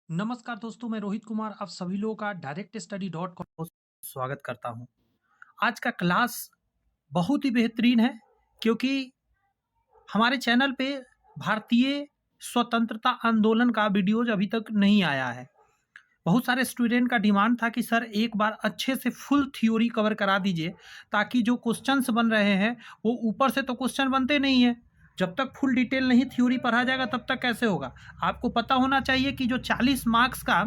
नमस्कार दोस्तों, मैं रोहित कुमार आप सभी लोगों का डायरेक्ट स्टडी डॉट कॉम स्वागत करता हूं। आज का क्लास बहुत ही बेहतरीन है क्योंकि हमारे चैनल पे भारतीय स्वतंत्रता आंदोलन का वीडियोज अभी तक नहीं आया है। बहुत सारे स्टूडेंट का डिमांड था कि सर एक बार अच्छे से फुल थ्योरी कवर करा दीजिए ताकि जो क्वेश्चंस बन रहे हैं वो ऊपर से तो क्वेश्चन बनते नहीं है। जब तक फुल डिटेल नहीं थ्योरी पढ़ा जाएगा तब तक कैसे होगा। आपको पता होना चाहिए कि जो 40 मार्क्स का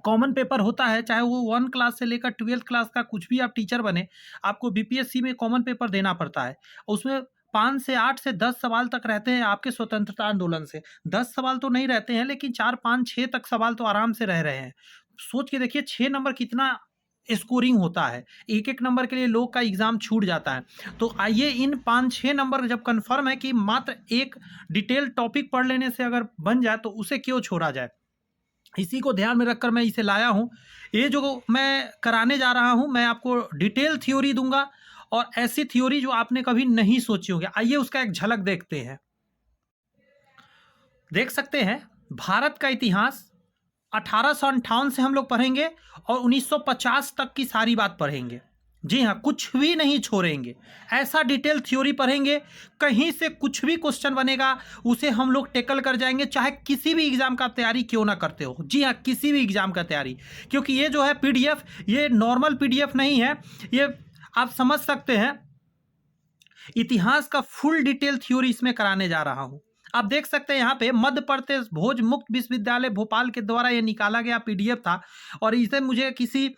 कॉमन पेपर होता है, चाहे वो 1 क्लास से लेकर 12th क्लास का कुछ भी आप टीचर बने, आपको बीपीएससी में कॉमन पेपर देना पड़ता है। उसमें 5 से 8 से 10 सवाल तक रहते हैं आपके स्वतंत्रता आंदोलन से। 10 सवाल तो नहीं रहते हैं, लेकिन 4, 5, 6 तक सवाल तो आराम से रह रहे हैं। सोच के देखिए 6 नंबर कितना स्कोरिंग होता है। एक-एक नंबर के लिए लोग का एग्ज़ाम छूट जाता है। तो आइए इन 5-6 नंबर जब कन्फर्म है कि मात्र एक डिटेल टॉपिक पढ़ लेने से अगर बन जाए, तो उसे क्यों छोड़ा जाए? इसी को ध्यान में रखकर मैं इसे लाया हूँ। ये जो मैं कराने जा रहा हूँ, मैं आपको डिटेल थ्योरी दूँगा और ऐसी थ्योरी जो आपने कभी नहीं सोची होगी। आइए उसका एक झलक देखते हैं। देख सकते हैं, भारत का इतिहास 1858 से हम लोग पढ़ेंगे और 1950 तक की सारी बात पढ़ेंगे। जी हाँ, कुछ भी नहीं छोड़ेंगे। ऐसा डिटेल थ्योरी पढ़ेंगे, कहीं से कुछ भी क्वेश्चन बनेगा, उसे हम लोग टैकल कर जाएँगे, चाहे किसी भी एग्ज़ाम का तैयारी क्यों ना करते हो। जी हाँ, किसी भी एग्ज़ाम का तैयारी। क्योंकि ये जो है पीडीएफ, ये नॉर्मल पीडीएफ नहीं है, ये आप समझ सकते हैं, इतिहास का फुल डिटेल थ्योरी इसमें कराने जा रहा हूँ। आप देख सकते हैं यहाँ पे मध्य प्रदेश भोज मुक्त विश्वविद्यालय भोपाल के द्वारा ये निकाला गया पीडीएफ था और इसे मुझे किसी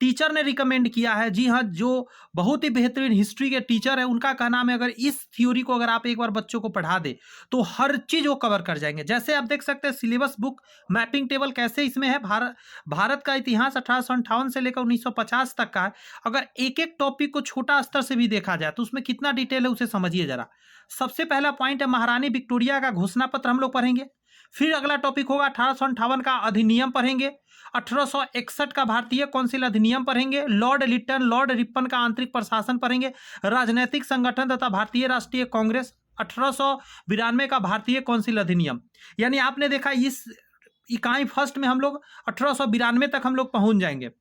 टीचर ने रिकमेंड किया है। जी हाँ, जो बहुत ही बेहतरीन हिस्ट्री के टीचर है, उनका कहना है अगर इस थ्योरी को अगर आप एक बार बच्चों को पढ़ा दे तो हर चीज वो कवर कर जाएंगे। जैसे आप देख सकते हैं सिलेबस बुक मैपिंग टेबल कैसे इसमें है। भारत का इतिहास 1858 से लेकर 1950 तक का है। अगर एक एक टॉपिक को छोटा स्तर से भी देखा जाए तो उसमें कितना डिटेल है उसे समझिए जरा। सबसे पहला पॉइंट है महारानी विक्टोरिया का घोषणा पत्र हम लोग पढ़ेंगे। फिर अगला टॉपिक होगा 1858 का अधिनियम पढ़ेंगे। 1861 का भारतीय कौंसिल अधिनियम पढ़ेंगे। लॉर्ड लिटन लॉर्ड रिपन का आंतरिक प्रशासन पढ़ेंगे। राजनैतिक संगठन तथा भारतीय राष्ट्रीय कांग्रेस। 1892 का भारतीय कौंसिल अधिनियम। यानी आपने देखा इस इकाई फर्स्ट में हम लोग 1892 तक हम लोग पहुंच जाएंगे।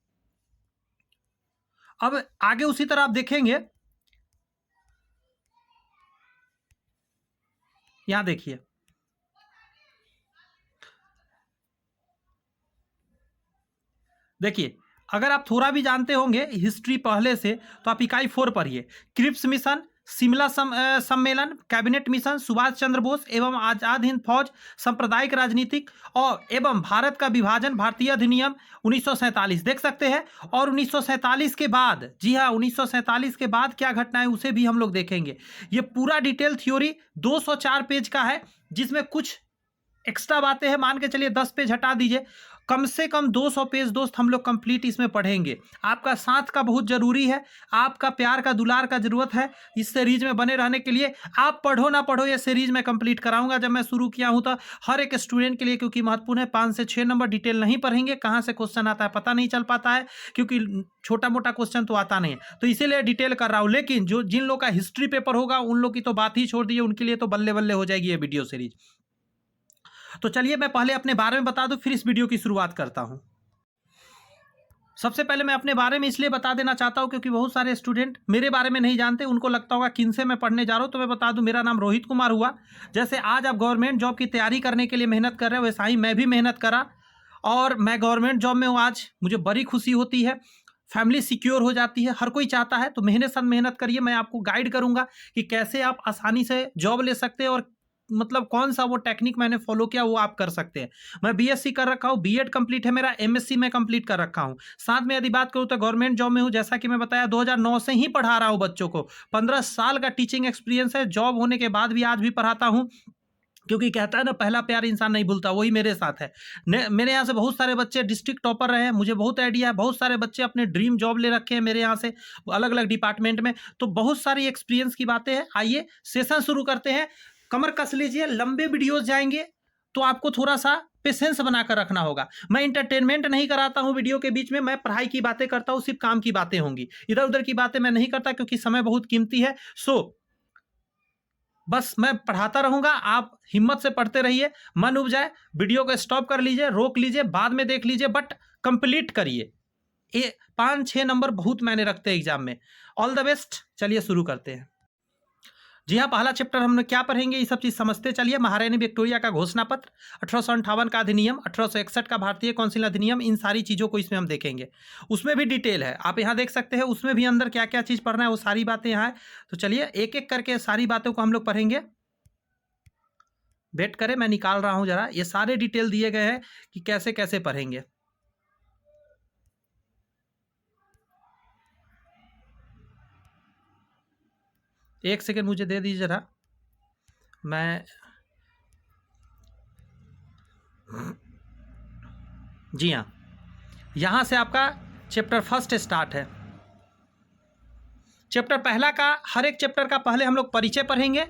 अब आगे उसी तरह आप देखेंगे, यहां देखिए, देखिए अगर आप थोड़ा भी जानते होंगे हिस्ट्री पहले से तो आप इकाई 4 पढ़िए। क्रिप्स मिशन, शिमला सम्मेलन, कैबिनेट मिशन, सुभाष चंद्र बोस एवं आजाद हिंद फौज, सांप्रदायिक राजनीतिक और एवं भारत का विभाजन, भारतीय अधिनियम 1947 देख सकते हैं। और 1947 के बाद, जी हाँ, 1947 के बाद क्या घटनाएं उसे भी हम लोग देखेंगे। ये पूरा डिटेल थ्योरी 204 पेज का है, जिसमें कुछ एक्स्ट्रा बातें हैं, मान के चलिए 10 पेज हटा दीजिए, कम से कम 200 पेज दोस्त हम लोग कंप्लीट इसमें पढ़ेंगे। आपका साथ का बहुत जरूरी है, आपका प्यार का दुलार का जरूरत है इस सीरीज में बने रहने के लिए। आप पढ़ो ना पढ़ो, ये सीरीज मैं कंप्लीट कराऊंगा। जब मैं शुरू किया हूं तो हर एक स्टूडेंट के लिए, क्योंकि महत्वपूर्ण है, 5 से 6 नंबर डिटेल नहीं पढ़ेंगे, कहाँ से क्वेश्चन आता है पता नहीं चल पाता है, क्योंकि छोटा मोटा क्वेश्चन तो आता नहीं है, तो इसीलिए डिटेल कर रहा हूँ। लेकिन जो जिन लोग का हिस्ट्री पेपर होगा उन लोग की तो बात ही छोड़ दीजिए, उनके लिए तो बल्ले बल्ले हो जाएगी ये वीडियो सीरीज। तो चलिए मैं पहले अपने बारे में बता दूं, फिर इस वीडियो की शुरुआत करता हूं। सबसे पहले मैं अपने बारे में इसलिए बता देना चाहता हूं क्योंकि बहुत सारे स्टूडेंट मेरे बारे में नहीं जानते, उनको लगता होगा किन से मैं पढ़ने जा रहा हूं। तो मैं बता दूं, मेरा नाम रोहित कुमार हुआ। जैसे आज आप गवर्नमेंट जॉब की तैयारी करने के लिए मेहनत कर रहे हो, वैसा ही मैं भी मेहनत करा और मैं गवर्नमेंट जॉब में हूँ। आज मुझे बड़ी खुशी होती है, फैमिली सिक्योर हो जाती है, हर कोई चाहता है। तो मेहनत साथ मेहनत करिए, मैं आपको गाइड करूंगा कि कैसे आप आसानी से जॉब ले सकते हैं और मतलब कौन सा वो टेक्निक मैंने फॉलो किया वो आप कर सकते हैं। मैं बीएससी कर रखा हूँ, बीएड कंप्लीट है मेरा, एमएससी मैं कंप्लीट कर रखा हूँ। साथ में यदि बात करूँ तो गवर्नमेंट जॉब में हूँ, जैसा कि मैं बताया 2009 से ही पढ़ा रहा हूँ बच्चों को। 15 साल का टीचिंग एक्सपीरियंस है, जॉब होने के बाद भी आज भी पढ़ाता हूँ। क्योंकि कहता है ना, पहला प्यार इंसान नहीं भूलता, वही मेरे साथ है। मेरे यहाँ से बहुत सारे बच्चे डिस्ट्रिक्ट टॉपर रहे हैं, मुझे बहुत आइडिया है। बहुत सारे बच्चे अपने ड्रीम जॉब ले रखे हैं मेरे यहाँ से अलग अलग डिपार्टमेंट में। तो बहुत सारी एक्सपीरियंस की बातें हैं। आइए सेशन शुरू करते हैं। कमर कस लीजिए, लंबे वीडियोस जाएंगे तो आपको थोड़ा सा पेशेंस बनाकर रखना होगा। मैं इंटरटेनमेंट नहीं कराता हूँ वीडियो के बीच में, मैं पढ़ाई की बातें करता हूँ, सिर्फ काम की बातें होंगी, इधर उधर की बातें मैं नहीं करता क्योंकि समय बहुत कीमती है। सो बस मैं पढ़ाता रहूंगा, आप हिम्मत से पढ़ते रहिए, मन उब जाए वीडियो को स्टॉप कर लीजिए, रोक लीजिए, बाद में देख लीजिए, बट कंप्लीट करिए। 5-6 नंबर बहुत मैंने रखते हैं एग्जाम में। All the best. चलिए शुरू करते हैं। जी हाँ, पहला चैप्टर हम लोग क्या पढ़ेंगे, ये सब चीज़ समझते चलिए। महारानी विक्टोरिया का घोषणा पत्र, 1858 का अधिनियम, 1861 का भारतीय कौंसिल अधिनियम, इन सारी चीज़ों को इसमें हम देखेंगे। उसमें भी डिटेल है, आप यहाँ देख सकते हैं, उसमें भी अंदर क्या क्या चीज़ पढ़ना है वो सारी बातें यहाँ है। तो चलिए एक एक करके सारी बातों को हम लोग पढ़ेंगे। वेट करें, मैं निकाल रहा हूँ जरा, ये सारे डिटेल दिए गए हैं कि कैसे कैसे पढ़ेंगे। एक सेकेंड मुझे दे दीजिए जरा, मैं जी हाँ, यहाँ से आपका चैप्टर फर्स्ट स्टार्ट है। चैप्टर पहला का, हर एक चैप्टर का पहले हम लोग परिचय पढ़ेंगे,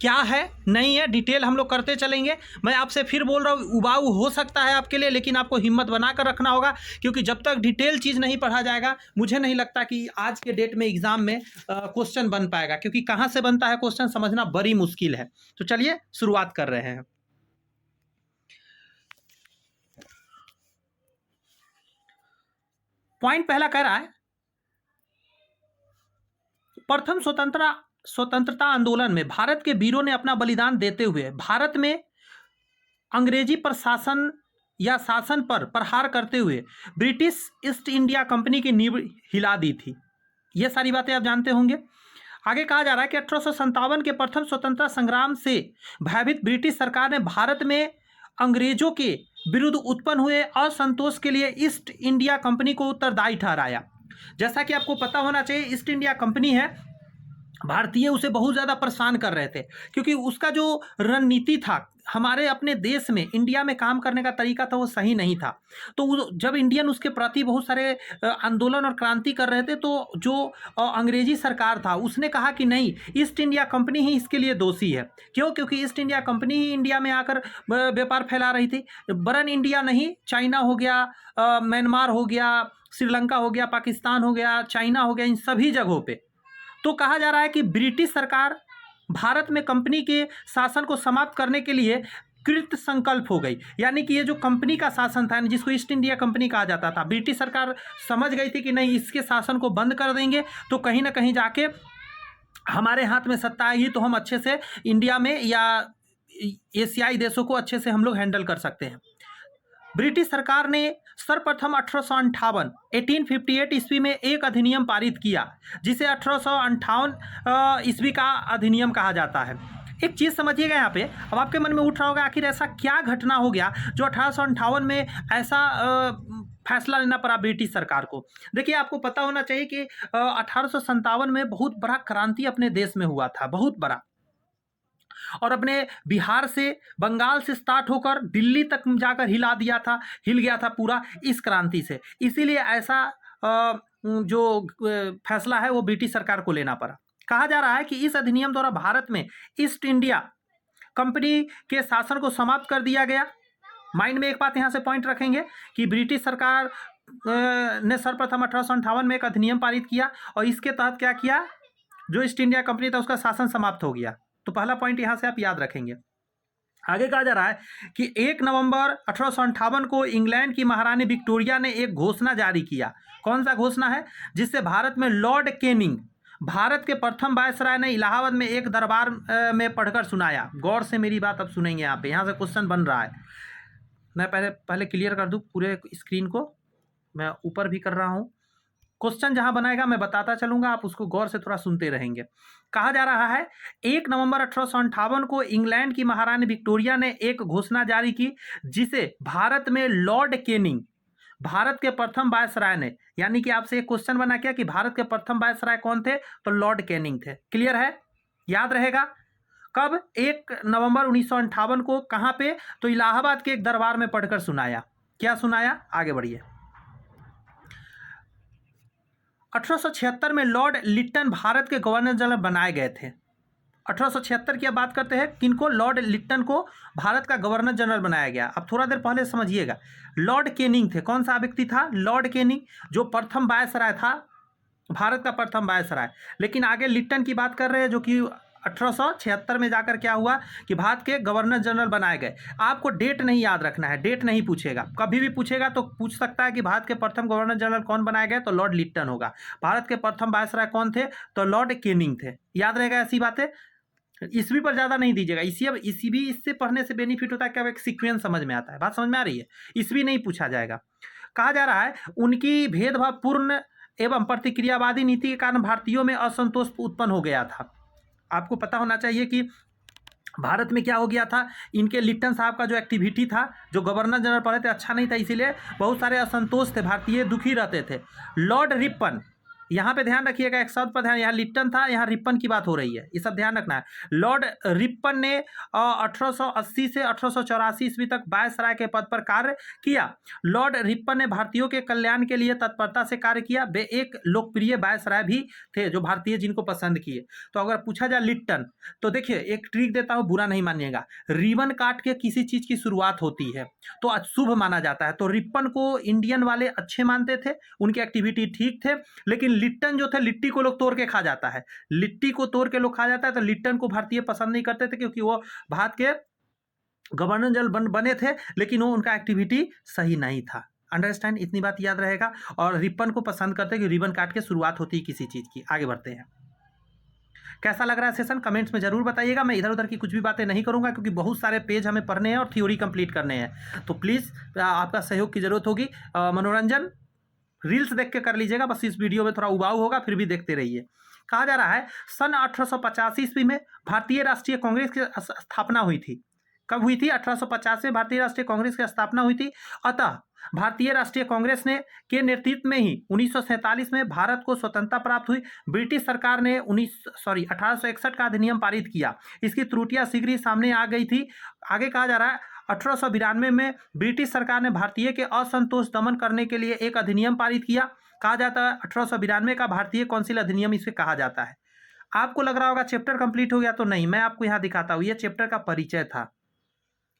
क्या है नहीं है डिटेल हम लोग करते चलेंगे। मैं आपसे फिर बोल रहा हूँ, उबाऊ हो सकता है आपके लिए, लेकिन आपको हिम्मत बनाकर रखना होगा, क्योंकि जब तक डिटेल चीज़ नहीं पढ़ा जाएगा मुझे नहीं लगता कि आज के डेट में एग्जाम में क्वेश्चन बन पाएगा, क्योंकि कहाँ से बनता है क्वेश्चन समझना बड़ी मुश्किल है। तो चलिए शुरुआत कर रहे हैं। पॉइंट पहला कह रहा है, प्रथम स्वतंत्रता आंदोलन में भारत के वीरों ने अपना बलिदान देते हुए भारत में अंग्रेजी प्रशासन या शासन पर प्रहार करते हुए ब्रिटिश ईस्ट इंडिया कंपनी की नींव हिला दी थी। ये सारी बातें आप जानते होंगे। आगे कहा जा रहा है कि 1857 के प्रथम स्वतंत्रता संग्राम से भयभीत ब्रिटिश सरकार ने भारत में अंग्रेजों के विरुद्ध उत्पन्न हुए असंतोष के लिए ईस्ट इंडिया कंपनी को उत्तरदायी ठहराया। जैसा कि आपको पता होना चाहिए, ईस्ट इंडिया कंपनी है, भारतीय उसे बहुत ज़्यादा परेशान कर रहे थे, क्योंकि उसका जो रणनीति था, हमारे अपने देश में इंडिया में काम करने का तरीका था, वो सही नहीं था। तो जब इंडियन उसके प्रति बहुत सारे आंदोलन और क्रांति कर रहे थे, तो जो अंग्रेजी सरकार था उसने कहा कि नहीं, ईस्ट इंडिया कंपनी ही इसके लिए दोषी है। क्यों? क्योंकि ईस्ट इंडिया कंपनी ही इंडिया में आकर व्यापार फैला रही थी। बरन इंडिया नहीं, चाइना हो गया, म्यांमार हो गया, श्रीलंका हो गया, पाकिस्तान हो गया, चाइना हो गया, इन सभी जगहों पर तो कहा जा रहा है कि ब्रिटिश सरकार भारत में कंपनी के शासन को समाप्त करने के लिए कृत संकल्प हो गई। यानी कि ये जो कंपनी का शासन था, जिसको ईस्ट इंडिया कंपनी कहा जाता था, ब्रिटिश सरकार समझ गई थी कि नहीं, इसके शासन को बंद कर देंगे तो कहीं ना कहीं जाके हमारे हाथ में सत्ता आएगी, तो हम अच्छे से इंडिया में या एशियाई देशों को अच्छे से हम लोग हैंडल कर सकते हैं। ब्रिटिश सरकार ने सर्वप्रथम 1858 ईस्वी में एक अधिनियम पारित किया, जिसे 1858 ईस्वी का अधिनियम कहा जाता है। एक चीज़ समझिएगा यहाँ पे, अब आपके मन में उठ रहा होगा आखिर ऐसा क्या घटना हो गया जो 1858 में ऐसा फैसला लेना पड़ा ब्रिटिश सरकार को। देखिए, आपको पता होना चाहिए कि 1857 में बहुत बड़ा क्रांति अपने देश में हुआ था, बहुत बड़ा, और अपने बिहार से, बंगाल से स्टार्ट होकर दिल्ली तक जाकर हिल गया था पूरा इस क्रांति से। इसीलिए ऐसा जो फैसला है वो ब्रिटिश सरकार को लेना पड़ा। कहा जा रहा है कि इस अधिनियम द्वारा भारत में ईस्ट इंडिया कंपनी के शासन को समाप्त कर दिया गया। माइंड में एक बात यहाँ से पॉइंट रखेंगे कि ब्रिटिश सरकार ने सर्वप्रथम 1858 में एक अधिनियम पारित किया, और इसके तहत क्या किया, जो ईस्ट इंडिया कंपनी था उसका शासन समाप्त हो गया। तो पहला पॉइंट यहाँ से आप याद रखेंगे। आगे कहा जा रहा है कि 1 नवंबर 1858 को इंग्लैंड की महारानी विक्टोरिया ने एक घोषणा जारी किया। कौन सा घोषणा है? जिससे भारत में लॉर्ड कैनिंग, भारत के प्रथम वायसराय ने इलाहाबाद में एक दरबार में पढ़कर सुनाया। गौर से मेरी बात अब सुनेंगे। यहाँ से क्वेश्चन बन रहा है, मैं पहले क्लियर कर दूं पूरे स्क्रीन को, मैं ऊपर भी कर रहा हूँ। क्वेश्चन जहां बनाएगा मैं बताता चलूंगा, आप उसको गौर से थोड़ा सुनते रहेंगे। कहा जा रहा है 1 नवंबर 1858 को इंग्लैंड की महारानी विक्टोरिया ने एक घोषणा जारी की, जिसे भारत में लॉर्ड कैनिंग, भारत के प्रथम वायसराय ने, यानी कि आपसे एक क्वेश्चन बना क्या कि भारत के प्रथम वायसराय कौन थे, तो लॉर्ड कैनिंग थे। क्लियर है, याद रहेगा। कब? 1 नवंबर 1958 को। कहाँ पे? तो इलाहाबाद के एक दरबार में पढ़कर सुनाया। क्या सुनाया? आगे बढ़िए। 1876 में लॉर्ड लिट्टन भारत के गवर्नर जनरल बनाए गए थे। 1876 की बात करते हैं, किनको? लॉर्ड लिट्टन को भारत का गवर्नर जनरल बनाया गया। अब थोड़ा देर पहले समझिएगा, लॉर्ड कैनिंग थे। कौन सा व्यक्ति था? लॉर्ड कैनिंग, जो प्रथम वायसराय था, भारत का प्रथम वायसराय। लेकिन आगे लिट्टन की बात कर रहे हैं, जो कि 1876 में जाकर क्या हुआ कि भारत के गवर्नर जनरल बनाए गए। आपको डेट नहीं याद रखना है, डेट नहीं पूछेगा, कभी भी पूछेगा तो पूछ सकता है कि भारत के प्रथम गवर्नर जनरल कौन बनाए गए, तो लॉर्ड लिट्टन होगा। भारत के प्रथम वायसराय कौन थे, तो लॉर्ड कैनिंग थे। याद रहेगा ऐसी बातें। ईस्वी पर ज़्यादा नहीं दीजिएगा, इसी भी इससे पढ़ने से बेनिफिट होता है कि अब एक सीक्वेंस समझ में आता है। बात समझ में आ रही है। ईस्वी नहीं पूछा जाएगा। कहा जा रहा है उनकी भेदभावपूर्ण एवं प्रतिक्रियावादी नीति के कारण भारतीयों में असंतोष उत्पन्न हो गया था। आपको पता होना चाहिए कि भारत में क्या हो गया था, इनके लिट्टन साहब का जो एक्टिविटी था, जो गवर्नर जनरल पढ़े थे, अच्छा नहीं था, इसीलिए बहुत सारे असंतोष थे, भारतीय दुखी रहते थे। लॉर्ड रिपन, यहाँ पे ध्यान रखिएगा, एक शब्द पर ध्यान, यहाँ लिट्टन था, यहाँ रिपन की बात हो रही है, ये सब ध्यान रखना है। लॉर्ड रिपन ने 1880 से 1884 ईस्वी तक वायसराय के पद पर कार्य किया। लॉर्ड रिपन ने भारतीयों के कल्याण के लिए तत्परता से कार्य किया। वे एक लोकप्रिय वायसराय भी थे, जो भारतीय जिनको पसंद किए। तो अगर पूछा जाए लिट्टन, तो देखिए एक ट्रिक देता हूँ, बुरा नहीं मानिएगा। रिबन काट के किसी चीज की शुरुआत होती है तो अशुभ माना जाता है। तो रिपन को इंडियन वाले अच्छे मानते थे, उनकी एक्टिविटी ठीक थे, लेकिन लिट्टन जो थे, लिट्टी को लोग तोड़ के खा जाता है, लिट्टी को तोड़ के लोग खा जाता है, तो लिट्टन को भारतीय पसंद नहीं करते थे, क्योंकि वो भारत के गवर्नर जनरल बने थे, लेकिन वो उनका एक्टिविटी सही नहीं था। अंडरस्टैंड, इतनी बात याद रहेगा। और रिपन को पसंद करते कि रिबन काट के शुरुआत होती है किसी चीज की। आगे बढ़ते हैं। कैसा लग रहा है सेशन, कमेंट्स में जरूर बताइएगा। मैं इधर उधर की कुछ भी बातें नहीं करूंगा, क्योंकि बहुत सारे पेज हमें पढ़ने हैं और थ्योरी कंप्लीट करने हैं। तो प्लीज़ आपका सहयोग की जरूरत होगी। मनोरंजन रील्स देख के कर लीजिएगा, बस इस वीडियो में थोड़ा उबाऊ होगा, फिर भी देखते रहिए। कहा जा रहा है सन 1885 ईस्वी में भारतीय राष्ट्रीय कांग्रेस की स्थापना हुई थी। कब हुई थी? 1850 में भारतीय राष्ट्रीय कांग्रेस की स्थापना हुई थी। अतः भारतीय राष्ट्रीय कांग्रेस ने के नेतृत्व में ही 1947 में भारत को स्वतंत्रता प्राप्त हुई। ब्रिटिश सरकार ने 1861 का अधिनियम पारित किया। इसकी त्रुटियां शीघ्र ही सामने आ गई थी। आगे कहा जा रहा है 1892 में ब्रिटिश सरकार ने भारतीय के असंतोष दमन करने के लिए एक अधिनियम पारित किया। कहा जाता है 1892 का भारतीय काउंसिल अधिनियम इसे कहा जाता है। आपको लग रहा होगा चैप्टर कंप्लीट हो गया, तो नहीं, मैं आपको यहाँ दिखाता हूँ। ये चैप्टर का परिचय था।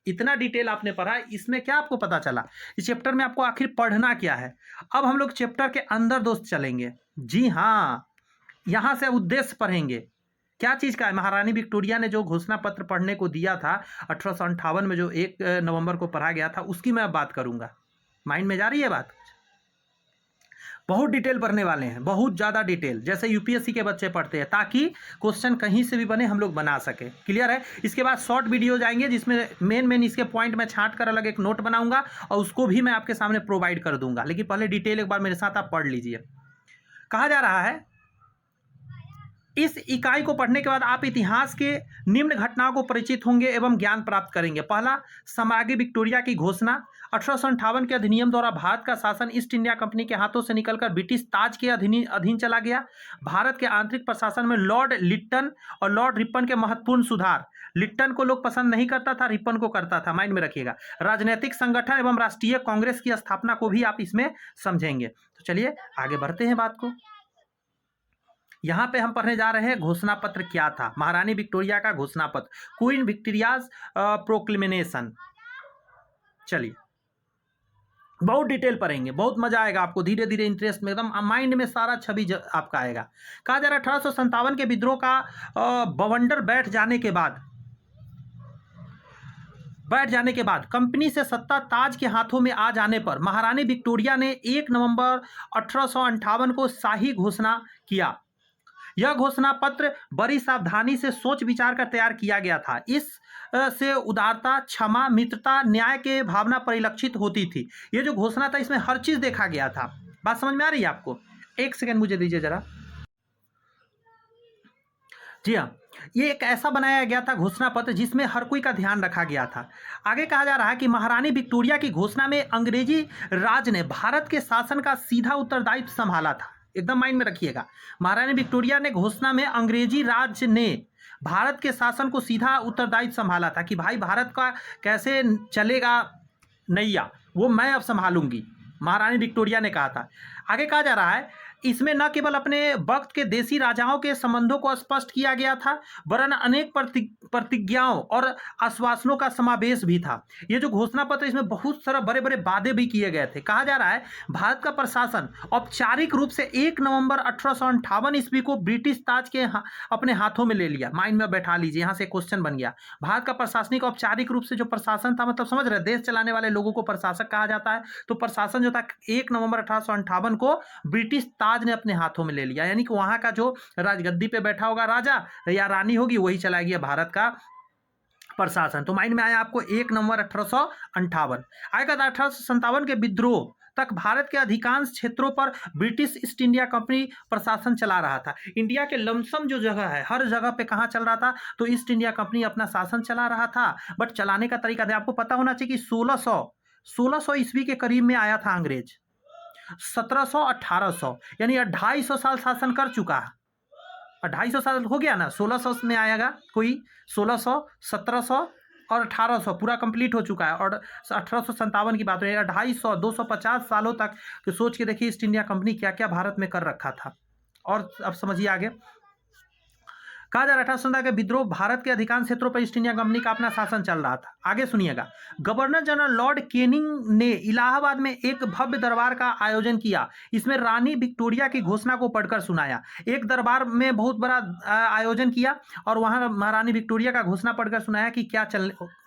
इतना डिटेल आपने पढ़ा, इसमें क्या आपको पता चला, इस चैप्टर में आपको आखिर पढ़ना क्या है। अब हम लोग चैप्टर के अंदर दोस्त चलेंगे। जी हाँ, यहाँ से उद्देश्य पढ़ेंगे। क्या चीज़ का है? महारानी विक्टोरिया ने जो घोषणा पत्र पढ़ने को दिया था 1858 में, जो 1 नवंबर को पढ़ा गया था, उसकी मैं बात करूंगा। माइंड में जा रही है बात? बहुत डिटेल पढ़ने वाले हैं, बहुत ज़्यादा डिटेल, जैसे यूपीएससी के बच्चे पढ़ते हैं, ताकि क्वेश्चन कहीं से भी बने हम लोग बना सके। क्लियर है? इसके बाद शॉर्ट वीडियो जाएंगे, जिसमें मेन इसके पॉइंट मैं छांट कर अलग एक नोट बनाऊंगा और उसको भी मैं आपके सामने प्रोवाइड कर दूंगा। लेकिन पहले डिटेल एक बार मेरे साथ आप पढ़ लीजिए। कहा जा रहा है इस इकाई को पढ़ने के बाद आप इतिहास के निम्न घटनाओं को परिचित होंगे एवं ज्ञान प्राप्त करेंगे। पहला, सम्राज्ञी विक्टोरिया की घोषणा। 1858 के अधिनियम द्वारा भारत का शासन ईस्ट इंडिया कंपनी के हाथों से निकलकर ब्रिटिश ताज के अधीन चला गया। भारत के आंतरिक प्रशासन में लॉर्ड लिट्टन और लॉर्ड रिपन के महत्वपूर्ण सुधार। लिट्टन को लोग पसंद नहीं करता था, रिपन को करता था, माइंड में रखिएगा। राजनीतिक संगठन एवं राष्ट्रीय कांग्रेस की स्थापना को भी आप इसमें समझेंगे। तो चलिए आगे बढ़ते हैं बात को। यहाँ पे हम पढ़ने जा रहे हैं घोषणा पत्र क्या था। महारानी विक्टोरिया का घोषणा पत्र, क्वीन विक्टोरियाज प्रोक्लेमेशन। चलिए बहुत डिटेल पढ़ेंगे, बहुत मजा आएगा आपको, धीरे धीरे इंटरेस्ट में, एकदम माइंड में सारा छवि आपका आएगा। कहा जा रहा है 1857 के विद्रोह का बवंडर बैठ जाने के बाद कंपनी से सत्ता ताज के हाथों में आ जाने पर महारानी विक्टोरिया ने 1 नवंबर 1858 को शाही घोषणा किया। यह घोषणा पत्र बड़ी सावधानी से सोच विचार कर तैयार किया गया था। इस से उदारता, क्षमा, मित्रता, न्याय के भावना परिलक्षित होती थी। ये जो घोषणा था, इसमें हर चीज देखा गया था। बात समझ में आ रही है आपको? एक सेकंड मुझे दीजिए जरा। जी हाँ, ये एक ऐसा बनाया गया था घोषणा पत्र जिसमें हर कोई का ध्यान रखा गया था। आगे कहा जा रहा है कि महारानी विक्टोरिया की घोषणा में अंग्रेजी राज ने भारत के शासन का सीधा उत्तरदायित्व संभाला था। एकदम माइंड में रखिएगा, महारानी विक्टोरिया ने घोषणा में अंग्रेजी राज ने भारत के शासन को सीधा उत्तरदायित्व संभाला था, कि भाई भारत का कैसे चलेगा नैया, वो मैं अब संभालूंगी, महारानी विक्टोरिया ने कहा था। आगे कहा जा रहा है इसमें न केवल अपने वक्त के देशी राजाओं के संबंधों को स्पष्ट किया गया था, वरन अनेक प्रतिज्ञाओं और आश्वासनों का समावेश भी था। ये जो घोषणा पत्र, इसमें बहुत सारा बड़े बड़े वादे भी किए गए थे। कहा जा रहा है भारत का प्रशासन औपचारिक रूप से 1 नवंबर 1858 ईस्वी को ब्रिटिश ताज के अपने हाथों में ले लिया। माइंड में बैठा लीजिए, यहाँ से क्वेश्चन बन गया। भारत का प्रशासनिक औपचारिक रूप से जो प्रशासन था, मतलब समझ रहे, देश चलाने वाले लोगों को प्रशासक कहा जाता है। तो प्रशासन जो था 1 नवंबर 1858 को ब्रिटिश ताज ने अपने हाथों में ले लिया, यानी कि वहां का जो राजगद्दी पे बैठा होगा राजा या रानी होगी, वही चलाएगी भारत का प्रशासन। तो माइंड में आया आपको 1 नवंबर 1858। आएगा 1857 के विद्रोह तक भारत के अधिकांश क्षेत्रों पर ब्रिटिश ईस्ट इंडिया कंपनी प्रशासन चला रहा था। इंडिया के लमसम जो जगह है, हर जगह पे कहाँ चल रहा था, तो ईस्ट इंडिया कंपनी अपना शासन चला रहा था। बट चलाने का तरीका था, आपको पता होना चाहिए कि 1600 ईस्वी के करीब में आया था अंग्रेज। 1700 1800 यानी 250 साल शासन कर चुका है। 250 साल हो गया ना, 1600 में आएगा कोई, 1600 1700 और 1800 पूरा कंप्लीट हो चुका है। और 1857 की बात हो रही है, 250 250 सालों तक। तो सोच के देखिए ईस्ट इंडिया कंपनी क्या क्या भारत में कर रखा था। और अब समझिए आगे, कहा जा रहा था 1857 के विद्रोह भारत के अधिकांश क्षेत्रों पर ईस्ट इंडिया कंपनी का अपना शासन चल रहा था। आगे सुनिएगा, गवर्नर जनरल लॉर्ड कैनिंग ने इलाहाबाद में एक भव्य दरबार का आयोजन किया। इसमें रानी विक्टोरिया की घोषणा को पढ़कर सुनाया। एक दरबार में बहुत बड़ा आयोजन किया और वहां महारानी विक्टोरिया का घोषणा पढ़कर सुनाया कि क्या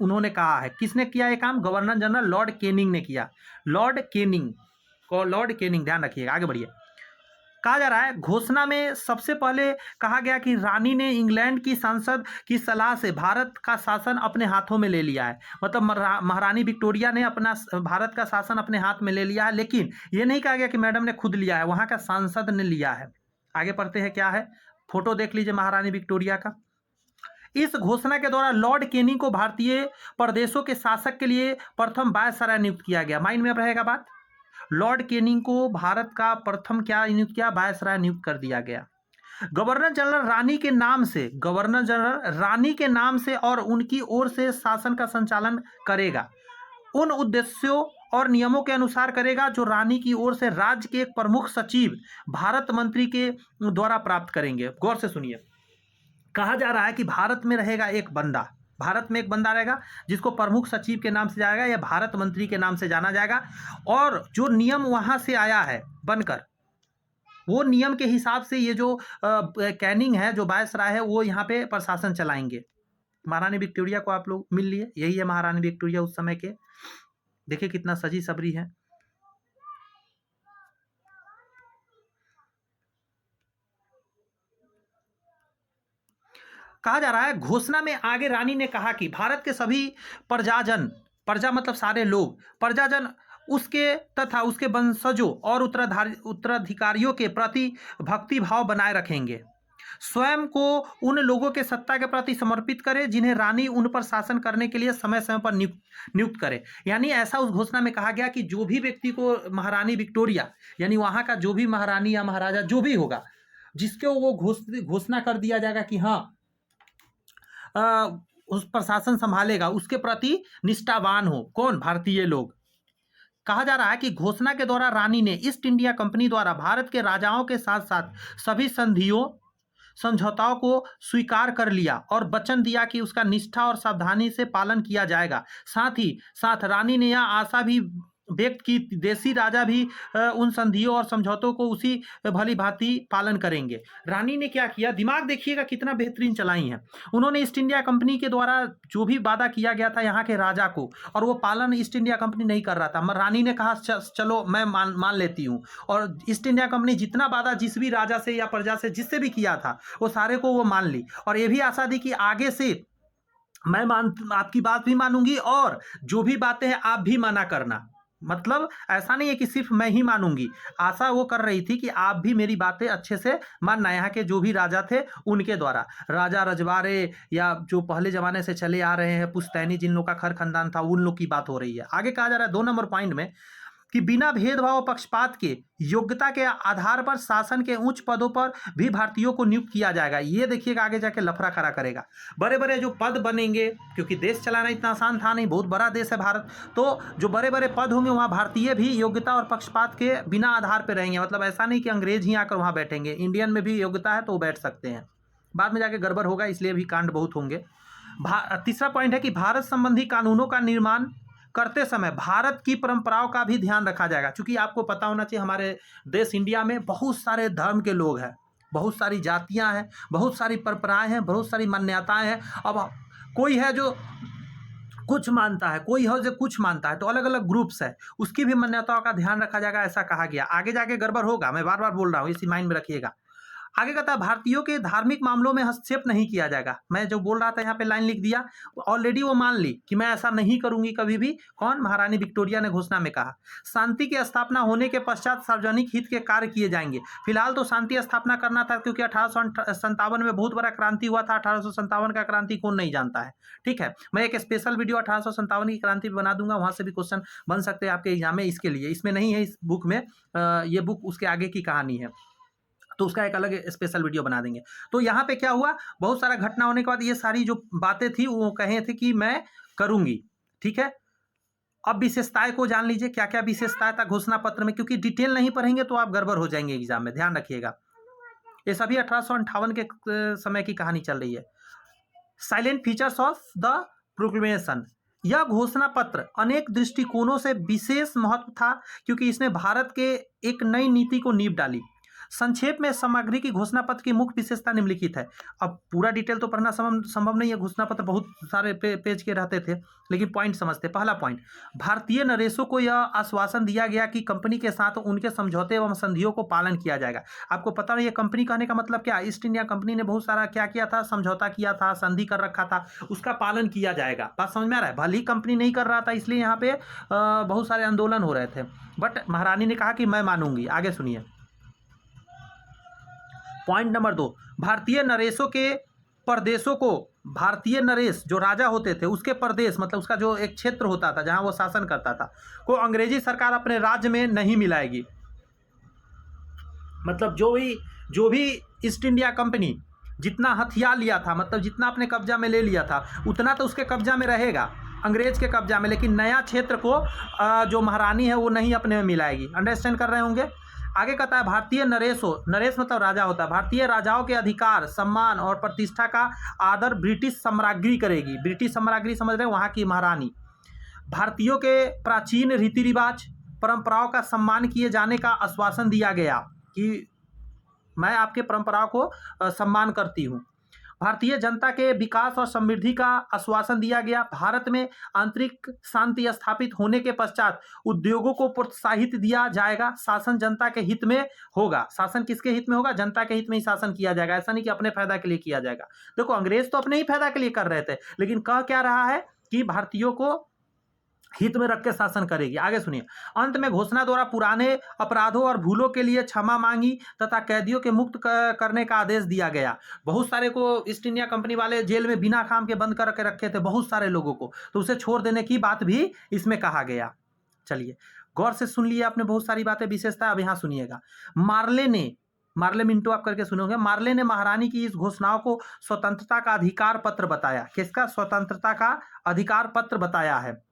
उन्होंने कहा है। किसने किया ये काम? गवर्नर जनरल लॉर्ड कैनिंग ने किया। लॉर्ड कैनिंग ध्यान रखिएगा। आगे बढ़िए, कहा जा रहा है घोषणा में सबसे पहले कहा गया कि रानी ने इंग्लैंड की संसद की सलाह से भारत का शासन अपने हाथों में ले लिया है। मतलब महारानी विक्टोरिया ने अपना भारत का शासन अपने हाथ में ले लिया है, लेकिन ये नहीं कहा गया कि मैडम ने खुद लिया है, वहां का सांसद ने लिया है। आगे पढ़ते हैं क्या है, फोटो देख लीजिए महारानी विक्टोरिया का। इस घोषणा के द्वारा लॉर्ड कैनिंग को भारतीय प्रदेशों के शासक के लिए प्रथम वायसराय नियुक्त किया गया। माइंड में अब रहेगा बात, लॉर्ड कैनिंग को भारत का प्रथम क्या नियुक्त किया? वायसराय नियुक्त कर दिया गया। गवर्नर जनरल रानी के नाम से और उनकी ओर से शासन का संचालन करेगा। उन उद्देश्यों और नियमों के अनुसार करेगा जो रानी की ओर से राज्य के एक प्रमुख सचिव भारत मंत्री के द्वारा प्राप्त करेंगे। गौर से सुनिए, कहा जा रहा है कि भारत में रहेगा एक बंदा, भारत में एक बंदा रहेगा जिसको प्रमुख सचिव के नाम से जाएगा या भारत मंत्री के नाम से जाना जाएगा। और जो नियम वहां से आया है बनकर, वो नियम के हिसाब से ये जो कैनिंग है, जो वायसराय है, वो यहाँ पे प्रशासन चलाएंगे। महारानी विक्टोरिया को आप लोग मिल लिए, यही है महारानी विक्टोरिया उस समय के। देखिए कितना सजी सबरी है। कहा जा रहा है घोषणा में आगे रानी ने कहा कि भारत के सभी प्रजाजन, प्रजा मतलब सारे लोग, प्रजाजन उसके तथा उसके वंशजों और उत्तराधिकारियों के प्रति भक्ति भाव बनाए रखेंगे। स्वयं को उन लोगों के सत्ता के प्रति समर्पित करे जिन्हें रानी उन पर शासन करने के लिए समय समय पर नियुक्त करे। यानी ऐसा उस घोषणा में कहा गया कि जो भी व्यक्ति को महारानी विक्टोरिया, यानी वहां का जो भी महारानी या महाराजा जो भी होगा, जिसके वो घोषणा कर दिया जाएगा कि हाँ उस प्रशासन संभालेगा, उसके प्रति निष्ठावान हो। कौन? भारतीय लोग। कहा जा रहा है कि घोषणा के द्वारा रानी ने ईस्ट इंडिया कंपनी द्वारा भारत के राजाओं के साथ साथ सभी समझौताओं को स्वीकार कर लिया और वचन दिया कि उसका निष्ठा और सावधानी से पालन किया जाएगा। साथ ही साथ रानी ने यह आशा भी व्यक्त की देशी राजा भी उन संधियों और समझौतों को उसी भली भांति पालन करेंगे। रानी ने क्या किया, दिमाग देखिएगा कितना बेहतरीन चलाई है। उन्होंने ईस्ट इंडिया कंपनी के द्वारा जो भी वादा किया गया था यहाँ के राजा को, और वो पालन ईस्ट इंडिया कंपनी नहीं कर रहा था। रानी ने कहा चलो मैं मान लेती हूँ, और ईस्ट इंडिया कंपनी जितना वादा जिस भी राजा से या प्रजा से जिससे भी किया था वो सारे को वो मान ली, और ये भी आशा दी कि आगे से मैं आपकी बात भी मानूंगी और जो भी बातें हैं आप भी माना करना। मतलब ऐसा नहीं है कि सिर्फ मैं ही मानूंगी, आशा वो कर रही थी कि आप भी मेरी बातें अच्छे से मानना। यहाँ के जो भी राजा थे उनके द्वारा, राजा रजवाड़े या जो पहले जमाने से चले आ रहे हैं पुश्तैनी, जिन लोग का खर खानदान था, उन लोग की बात हो रही है। आगे कहा जा रहा है 2 नंबर पॉइंट में, कि बिना भेदभाव और पक्षपात के योग्यता के आधार पर शासन के उच्च पदों पर भी भारतीयों को नियुक्त किया जाएगा। ये देखिएगा आगे जाके लफड़ा खड़ा करेगा। बड़े बड़े जो पद बनेंगे, क्योंकि देश चलाना इतना आसान था नहीं, बहुत बड़ा देश है भारत, तो जो बड़े बड़े पद होंगे वहाँ भारतीय भी योग्यता और पक्षपात के बिना आधार पर रहेंगे। मतलब ऐसा नहीं कि अंग्रेज ही आकर वहाँ बैठेंगे, इंडियन में भी योग्यता है तो वो बैठ सकते हैं। बाद में जाके गड़बड़ होगा, इसलिए भी कांड बहुत होंगे। तीसरा पॉइंट है कि भारत संबंधी कानूनों का निर्माण करते समय भारत की परंपराओं का भी ध्यान रखा जाएगा। क्योंकि आपको पता होना चाहिए हमारे देश इंडिया में बहुत सारे धर्म के लोग हैं, बहुत सारी जातियां हैं, बहुत सारी परंपराएं हैं, बहुत सारी मान्यताएं हैं। अब कोई है जो कुछ मानता है, कोई है जो कुछ मानता है, तो अलग अलग ग्रुप्स है, उसकी भी मान्यताओं का ध्यान रखा जाएगा, ऐसा कहा गया। आगे जाके गड़बड़ होगा, मैं बार बार बोल रहा हूँ, इसी माइंड में रखिएगा। आगे कहता है भारतीयों के धार्मिक मामलों में हस्तक्षेप नहीं किया जाएगा। मैं जो बोल रहा था यहाँ पे लाइन लिख दिया, ऑलरेडी वो मान ली कि मैं ऐसा नहीं करूंगी कभी भी। कौन? महारानी विक्टोरिया ने घोषणा में कहा। शांति की स्थापना होने के पश्चात सार्वजनिक हित के कार्य किए जाएंगे। फिलहाल तो शांति स्थापना करना था, क्योंकि 1857 में बहुत बड़ा क्रांति हुआ था। 1857 का क्रांति कौन नहीं जानता है, ठीक है। मैं एक स्पेशल वीडियो 1857 की क्रांति बना दूंगा, वहां से भी क्वेश्चन बन सकते हैं आपके एग्जाम में। इसके लिए इसमें नहीं है, इस बुक में, ये बुक उसके आगे की कहानी है, तो उसका एक अलग स्पेशल वीडियो बना देंगे। तो यहाँ पे क्या हुआ, बहुत सारा घटना होने के बाद ये सारी जो बातें थी वो कहे थे कि मैं करूंगी, ठीक है। अब विशेषताएं को जान लीजिए, क्या क्या विशेषताएं था घोषणा पत्र में, क्योंकि डिटेल नहीं पढ़ेंगे तो आप गड़बड़ हो जाएंगे एग्जाम में, ध्यान रखिएगा। ये सभी 1858 के समय की कहानी चल रही है। Salient features of the proclamation, यह घोषणा पत्र अनेक दृष्टिकोणों से विशेष महत्व था, क्योंकि इसने भारत के एक नई नीति को नींव डाली। संक्षेप में सामग्री की घोषणा पत्र की मुख्य विशेषता निम्नलिखित है। अब पूरा डिटेल तो पढ़ना संभव नहीं है, घोषणा पत्र बहुत सारे पेज के रहते थे, लेकिन पॉइंट समझते। पहला पॉइंट, भारतीय नरेशों को यह आश्वासन दिया गया कि कंपनी के साथ उनके समझौते एवं संधियों को पालन किया जाएगा। आपको पता नहीं, ये कंपनी कहने का मतलब क्या, ईस्ट इंडिया कंपनी ने बहुत सारा क्या किया था, समझौता किया था, संधि कर रखा था, उसका पालन किया जाएगा। बात समझ में आ रहा है। भले ही कंपनी नहीं कर रहा था, इसलिए यहाँ पे बहुत सारे आंदोलन हो रहे थे, बट महारानी ने कहा कि मैं मानूंगी। आगे सुनिए पॉइंट नंबर 2, भारतीय नरेशों के प्रदेशों को, भारतीय नरेश जो राजा होते थे उसके प्रदेश, मतलब उसका जो एक क्षेत्र होता था जहां वो शासन करता था, को अंग्रेजी सरकार अपने राज्य में नहीं मिलाएगी। मतलब जो भी ईस्ट इंडिया कंपनी जितना हथियार लिया था, मतलब जितना अपने कब्जा में ले लिया था, उतना तो उसके कब्जा में रहेगा, अंग्रेज के कब्जा में, लेकिन नया क्षेत्र को जो महारानी है वो नहीं अपने में मिलाएगी। अंडरस्टैंड कर रहे होंगे। आगे कहता है भारतीय नरेशों, नरेश मतलब राजा होता है, भारतीय राजाओं के अधिकार, सम्मान और प्रतिष्ठा का आदर ब्रिटिश साम्राज्ञी करेगी। ब्रिटिश साम्राज्ञी समझ रहे हैं, वहाँ की महारानी। भारतीयों के प्राचीन रीति रिवाज, परंपराओं का सम्मान किए जाने का आश्वासन दिया गया कि मैं आपके परंपराओं को सम्मान करती हूँ। भारतीय जनता के विकास और समृद्धि का आश्वासन दिया गया। भारत में आंतरिक शांति स्थापित होने के पश्चात उद्योगों को प्रोत्साहित दिया जाएगा। शासन जनता के हित में होगा। शासन किसके हित में होगा? जनता के हित में ही शासन किया जाएगा। ऐसा नहीं कि अपने फायदा के लिए किया जाएगा। देखो, अंग्रेज तो अपने ही फायदा के लिए कर रहे थे, लेकिन कह क्या रहा है कि भारतीयों को हित में रख के शासन करेगी। आगे सुनिए। अंत में घोषणा द्वारा पुराने अपराधों और भूलों के लिए क्षमा मांगी तथा कैदियों के मुक्त करने का आदेश दिया गया। बहुत सारे को ईस्ट इंडिया कंपनी वाले जेल में बिना काम के बंद करके रखे थे, बहुत सारे लोगों को, तो उसे छोड़ देने की बात भी इसमें कहा गया। चलिए गौर से सुन लिए आपने बहुत सारी बातें, विशेषता। अब यहाँ सुनिएगा। मार्ले मिंटो आप करके सुनोगे। मार्ले ने महारानी की इस घोषणाओं को स्वतंत्रता का अधिकार पत्र बताया। किसका? स्वतंत्रता का अधिकार पत्र बताया है।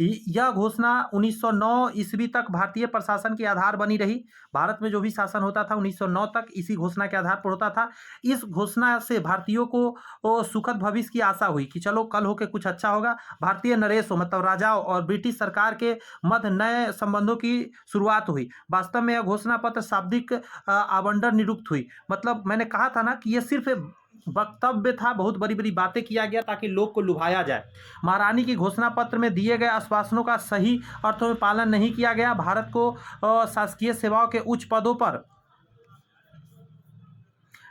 यह घोषणा 1909 ईस्वी तक भारतीय प्रशासन के आधार बनी रही। भारत में जो भी शासन होता था 1909 तक इसी घोषणा के आधार पर होता था। इस घोषणा से भारतीयों को सुखद भविष्य की आशा हुई कि चलो कल होके कुछ अच्छा होगा। भारतीय नरेशों मतलब राजाओं और ब्रिटिश सरकार के मध्य नए संबंधों की शुरुआत हुई। वास्तव में यह घोषणा पत्र शाब्दिक आवंटन निरुक्त हुई। मतलब मैंने कहा था ना कि यह सिर्फ वक्तव्य था, बहुत बड़ी बड़ी बातें किया गया ताकि लोग को लुभाया जाए। महारानी की घोषणा पत्र में दिए गए आश्वासनों का सही अर्थों में पालन नहीं किया गया। भारत को शासकीय सेवाओं के उच्च पदों पर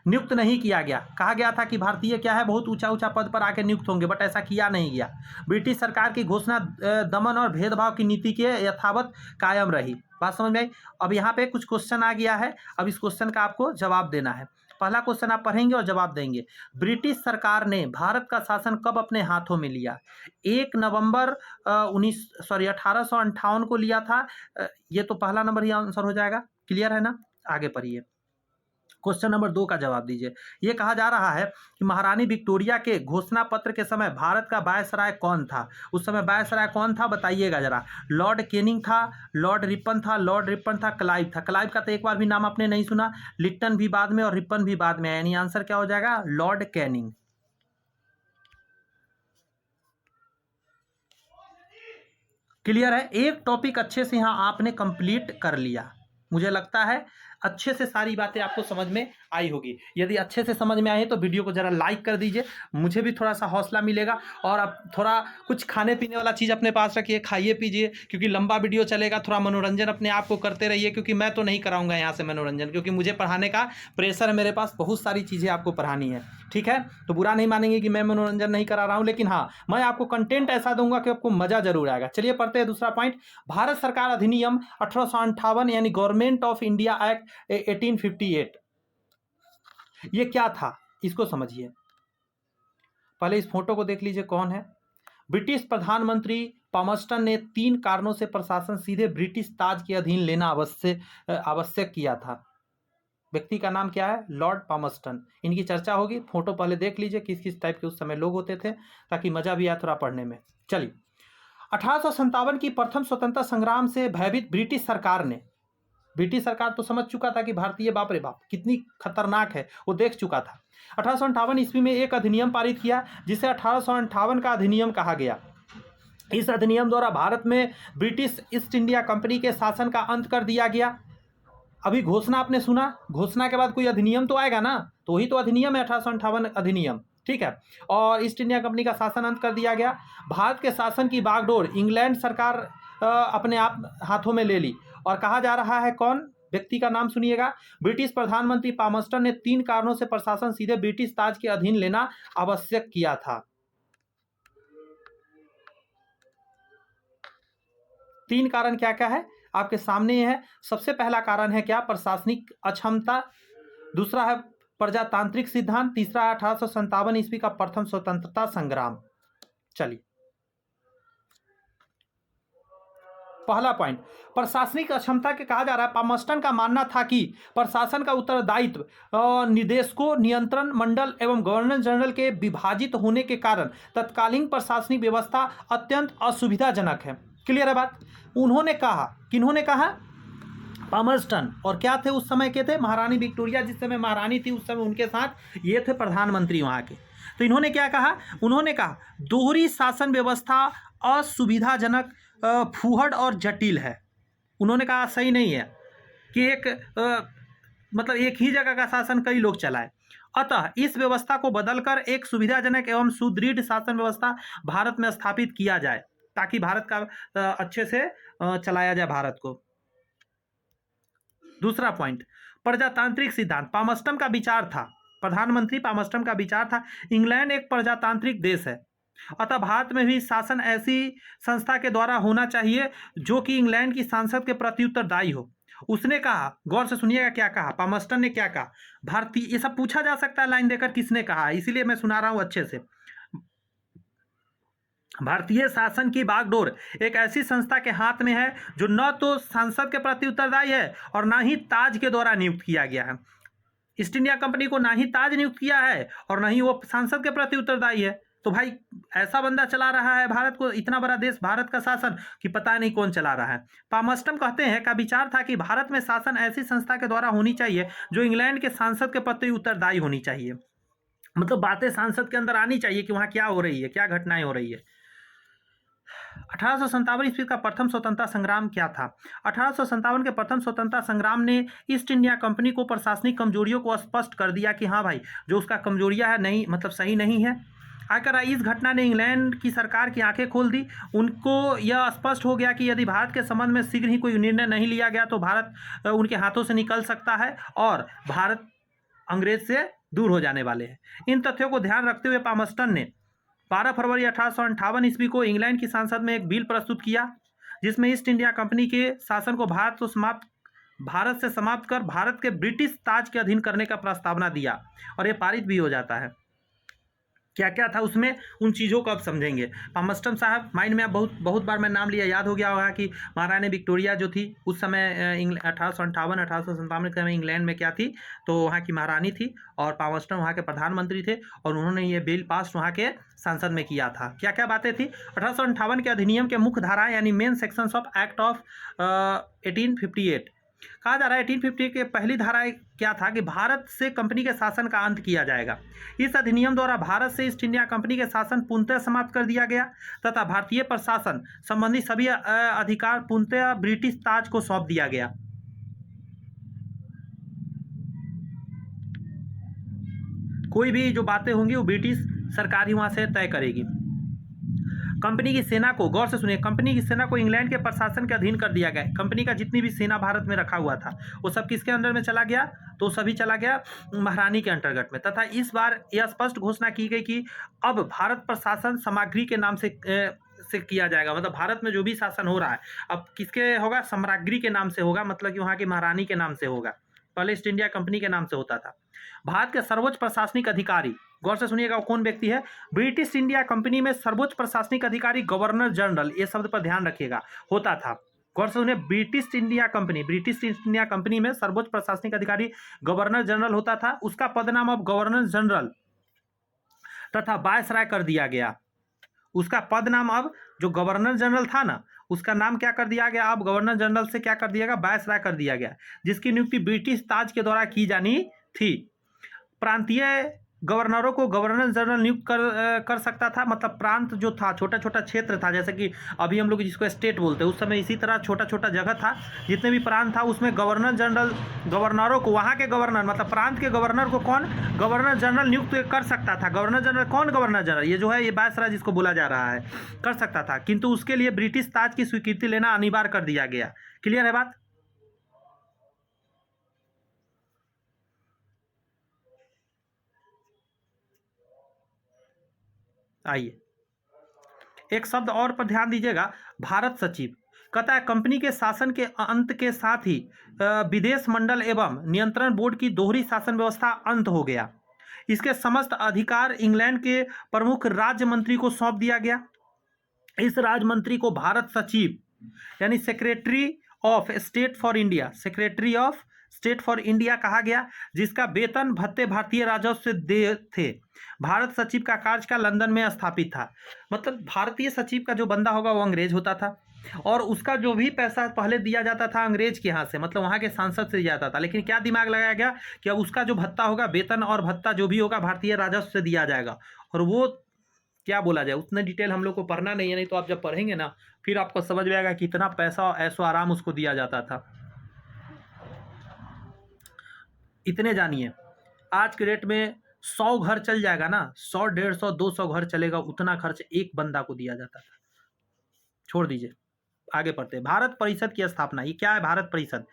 नियुक्त नहीं किया गया। कहा गया था कि भारतीय क्या है, बहुत ऊंचा ऊंचा पद पर आके नियुक्त होंगे, बट ऐसा किया नहीं गया। ब्रिटिश सरकार की घोषणा दमन और भेदभाव की नीति के यथावत कायम रही। बात समझ में आई? अब यहाँ पे कुछ क्वेश्चन आ गया है, अब इस क्वेश्चन का आपको जवाब देना है। पहला क्वेश्चन आप पढ़ेंगे और जवाब देंगे। ब्रिटिश सरकार ने भारत का शासन कब अपने हाथों में लिया? 1 नवंबर 1858 को लिया था। ये तो पहला नंबर ही आंसर हो जाएगा। क्लियर है ना? आगे पढ़िए। क्वेश्चन नंबर 2 का जवाब दीजिए। ये कहा जा रहा है कि महारानी विक्टोरिया के घोषणा पत्र के समय भारत का वायसराय कौन था? उस समय वायसराय कौन था बताइएगा जरा। लॉर्ड कैनिंग था, लॉर्ड रिपन था, लॉर्ड रिपन था, क्लाइव था। क्लाइव का तो एक बार भी नाम आपने नहीं सुना। लिट्टन भी बाद में और रिपन भी बाद में, यानी आंसर क्या हो जाएगा? Lord Canning. क्लियर है? एक टॉपिक अच्छे से यहाँ आपने कंप्लीट कर लिया। मुझे लगता है अच्छे से सारी बातें आपको समझ में आई होगी। यदि अच्छे से समझ में आए तो वीडियो को जरा लाइक कर दीजिए, मुझे भी थोड़ा सा हौसला मिलेगा। और अब थोड़ा कुछ खाने पीने वाला चीज़ अपने पास रखिए, खाइए पीजिए, क्योंकि लंबा वीडियो चलेगा। थोड़ा मनोरंजन अपने आप को करते रहिए, क्योंकि मैं तो नहीं कराऊंगा यहाँ से मनोरंजन, क्योंकि मुझे पढ़ाने का प्रेशर है, मेरे पास बहुत सारी चीज़ें आपको पढ़ानी है। ठीक है? तो बुरा नहीं मानेंगे कि मैं मनोरंजन नहीं करा रहा हूँ, लेकिन हाँ, मैं आपको कंटेंट ऐसा दूंगा कि आपको मज़ा जरूर आएगा। चलिए पढ़ते हैं दूसरा पॉइंट। भारत सरकार अधिनियम 1858 यानी गवर्नमेंट ऑफ इंडिया एक्ट 1858, ये क्या था? इसको समझिए। पहले इस फोटो को देख लीजिए, कौन है? ब्रिटिश प्रधानमंत्री पामस्टन ने 3 कारणों से प्रशासन सीधे ब्रिटिश ताज के अधीन लेना आवश्यक किया था। व्यक्ति का नाम क्या है? Lord Palmerston. इनकी चर्चा होगी। फोटो पहले देख लीजिए किस किस टाइप के उस समय लोग होते थे, ताकि मजा भी आए थोड़ा पढ़ने में। चलिए, 1857 की प्रथम स्वतंत्रता संग्राम से भयभीत ब्रिटिश सरकार ने, ब्रिटिश सरकार तो समझ चुका था कि भारतीय बाप रे बाप कितनी खतरनाक है, वो देख चुका था। 1858 ईस्वी में एक अधिनियम पारित किया, जिसे 1858 का अधिनियम कहा गया। इस अधिनियम द्वारा भारत में ब्रिटिश ईस्ट इंडिया कंपनी के शासन का अंत कर दिया गया। अभी घोषणा आपने सुना, घोषणा के बाद कोई अधिनियम तो आएगा ना, तो वही तो अधिनियम है 1858 अधिनियम। ठीक है? और ईस्ट इंडिया कंपनी का शासन अंत कर दिया गया। भारत के शासन की बागडोर इंग्लैंड सरकार अपने आप हाथों में ले ली। और कहा जा रहा है, कौन व्यक्ति का नाम सुनिएगा? ब्रिटिश प्रधानमंत्री पामस्टन ने 3 कारणों से प्रशासन सीधे ब्रिटिश ताज के अधीन लेना आवश्यक किया था। 3 कारण क्या क्या है आपके सामने है। सबसे पहला कारण है क्या? प्रशासनिक अक्षमता। दूसरा है प्रजातांत्रिक सिद्धांत। तीसरा है 1857 ईस्वी का प्रथम स्वतंत्रता संग्राम। चलिए, पहला पॉइंट, प्रशासनिक अक्षमता के कहा जा रहा है। पामस्टन का मानना था कि प्रशासन का उत्तरदायित्व निदेशकों, नियंत्रण मंडल एवं गवर्नर जनरल के विभाजित होने के कारण तत्कालीन प्रशासनिक व्यवस्था अत्यंत असुविधाजनक है। क्लियर है बात? उन्होंने कहा, किन्होंने कहा? पामस्टन। और क्या थे उस समय के? थे महारानी विक्टोरिया, जिस समय महारानी थी उस समय उनके साथ ये थे प्रधानमंत्री वहाँ के। तो इन्होंने क्या कहा? उन्होंने कहा दोहरी शासन व्यवस्था असुविधाजनक, फूहड़ और जटिल है। उन्होंने कहा सही नहीं है कि मतलब एक ही जगह का शासन कई लोग चलाए। अतः इस व्यवस्था को बदलकर एक सुविधाजनक एवं सुदृढ़ शासन व्यवस्था भारत में स्थापित किया जाए, ताकि भारत का अच्छे से चलाया जाए भारत को। दूसरा पॉइंट, प्रजातांत्रिक सिद्धांत। पामस्टन का विचार था, प्रधानमंत्री पामस्टन का विचार था, इंग्लैंड एक प्रजातांत्रिक देश है, अतः भारत में भी शासन ऐसी संस्था के द्वारा होना चाहिए जो कि इंग्लैंड की सांसद के प्रति उत्तरदायी हो। उसने कहा, गौर से सुनिएगा क्या कहा पामस्टन ने, क्या कहा? भारतीय, ये सब पूछा जा सकता है लाइन देकर किसने कहा, इसीलिए मैं सुना रहा हूं अच्छे से। भारतीय शासन की बागडोर एक ऐसी संस्था के हाथ में है जो न तो सांसद के प्रति उत्तरदायी है और ना ही ताज के द्वारा नियुक्त किया गया है। ईस्ट इंडिया कंपनी को ना ही ताज नियुक्त किया है और ना ही वो सांसद के प्रति उत्तरदायी है। तो भाई ऐसा बंदा चला रहा है भारत को, इतना बड़ा देश भारत का शासन, कि पता नहीं कौन चला रहा है। पामस्टन कहते हैं का विचार था कि भारत में शासन ऐसी संस्था के द्वारा होनी चाहिए जो इंग्लैंड के सांसद के प्रति उत्तरदायी होनी चाहिए। मतलब बातें सांसद के अंदर आनी चाहिए कि वहाँ क्या हो रही है, क्या घटनाएं हो रही है। 1857 ईस्वी का प्रथम स्वतंत्रता संग्राम क्या था? 1857 के प्रथम स्वतंत्रता संग्राम ने ईस्ट इंडिया कंपनी को प्रशासनिक कमजोरियों को स्पष्ट कर दिया कि हाँ भाई, जो उसका कमजोरियां है नहीं, मतलब सही नहीं है। आकर इस घटना ने इंग्लैंड की सरकार की आंखें खोल दी। उनको यह स्पष्ट हो गया कि यदि भारत के संबंध में शीघ्र ही कोई निर्णय नहीं लिया गया तो भारत उनके हाथों से निकल सकता है और भारत अंग्रेज से दूर हो जाने वाले हैं। इन तथ्यों को ध्यान रखते हुए पामस्टन ने 12 फरवरी 1858 ईस्वी को इंग्लैंड की संसद में एक बिल प्रस्तुत किया, जिसमें ईस्ट इंडिया कंपनी के शासन को भारत को समाप्त भारत से समाप्त कर भारत के ब्रिटिश ताज के अधीन करने का प्रस्तावना दिया और ये पारित भी हो जाता है। क्या क्या था उसमें, उन चीज़ों को अब समझेंगे। पामस्टन साहब माइंड में अब बहुत बार मैं नाम लिया, याद हो गया होगा कि महारानी विक्टोरिया जो थी उस समय 1858 1857 के समय इंग्लैंड में क्या थी, तो वहाँ की महारानी थी और पामस्टन वहाँ के प्रधानमंत्री थे और उन्होंने ये बिल पास वहाँ के संसद में किया था। क्या क्या बातें थी, 1858 के अधिनियम के मुख्य धारा यानी main sections of act of 1858 कहा जा रहा है। 1850 के पहली धारा क्या था कि भारत से कंपनी के शासन का अंत किया जाएगा। इस अधिनियम द्वारा भारत से ईस्ट इंडिया कंपनी के शासन पूर्णतः समाप्त कर दिया गया तथा भारतीय प्रशासन संबंधी सभी अधिकार पूर्णतः ब्रिटिश ताज को सौंप दिया गया। कोई भी जो बातें होंगी वो ब्रिटिश सरकार ही वहां से तय करेगी। कंपनी की सेना को, गौर से सुनिए, कंपनी की सेना को इंग्लैंड के प्रशासन के अधीन कर दिया गया। कंपनी का जितनी भी सेना भारत में रखा हुआ था वो सब किसके अंडर में चला गया, तो सभी चला गया महारानी के अंतर्गत में। तथा इस बार यह स्पष्ट घोषणा की गई कि अब भारत प्रशासन सामग्री के नाम से किया जाएगा। मतलब भारत में जो भी शासन हो रहा है अब किसके होगा, सामग्री के नाम से होगा, मतलब कि वहाँ की महारानी के नाम से होगा। पहले ईस्ट इंडिया कंपनी के नाम से होता था। भारत के सर्वोच्च प्रशासनिक अधिकारी, गौर से सुनिएगा, कौन व्यक्ति है, ब्रिटिश इंडिया कंपनी में सर्वोच्च प्रशासनिक अधिकारी गवर्नर जनरल, ये शब्द पर ध्यान रखिएगा, होता था। गौर से सुनिए, ब्रिटिश इंडिया कंपनी में सर्वोच्च प्रशासनिक अधिकारी गवर्नर जनरल होता था। उसका पदनाम अब गवर्नर जनरल तथा वायसराय कर दिया गया। उसका पद नाम अब जो गवर्नर जनरल था ना, उसका नाम क्या कर दिया गया, अब गवर्नर जनरल से क्या कर दिया गया, वायसराय कर दिया गया, जिसकी नियुक्ति ब्रिटिश ताज के द्वारा की जानी थी। प्रांतीय गवर्नरों को गवर्नर जनरल नियुक्त कर सकता था। मतलब प्रांत जो था, छोटा छोटा क्षेत्र था, जैसे कि अभी हम लोग जिसको स्टेट बोलते हैं, उस समय इसी तरह छोटा छोटा जगह था, जितने भी प्रांत था उसमें गवर्नर जनरल, गवर्नरों को, वहाँ के गवर्नर मतलब प्रांत के गवर्नर को कौन, गवर्नर जनरल नियुक्त कर सकता था। गवर्नर जनरल कौन, गवर्नर जनरल, ये जो है ये वायसराय जिसको बोला जा रहा है, कर सकता था, किंतु उसके लिए ब्रिटिश ताज की स्वीकृति लेना अनिवार्य कर दिया गया। क्लियर है बात। आइए एक शब्द और पर ध्यान दीजिएगा, भारत सचिव। कहता है कंपनी के शासन के अंत के साथ ही विदेश मंडल एवं नियंत्रण बोर्ड की दोहरी शासन व्यवस्था अंत हो गया। इसके समस्त अधिकार इंग्लैंड के प्रमुख राज्य मंत्री को सौंप दिया गया। इस राज्यमंत्री को भारत सचिव यानी secretary of state for India, secretary of state for India कहा गया, जिसका वेतन भत्ते भारतीय राजस्व से दे थे। भारत सचिव का कार्यकाल लंदन में स्थापित था। मतलब भारतीय सचिव का जो बंदा होगा वो अंग्रेज होता था और उसका जो भी पैसा पहले दिया जाता था अंग्रेज के यहाँ से, मतलब वहाँ के सांसद से दिया जाता था। लेकिन क्या दिमाग लगाया गया कि अब उसका जो भत्ता होगा, वेतन और भत्ता जो भी होगा भारतीय राजस्व से दिया जाएगा। और वो क्या बोला जाए, उतना डिटेल हम लोग को पढ़ना नहीं है, नहीं तो आप जब पढ़ेंगे ना फिर आपको समझ में आएगा कि कितना पैसा ऐसो आराम उसको दिया जाता था। इतने जानिए, आज के रेट में 100 घर चल जाएगा ना, 100 150 200 घर चलेगा, उतना खर्च एक बंदा को दिया जाता था। छोड़ दीजिए, आगे पढ़ते हैं। भारत परिषद की स्थापना, ये क्या है भारत परिषद,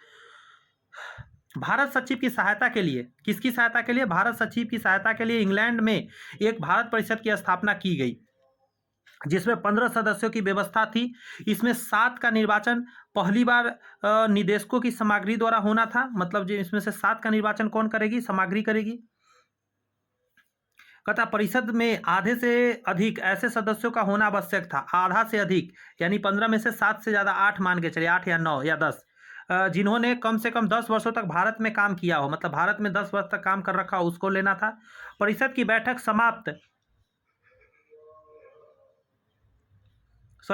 भारत सचिव की सहायता के लिए, किसकी सहायता के लिए, भारत सचिव की सहायता के लिए इंग्लैंड में एक भारत परिषद की स्थापना की गई, जिसमें 15 सदस्यों की व्यवस्था थी। इसमें 7 का निर्वाचन पहली बार निदेशकों की सामग्री द्वारा होना था। मतलब जो इसमें से 7 का निर्वाचन कौन करेगी, सामग्री करेगी। कहता परिषद में आधे से अधिक ऐसे सदस्यों का होना आवश्यक था, आधा से अधिक यानी 15 में से 7 से ज़्यादा 8 मान के चलिए, 8 या 9 या 10, जिन्होंने कम से कम 10 वर्षों तक भारत में काम किया हो, मतलब भारत में 10 वर्ष तक काम कर रखा हो, उसको लेना था। परिषद की बैठक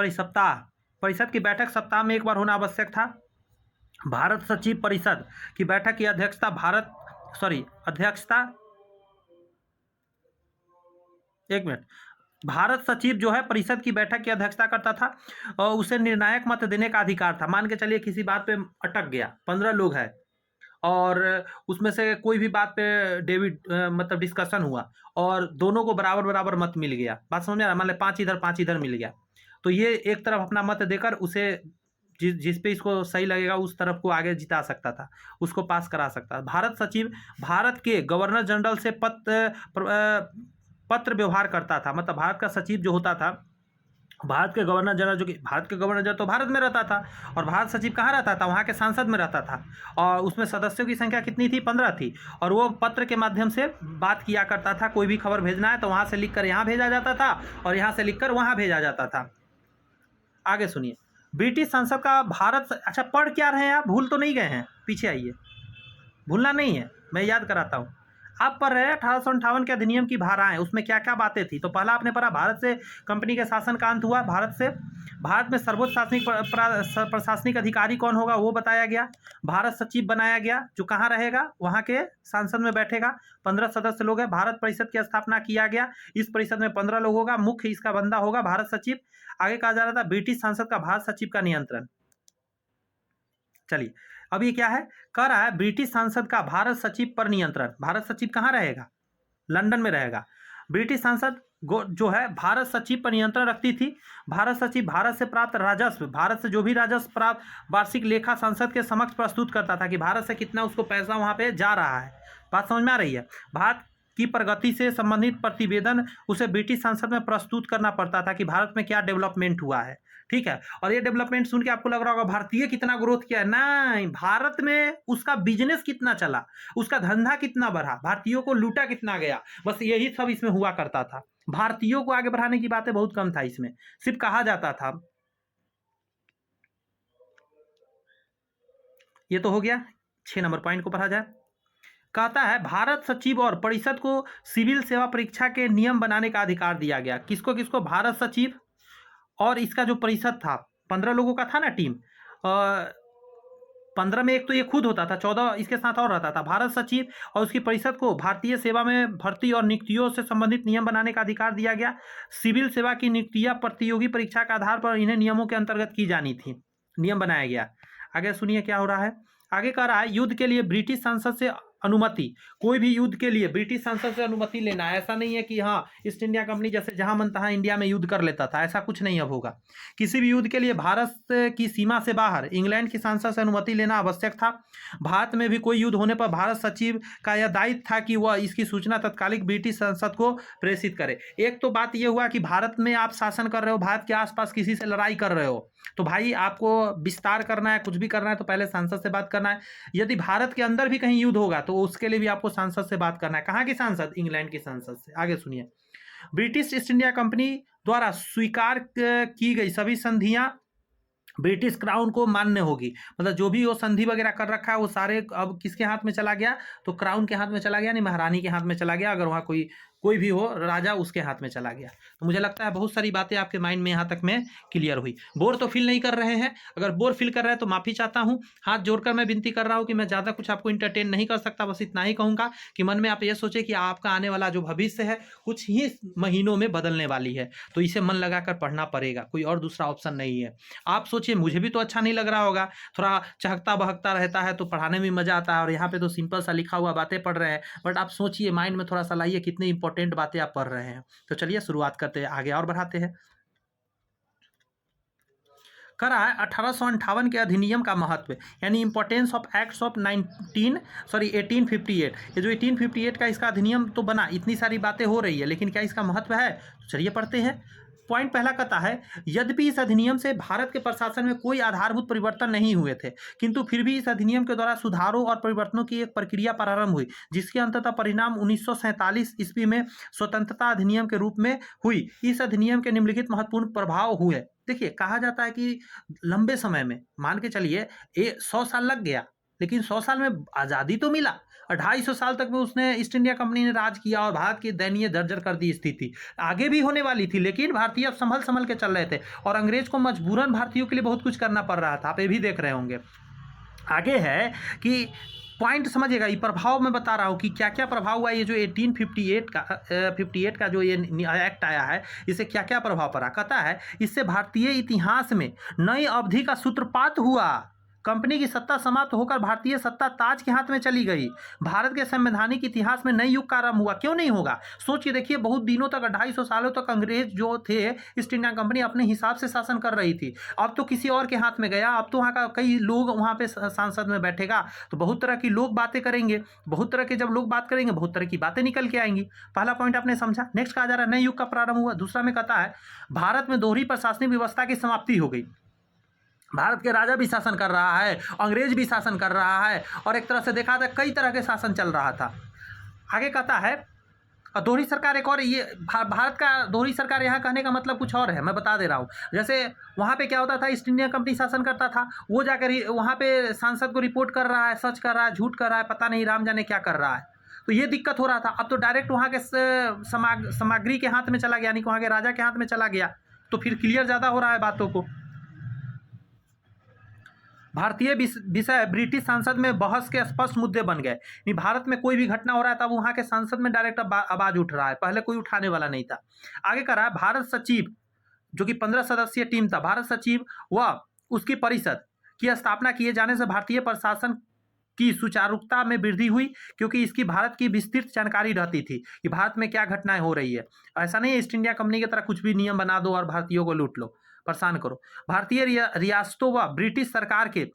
सप्ताह, परिषद की बैठक सप्ताह में एक बार होना आवश्यक था। भारत सचिव परिषद की बैठक की भारत सचिव जो है परिषद की बैठक की अध्यक्षता करता था और उसे निर्णायक मत देने का अधिकार था। मान के चलिए किसी बात पे अटक गया, 15 लोग हैं और उसमें से कोई भी बात पे मतलब डिस्कशन हुआ और दोनों को बराबर बराबर मत मिल गया, बात समझ में आ रहा है, मान लो 5 इधर मिल गया, तो ये एक तरफ अपना मत देकर उसे जिस पे इसको सही लगेगा उस तरफ को आगे जिता सकता था, उसको पास करा सकता था। भारत सचिव भारत के गवर्नर जनरल से पत्र व्यवहार करता था। मतलब भारत का सचिव जो होता था भारत के गवर्नर जनरल, जो कि भारत के गवर्नर जनरल तो भारत में रहता था, और भारत सचिव कहाँ रहता था, वहाँ के सांसद में रहता था, और उसमें सदस्यों की संख्या कितनी थी, 15 थी, और वो पत्र के माध्यम से बात किया करता था। कोई भी खबर भेजना है तो वहाँ से लिख कर यहाँ भेजा जाता था, और यहाँ से लिख कर वहाँ भेजा जाता था। आगे सुनिए, ब्रिटिश संसद का भारत, अच्छा पढ़ क्या रहे हैं आप, भूल तो नहीं गए हैं, पीछे आइए, भूलना नहीं है, मैं याद कराता हूँ। आप पढ़ रहे हैं 1858 के अधिनियम की धाराएं, उसमें क्या क्या बातें थी। तो पहला आपने पढ़ा, भारत से कंपनी के शासन का अंत हुआ, भारत में सर्वोच्च प्रशासनिक अधिकारी कौन होगा वो बताया गया, भारत सचिव बनाया गया जो कहाँ रहेगा, वहाँ के संसद में बैठेगा, 15 सदस्य लोग हैं, भारत परिषद की स्थापना किया गया, इस परिषद में 15 लोग होगा, मुख्य इसका बंदा होगा भारत सचिव। आगे कहा जा रहा था ब्रिटिश संसद का भारत सचिव का नियंत्रण। चलिए अब ये क्या है, कह रहा है ब्रिटिश संसद का भारत सचिव पर नियंत्रण। भारत सचिव कहाँ रहेगा, लंदन में रहेगा। ब्रिटिश संसद जो है भारत सचिव पर नियंत्रण रखती थी। भारत सचिव भारत से प्राप्त राजस्व, भारत से जो भी राजस्व प्राप्त, वार्षिक लेखा संसद के समक्ष प्रस्तुत करता था कि भारत से कितना उसको पैसा वहाँ पे जा रहा है। बात समझ में आ रही है। भारत की प्रगति से संबंधित प्रतिवेदन उसे ब्रिटिश संसद में प्रस्तुत करना पड़ता था कि भारत में क्या डेवलपमेंट हुआ है। ठीक है, और ये डेवलपमेंट सुन के आपको लग रहा होगा भारतीय कितना ग्रोथ किया है, नहीं, भारत में उसका बिजनेस कितना चला, उसका धंधा कितना बढ़ा, भारतीयों को लूटा कितना गया, बस यही सब इसमें हुआ करता था। भारतीयों को आगे बढ़ाने की बातें बहुत कम था इसमें, सिर्फ कहा जाता था। ये तो हो गया, 6 नंबर पॉइंट को पढ़ा जाए। कहता है भारत सचिव और परिषद को सिविल सेवा परीक्षा के नियम बनाने का अधिकार दिया गया। किसको किसको, भारत सचिव और इसका जो परिषद था, 15 लोगों का था ना टीम, 15 में एक तो ये खुद होता था, 14 इसके साथ और रहता था। भारत सचिव और उसकी परिषद को भारतीय सेवा में भर्ती और नियुक्तियों से संबंधित नियम बनाने का अधिकार दिया गया। सिविल सेवा की नियुक्तियां प्रतियोगी परीक्षा के आधार पर इन्हें नियमों के अंतर्गत की जानी थी, नियम बनाया गया। आगे सुनिए क्या हो रहा है। आगे कह रहा है युद्ध के लिए ब्रिटिश संसद से अनुमति, कोई भी युद्ध के लिए ब्रिटिश संसद से अनुमति लेना। ऐसा नहीं है कि हाँ ईस्ट इंडिया कंपनी जैसे जहां मन तहां इंडिया में युद्ध कर लेता था, ऐसा कुछ नहीं अब होगा। किसी भी युद्ध के लिए भारत की सीमा से बाहर इंग्लैंड की संसद से अनुमति लेना आवश्यक था। भारत में भी कोई युद्ध होने पर भारत सचिव का यह दायित्व था कि वह इसकी सूचना तत्कालिक ब्रिटिश संसद को प्रेषित करे। एक तो बात यह हुआ कि भारत में आप शासन कर रहे हो, भारत के आसपास किसी से लड़ाई कर रहे हो, तो भाई आपको विस्तार करना है, कुछ भी करना है तो पहले संसद से बात करना है। यदि भारत के अंदर भी कहीं युद्ध होगा तो उसके लिए भी आपको संसद से बात करना है। कहाँ की संसद, इंग्लैंड की संसद से। आगे सुनिए, ब्रिटिश ईस्ट इंडिया कंपनी द्वारा स्वीकार की गई सभी संधियां ब्रिटिश क्राउन को मान्य होगी। मतलब जो भी वो संधि वगैरह कर रखा है वो सारे अब किसके हाथ में चला गया, तो क्राउन के हाथ में चला गया, नहीं महारानी के हाथ में चला गया। अगर वहाँ कोई भी हो राजा, उसके हाथ में चला गया। तो मुझे लगता है बहुत सारी बातें आपके माइंड में यहाँ तक में क्लियर हुई। बोर तो फील नहीं कर रहे हैं, अगर बोर फील कर रहे हैं तो माफ़ी चाहता हूँ। हाथ जोड़कर मैं विनती कर रहा हूँ कि मैं ज़्यादा कुछ आपको इंटरटेन नहीं कर सकता, बस इतना ही कहूँगा कि मन में आप ये सोचें कि आपका आने वाला जो भविष्य है कुछ ही महीनों में बदलने वाली है, तो इसे मन लगाकर पढ़ना पड़ेगा, कोई और दूसरा ऑप्शन नहीं है। आप सोचिए, मुझे भी तो अच्छा नहीं लग रहा होगा, थोड़ा चहकता बहकता रहता है तो पढ़ाने में मज़ा आता है, और यहाँ पे तो सिंपल सा लिखा हुआ बातें पढ़ रहे हैं, बट आप सोचिए माइंड में थोड़ा सा लाइए कितनी इंपॉर्टेंट बातें आप पढ़ रहे हैं। तो चलिए शुरुआत करते हैं, आगे और बढ़ाते हैं। करा है 1858 के अधिनियम का महत्व, यानी इंपॉर्टेंस ऑफ एक्ट्स ऑफ 1858। ये जो 1858 का इसका अधिनियम तो बना, इतनी सारी बातें हो रही है, लेकिन क्या इसका महत्व है, तो चलिए पढ़ते हैं। पॉइंट पहला कहता है, यद्यपि इस अधिनियम से भारत के प्रशासन में कोई आधारभूत परिवर्तन नहीं हुए थे, किंतु फिर भी इस अधिनियम के द्वारा सुधारों और परिवर्तनों की एक प्रक्रिया प्रारंभ हुई, जिसके अंततः परिणाम 1947 ईस्वी में स्वतंत्रता अधिनियम के रूप में हुई। इस अधिनियम के निम्नलिखित महत्वपूर्ण प्रभाव हुए। देखिए, कहा जाता है कि लंबे समय में, मान के चलिए 100 साल लग गया, लेकिन 100 साल में आज़ादी तो मिला, 250 साल तक में उसने ईस्ट इंडिया कंपनी ने राज किया और भारत की दयनीय दर्जर कर दी स्थिति। आगे भी होने वाली थी, लेकिन भारतीय अब संभल के चल रहे थे, और अंग्रेज को मजबूरन भारतीयों के लिए बहुत कुछ करना पड़ रहा था। आप ये भी देख रहे होंगे। आगे है कि पॉइंट समझिएगा, ये प्रभाव मैं बता रहा हूँ कि क्या क्या प्रभाव हुआ। ये जो 1858 का जो ये एक्ट आया है, इससे क्या क्या प्रभाव पड़ा। कहता है इससे भारतीय इतिहास में नई अवधि का सूत्रपात हुआ। कंपनी की सत्ता समाप्त होकर भारतीय सत्ता ताज के हाथ में चली गई। भारत के संवैधानिक इतिहास में नई युग का आरंभ हुआ। क्यों नहीं होगा? सोच के देखिए, बहुत दिनों तक 250 सालों तक अंग्रेज जो थे ईस्ट इंडिया कंपनी अपने हिसाब से शासन कर रही थी। अब तो किसी और के हाथ में गया, अब तो वहाँ का कई लोग वहाँ पे सांसद में बैठेगा तो बहुत तरह की लोग बातें करेंगे, बहुत तरह के जब लोग बात करेंगे बहुत तरह की बातें निकल के आएंगी। पहला पॉइंट आपने समझा। नेक्स्ट कहा जा रहा है नए युग का प्रारंभ हुआ। दूसरा में कहता है भारत में दोहरी प्रशासनिक व्यवस्था की समाप्ति हो गई। भारत के राजा भी शासन कर रहा है, अंग्रेज भी शासन कर रहा है, और एक तरह से देखा था कई तरह के शासन चल रहा था। आगे कहता है दोहरी सरकार एक और, ये भारत का दोहरी सरकार यहाँ कहने का मतलब कुछ और है, मैं बता दे रहा हूँ। जैसे वहाँ पे क्या होता था, ईस्ट इंडिया कंपनी शासन करता था, वो जाकर वहाँ पे सांसद को रिपोर्ट कर रहा है, सच कर रहा है, झूठ कर रहा है, पता नहीं राम जाने क्या कर रहा है, तो ये दिक्कत हो रहा था। अब तो डायरेक्ट वहाँ के सामग्री के हाथ में चला गया, यानी कि वहाँ के राजा के हाथ में चला गया, तो फिर क्लियर ज़्यादा हो रहा है बातों को। भारतीय विषय ब्रिटिश संसद में बहस के स्पष्ट मुद्दे बन गए। भारत में कोई भी घटना हो रहा है तब वहाँ के संसद में डायरेक्ट आवाज उठ रहा है, पहले कोई उठाने वाला नहीं था। आगे कर रहा है भारत सचिव, जो कि 15 सदस्यीय टीम था, भारत सचिव व उसकी परिषद की स्थापना किए जाने से भारतीय प्रशासन की सुचारुता में वृद्धि हुई, क्योंकि इसकी भारत की विस्तृत जानकारी रहती थी कि भारत में क्या घटनाएं हो रही है। ऐसा नहीं है ईस्ट इंडिया कंपनी की तरह कुछ भी नियम बना दो और भारतीयों को लूट लो, परेशान करो। भारतीय रियासतों व ब्रिटिश सरकार के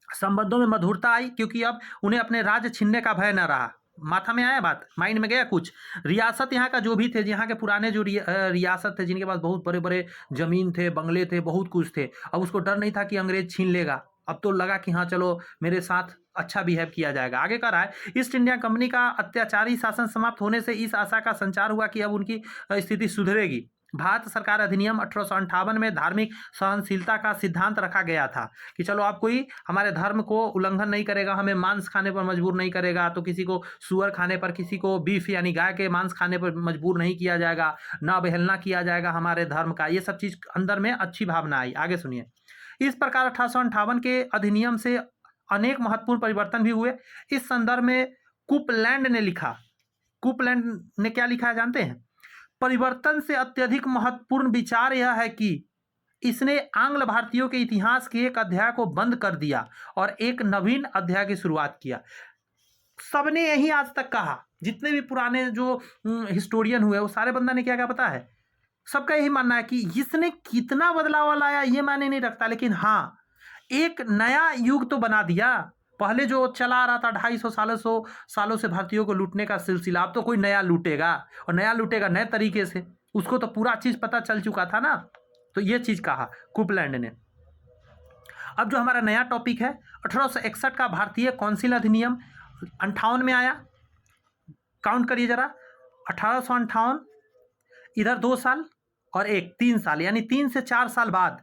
संबंधों में मधुरता आई, क्योंकि अब उन्हें अपने राज्य छीनने का भय न रहा। माथा में आया बात, माइंड में गया कुछ। रियासत यहाँ का जो भी थे, यहाँ के पुराने जो रियासत थे, जिनके पास बहुत बड़े बड़े जमीन थे, बंगले थे, बहुत कुछ थे, अब उसको डर नहीं था कि अंग्रेज छीन लेगा। अब तो लगा कि हाँ चलो मेरे साथ अच्छा बिहेव किया जाएगा। आगे कह रहा है ईस्ट इंडिया कंपनी का अत्याचारी शासन समाप्त होने से इस आशा का संचार हुआ कि अब उनकी स्थिति सुधरेगी। भारत सरकार अधिनियम 1858 में धार्मिक सहनशीलता का सिद्धांत रखा गया था कि चलो आप कोई हमारे धर्म को उल्लंघन नहीं करेगा, हमें मांस खाने पर मजबूर नहीं करेगा, तो किसी को सुअर खाने पर, किसी को बीफ यानी गाय के मांस खाने पर मजबूर नहीं किया जाएगा, ना अवहेलना किया जाएगा हमारे धर्म का। ये सब चीज़ अंदर में अच्छी भावना आई। आगे सुनिए, इस प्रकार 1858 के अधिनियम से अनेक महत्वपूर्ण परिवर्तन भी हुए। इस संदर्भ में कुपलैंड ने लिखा, कुपलैंड ने क्या लिखा है जानते हैं? परिवर्तन से अत्यधिक महत्वपूर्ण विचार यह है कि इसने आंग्ल भारतीयों के इतिहास के एक अध्याय को बंद कर दिया और एक नवीन अध्याय की शुरुआत किया। सबने यही आज तक कहा, जितने भी पुराने जो हिस्टोरियन हुए वो सारे बंदा ने क्या क्या पता है, सबका यही मानना है कि इसने कितना बदलाव लाया ये मायने नहीं रखता, लेकिन हाँ एक नया युग तो बना दिया। पहले जो चला आ रहा था 250 सालों से भारतीयों को लूटने का सिलसिला, अब तो कोई नया लूटेगा, और नया लूटेगा नए तरीके से, उसको तो पूरा चीज़ पता चल चुका था ना। तो ये चीज़ कहा कुपलैंड ने। अब जो हमारा नया टॉपिक है 1861 का भारतीय कौंसिल अधिनियम 58 में आया। काउंट करिए जरा, 1858 इधर 2 साल और 3 साल, यानी 3 से 4 साल बाद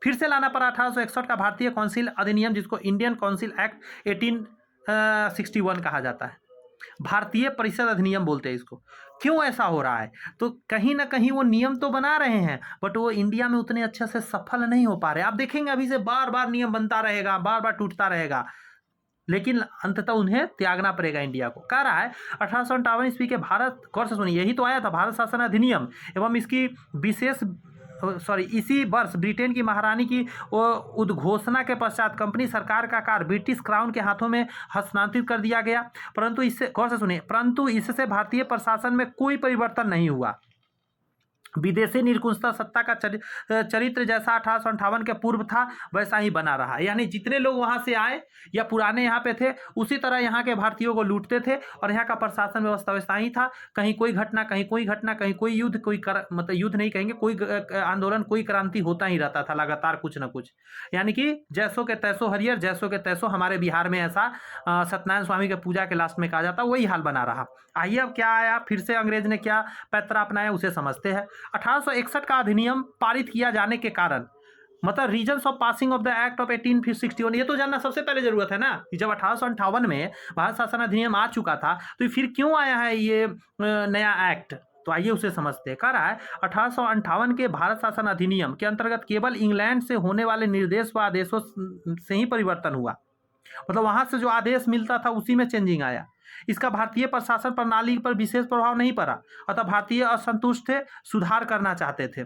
फिर से लाना पड़ा 1861 का भारतीय काउंसिल अधिनियम, जिसको इंडियन काउंसिल एक्ट 1861 कहा जाता है। भारतीय परिषद अधिनियम बोलते हैं इसको। क्यों ऐसा हो रहा है? तो कहीं ना कहीं वो नियम तो बना रहे हैं, बट वो इंडिया में उतने अच्छे से सफल नहीं हो पा रहे। आप देखेंगे अभी से बार बार नियम बनता रहेगा, बार बार टूटता रहेगा, लेकिन अंततः उन्हें त्यागना पड़ेगा इंडिया को। कह रहा है 1858 ईस्वी के भारत, गौर से सुनिए, यही तो आया था भारत शासन अधिनियम, एवं इसकी इसी वर्ष ब्रिटेन की महारानी की उद्घोषणा के पश्चात कंपनी सरकार का कार्य ब्रिटिश क्राउन के हाथों में हस्तांतरित कर दिया गया। परंतु इससे, गौर से सुनिए, परंतु इससे भारतीय प्रशासन में कोई परिवर्तन नहीं हुआ। विदेशी निरंकुशता सत्ता का चरित्र जैसा 1858 के पूर्व था वैसा ही बना रहा। यानी जितने लोग वहां से आए या पुराने यहाँ पे थे, उसी तरह यहाँ के भारतीयों को लूटते थे, और यहाँ का प्रशासन व्यवस्था वैसा ही था। कहीं कोई घटना, कहीं कोई घटना, कहीं कोई युद्ध, मतलब युद्ध नहीं कहेंगे, कोई आंदोलन, कोई क्रांति होता ही रहता था लगातार कुछ न कुछ। यानी कि जैसो के तैसो हरियर, जैसो के तैसो, हमारे बिहार में ऐसा सत्यनारायण स्वामी के पूजा के लास्ट में कहा जाता, वही हाल बना रहा। आइए अब क्या आया, फिर से अंग्रेज ने क्या पैतरा अपनाया उसे समझते हैं। 1861 का अधिनियम पारित किया जाने के कारण, मतलब reasons of passing of the act of 1861, ये तो जानना सबसे पहले जरूरत है ना कि जब 1858 में भारत शासन अधिनियम आ चुका था तो फिर क्यों आया है ये नया एक्ट। तो आइए उसे समझते हैं। कह रहा है 1858 के भारत शासन अधिनियम के अंतर्गत केवल इंग्लैंड से होने वाले निर्देश व आदेशों से ही परिवर्तन हुआ, मतलब वहां से जो आदेश मिलता था उसी में चेंजिंग आया। इसका भारतीय प्रशासन प्रणाली पर विशेष प्रभाव नहीं पड़ा, अतः भारतीय असंतुष्ट थे, सुधार करना चाहते थे।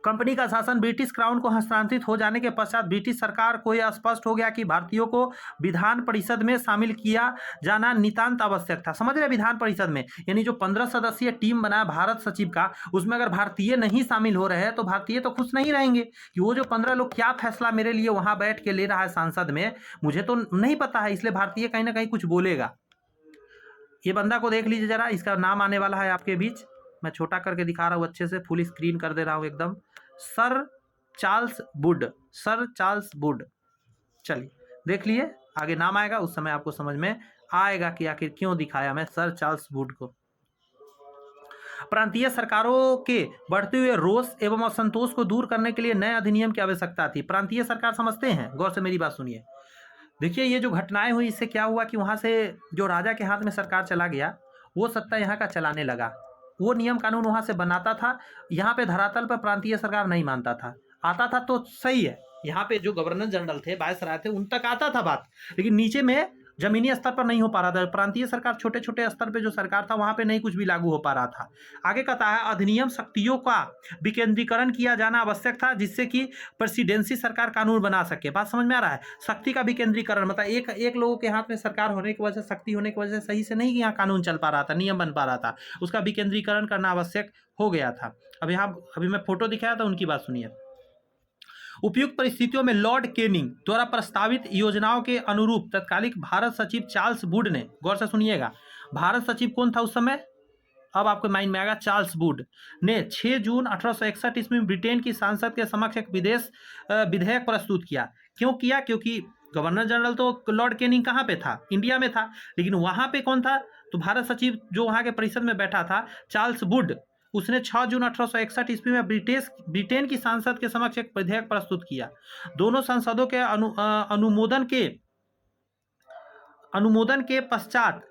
कंपनी का शासन ब्रिटिश क्राउन को हस्तांतरित हो जाने के पश्चात ब्रिटिश सरकार को यह स्पष्ट हो गया कि भारतीयों को विधान परिषद में शामिल किया जाना नितांत आवश्यक था। समझ रहे, विधान परिषद में, यानी जो 15 सदस्यीय टीम बना भारत सचिव का, उसमें अगर भारतीय नहीं शामिल हो रहे हैं तो भारतीय तो खुश नहीं रहेंगे कि वो जो 15 लोग क्या फैसला मेरे लिए वहां बैठ के ले रहा है संसद में, मुझे तो नहीं पता है, इसलिए भारतीय कहीं ना कहीं कुछ बोलेगा। ये बंदा को देख लीजिए जरा, इसका नाम आने वाला है आपके बीच, मैं छोटा करके दिखा रहा हूँ अच्छे से, फुल स्क्रीन कर दे रहा हूँ एकदम, sir Charles Wood, sir Charles Wood. चलिए देख लिए, आगे नाम आएगा उस समय आपको समझ में आएगा कि आखिर क्यों दिखाया मैं सर चार्ल्स वुड को। प्रांतीय सरकारों के बढ़ते हुए रोष एवं असंतोष को दूर करने के लिए नए अधिनियम की आवश्यकता थी। प्रांतीय सरकार समझते हैं, गौर से मेरी बात सुनिए। देखिए ये जो घटनाएं हुई, इससे क्या हुआ कि वहां से जो राजा के हाथ में सरकार चला गया, वो सत्ता यहाँ का चलाने लगा, वो नियम कानून वहां से बनाता था। यहाँ पे धरातल पर प्रांतीय सरकार नहीं मानता था, आता था तो सही है, यहाँ पे जो गवर्नर जनरल थे, वायसराय थे, उन तक आता था बात, लेकिन नीचे में जमीनी स्तर पर नहीं हो पा रहा था। प्रांतीय सरकार छोटे छोटे स्तर पे जो सरकार था वहां पे नहीं कुछ भी लागू हो पा रहा था। आगे कहता है अधिनियम शक्तियों का विकेंद्रीकरण किया जाना आवश्यक था जिससे कि प्रेसिडेंसी सरकार कानून बना सके। बात समझ में आ रहा है? शक्ति का विकेंद्रीकरण मतलब एक लोगों के हाथ में सरकार होने की वजह से, शक्ति होने की वजह से सही से नहीं यहाँ कानून चल पा रहा था, नियम बन पा रहा था, उसका विकेंद्रीकरण करना आवश्यक हो गया था। अब यहाँ अभी मैं फोटो दिखाया था, उनकी बात सुनिए। उपयुक्त परिस्थितियों में लॉर्ड केनिंग द्वारा प्रस्तावित योजनाओं के अनुरूप तत्कालिक भारत सचिव चार्ल्स वुड ने, गौर से सुनिएगा, भारत सचिव कौन था उस समय, अब आपको माइंड में आएगा, चार्ल्स वुड ने 6 जून 1861 ईस्वी में ब्रिटेन की संसद के समक्ष एक विधेयक प्रस्तुत किया। क्यों किया? क्योंकि गवर्नर जनरल तो लॉर्ड केनिंग कहाँ पे था, इंडिया में था, लेकिन वहां पे कौन था, तो भारत सचिव जो वहां के परिषद में बैठा था, चार्ल्स वुड, उसने 6 जून 1861 ईस्वी में ब्रिटेन की संसद के समक्ष एक विधेयक प्रस्तुत किया। दोनों संसदों के अनुमोदन के पश्चात